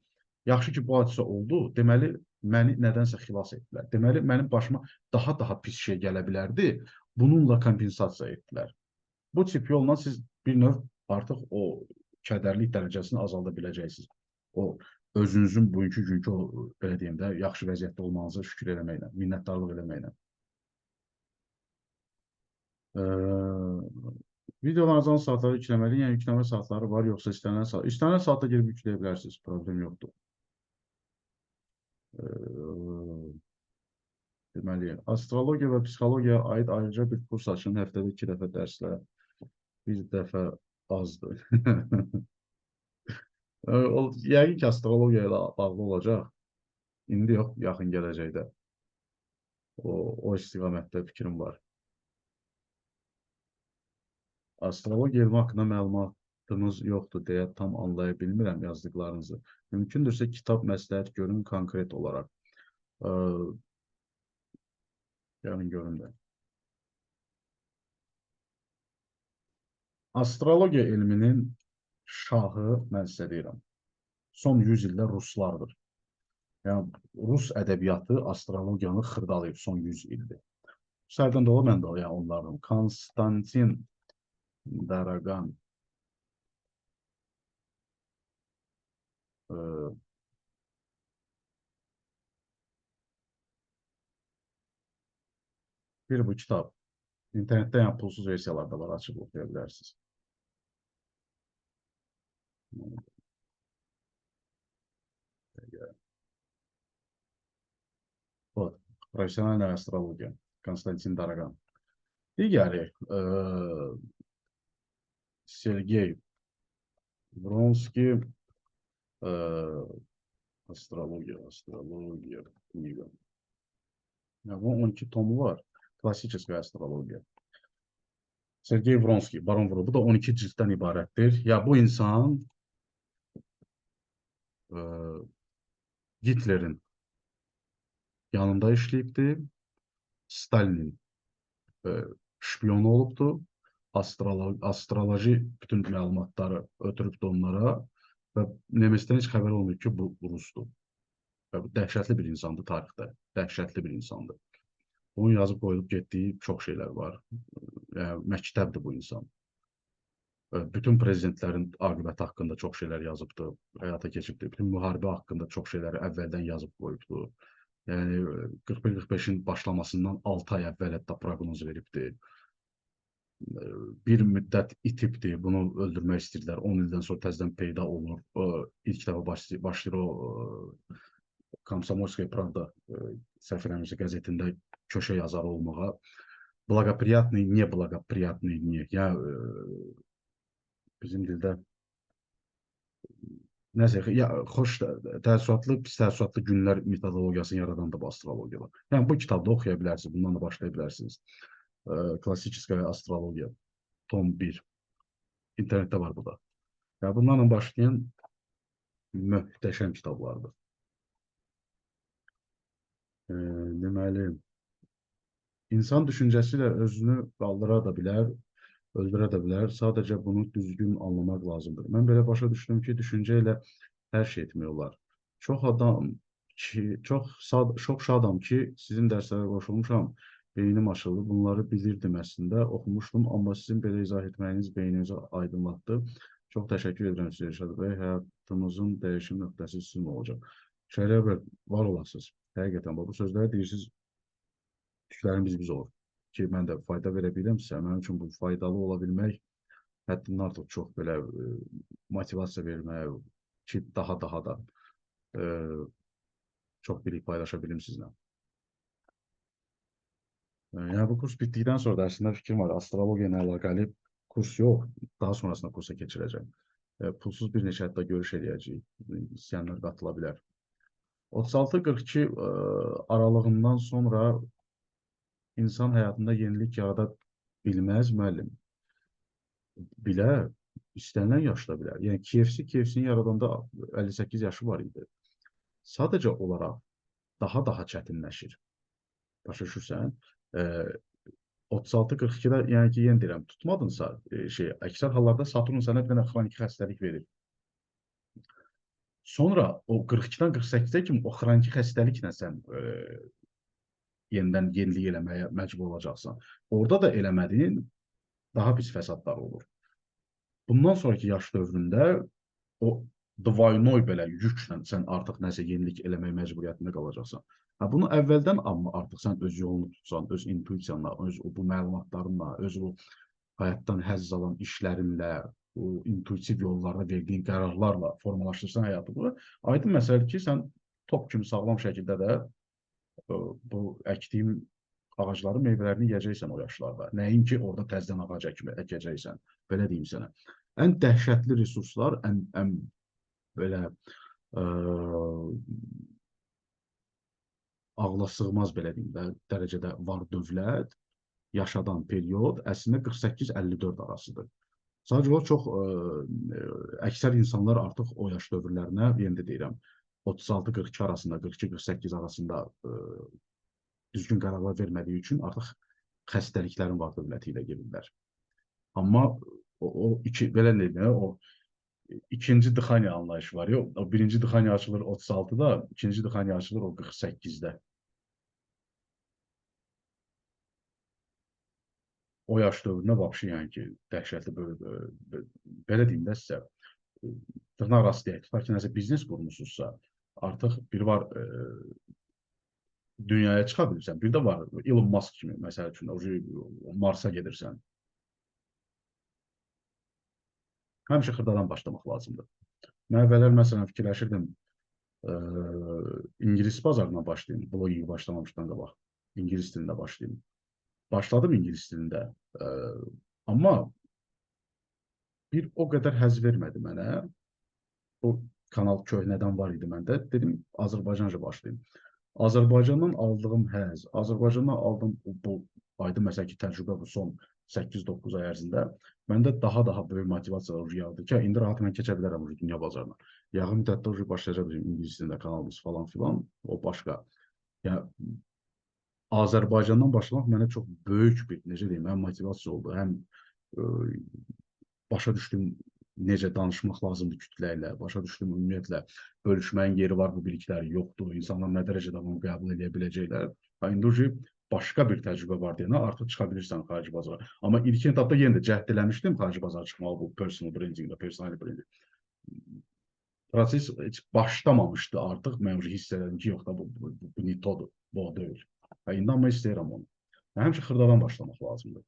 yaxşı ki, bu hadisə oldu, deməli, məni nədənsə xilas etdilər. Deməli, mənim başıma daha pis şey gələ bilərdi, bununla kompensasiya etdilər. Bu tip yolla siz bir növ artıq o kədərlik dərəcəsini azalda biləcəksiniz. O özünüzün bugünkü günkü o, belə deyim də, yaxşı vəziyyətdə olmanıza şükür eləməklə, minnətdarlıq eləməklə. Videolarınızdan saatları yükləməli, yəni yükləmə saatları var, yoxsa istənilən saatda girib yükləyə bilərsiniz, problem yoxdur. Deməli, astrologiya və psixologiya aid ayrıca bir kurs açın, həftədə 2 dəfə dərslər, bir dəfə azdır. Yəqin ki, astrologiya ilə bağlı olacaq. İndi yox, yaxın gələcəkdə. O istiqamətdə fikrim var. Astrologiya elmi haqqında məlumatınız yoxdur deyə tam anlaya bilmirəm yazdıqlarınızı. Mümkündürsə kitab məsləhət görün konkret olaraq. Gəlin görün də. Astrologiya elminin şahı, mən sizə deyirəm, son 100 ildə ruslardır. Yəni, Rus ədəbiyyatı astrologiyanı xırdalayıb son 100 ildir. Sərdən də o, mən də o, yəni onlardan. Konstantin Daragan. E, bir bu kitap. İnternette yani pulsuz versiyalarda var, açıp okuyabilirsiniz. Вот. Профессиональная астрология. Konstantin Daragan. Digəri Sergey Vronskiy astrologiya kniga. Ya, bunun 12 tomu var. Klassическая astrologiya. Sergey Vronskiy, Baron Vro. Bu da 12 cilddən ibarətdir. Ya, bu insan Hitlerin yanında işləyibdi. Stalinin şpiyonu olubdu. Astroloji bütün məlumatları ötürübdü onlara və Nemesdən heç xəbər olmuyor ki, bu Rusdur. Və bu dəhşətli bir insandır tarixdə. Dəhşətli bir insandır. Onun yazıb qoyulub getdiyi çox şeylər var. Yəni, məktəbdir bu insan. Bütün prezidentlərin aqibəti haqqında çox şeylər yazıbdı, həyata keçibdi. Bütün müharibə haqqında çox şeyləri əvvəldən yazıb qoyubdu. Yəni, 41-45-in başlamasından 6 ay əvvəl hətta proqnoz veribdi. Bir müddət itibdir, bunu öldürmək istəyirlər. 10 ildən sonra təzədən peyda olur. İlk dəfə başlayır o Komsomolskaya Pravda səhv eləmirəmsə qəzetində köşə yazarı olmağa. Благоприятный, неблагоприятный дни. Ya, bizim dildə nəsə, ya, xoş təəssüratlı, pis təəssüratlı günlər metodologiyasını yaradan da bu astrologiya var. Yəni, bu kitabda oxuya bilərsiniz, bundan da başlaya bilərsiniz. Klassическая astrologiya, tom 1. İnternetdə var bu da. Yəni, bunlarla başlayan möhtəşəm kitablardır. Deməli, insan düşüncəsi ilə özünü qaldıra da bilər, öldürə də bilər. Sadəcə bunu düzgün anlamaq lazımdır. Mən belə başa düşdüm ki, düşüncə ilə hər şey etmək olar. Çox şadam ki, sizin dərslərə qoşulmuşam. Beynim açıldı. Bunları bilirdim əslində, oxumuşdum, amma sizin belə izah etməyiniz beyninizi aydınlatdı. Çox təşəkkür edirəm sizə, Rəşad bəy. Həyatımızın dəyişim nöqtəsi sizin olacaq. Şəhriyə bəy, var olasınız. Həqiqətən, bu sözləri deyirsiniz, tüklərimiz biz olur. Ki, mən də fayda verə bilirəm sizə. Mənim üçün bu faydalı ola bilmək, həddindən artıq çox belə motivasiya vermək ki, daha da çox bilik paylaşa bilim sizinlə. Yəni, bu kurs bitdikdən sonra da əslində fikrim var, astrologiya ilə əlaqəli kurs yox, daha sonrasında kursa keçirəcəm. Pulsuz bir neçə hətta görüş eləyəcəyik, istəyənlər qatıla bilər. 36-42 aralığından sonra insan həyatında yenilik yarada bilməz, müəllim. Bilər, istənilən yaşda bilər. Yəni, KFC-ni yaradanda 58 yaşı var idi. Sadəcə olaraq daha çətinləşir. Başa düşürsən? 36-42-də, yəni ki, yenə deyirəm, tutmadınsa, əksər hallarda Saturn sənə bir dənə xroniki xəstəlik verir. Sonra o 42-dən 48-ə kimi o xroniki xəstəliklə sən yenidən yenilik eləməyə məcbur olacaqsan. Orada da eləmədiyin daha pis fəsadlar olur. Bundan sonraki yaş dövründə o dvaynoy belə yüklə sən artıq nəsə yenilik eləmək məcburiyyətində qalacaqsan. Bunu əvvəldən amma artıq sən öz yolunu tutsan, öz intuisiyanla, öz bu məlumatlarınla, öz bu həyatdan həzz alan işlərinlə, o intuitiv yollarda verdiyin qərarlarla formalaşdırsan həyatını, aydın məsələdir ki, sən top kimi sağlam şəkildə də bu əkdiyin ağacların meyvələrini yeyəcəksən o yaşlarda. Nəinki orada təzdən ağac əkəcəksən, belə deyim sənə. Ən dəhşətli resurslar, ən belə ağla sığmaz belə deyim də, dərəcədə var dövlət, yaşadan period əslində 48-54 arasıdır. Sadəcə o çox əksər insanlar artıq o yaş dövrlərinə, yenə də deyirəm, 36-42 arasında, 42-48 arasında düzgün qərarlar vermədiyi üçün artıq xəstəliklərin var dövləti ilə gedirlər. Amma belə deyim, o ikinci dixaniya anlayışı var. Yox, o birinci dixaniya açılır 36-da, ikinci dixaniya açılır o 48-də. o yaş dövründə vəbşi yəni ki, dəhşətli belə deyim də sizə, dırnaq arası deyək, tutaq ki, nəsə biznes qurmusunuzsa, artıq biri var dünyaya çıxa bilirsən, bir də var Elon Musk kimi, məsəl üçün, Marsa gedirsən. Həmişə xırdadan başlamaq lazımdır. Mən əvvəllər məsələn fikirləşirdim, İngilis bazarına başlayayım, bloginq başlamamışdan qabaq, İngilis dilində başlayayım. Başladım İngilis dilində, amma bir o qədər həzz vermədi mənə. O kanal köhnədən var idi məndə. Dedim, Azərbaycanca başlayayım. Azərbaycandan aldığım həzz, Azərbaycandan aldığım bu ayda məsəl ki, təcrübə bu son 8-9 ay ərzində məndə daha böyük motivasiyalar yaradı ki, indi rahat mən keçə bilərəm dünya bazarına. Yaxın müddətdə başlayacaq bizim İngilis dilində kanalımız falan filan, o başqa. Yəni, Azərbaycandan başlamaq mənə çox böyük bir, necə deyim, həm motivasiya oldu, həm başa düşdüm necə danışmaq lazımdır kütlə ilə, başa düşdüm ümumiyyətlə bölüşməyin yeri var, bu biliklər yoxdur, insanlar nə dərəcədə bunu qəbul edə biləcəklər. İndi başqa bir təcrübə var deyənə artıq çıxa bilirsən xarici bazara. Amma ilk etapda yenə də cəhd eləmişdim xarici bazara çıxmalı bu personal brandinglə, personal branding. Proses heç başlamamışdı artıq, mən hiss edirəm ki, yox da bu nitodur, bu o deyil. İndi amma istəyirəm onu. Həmişə xırdadan başlamaq lazımdır.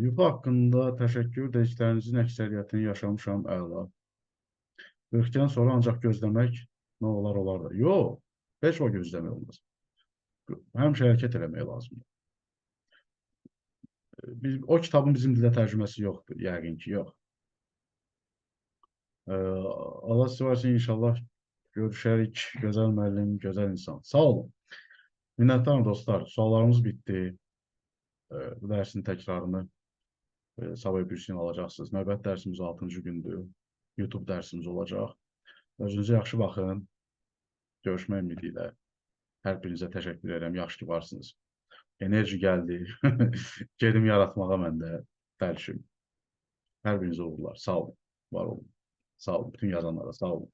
Yuxu haqqında təşəkkür, dediklərinizin əksəriyyətini yaşamışam, əla. 40-dan sonra ancaq gözləmək nə olar da. Yox, heç o gözləmək olmaz. Həmişə hərəkət eləmək lazımdır. O kitabın bizim dildə tərcüməsi yoxdur, yəqin ki, yox. Allah sivarsa inşallah görüşərik, gözəl müəllim, gözəl insan. Sağ olun. Minnətdarım dostlar, suallarımız bitdi. Bu dərsin təkrarını sabah birisi alacaqsınız. Növbəti dərsimiz 6-cı gündür. YouTube dərsimiz olacaq. Özünüzə yaxşı baxın. Görüşmək ümidi ilə. Hər birinizə təşəkkür edirəm. Yaxşı ki, varsınız. Enerji gəldi. Gedim yaratmağa mən də dərşim. Hər birinizə uğurlar. Sağ olun. Var olun. Sağ olun. Bütün yazanlara sağ olun.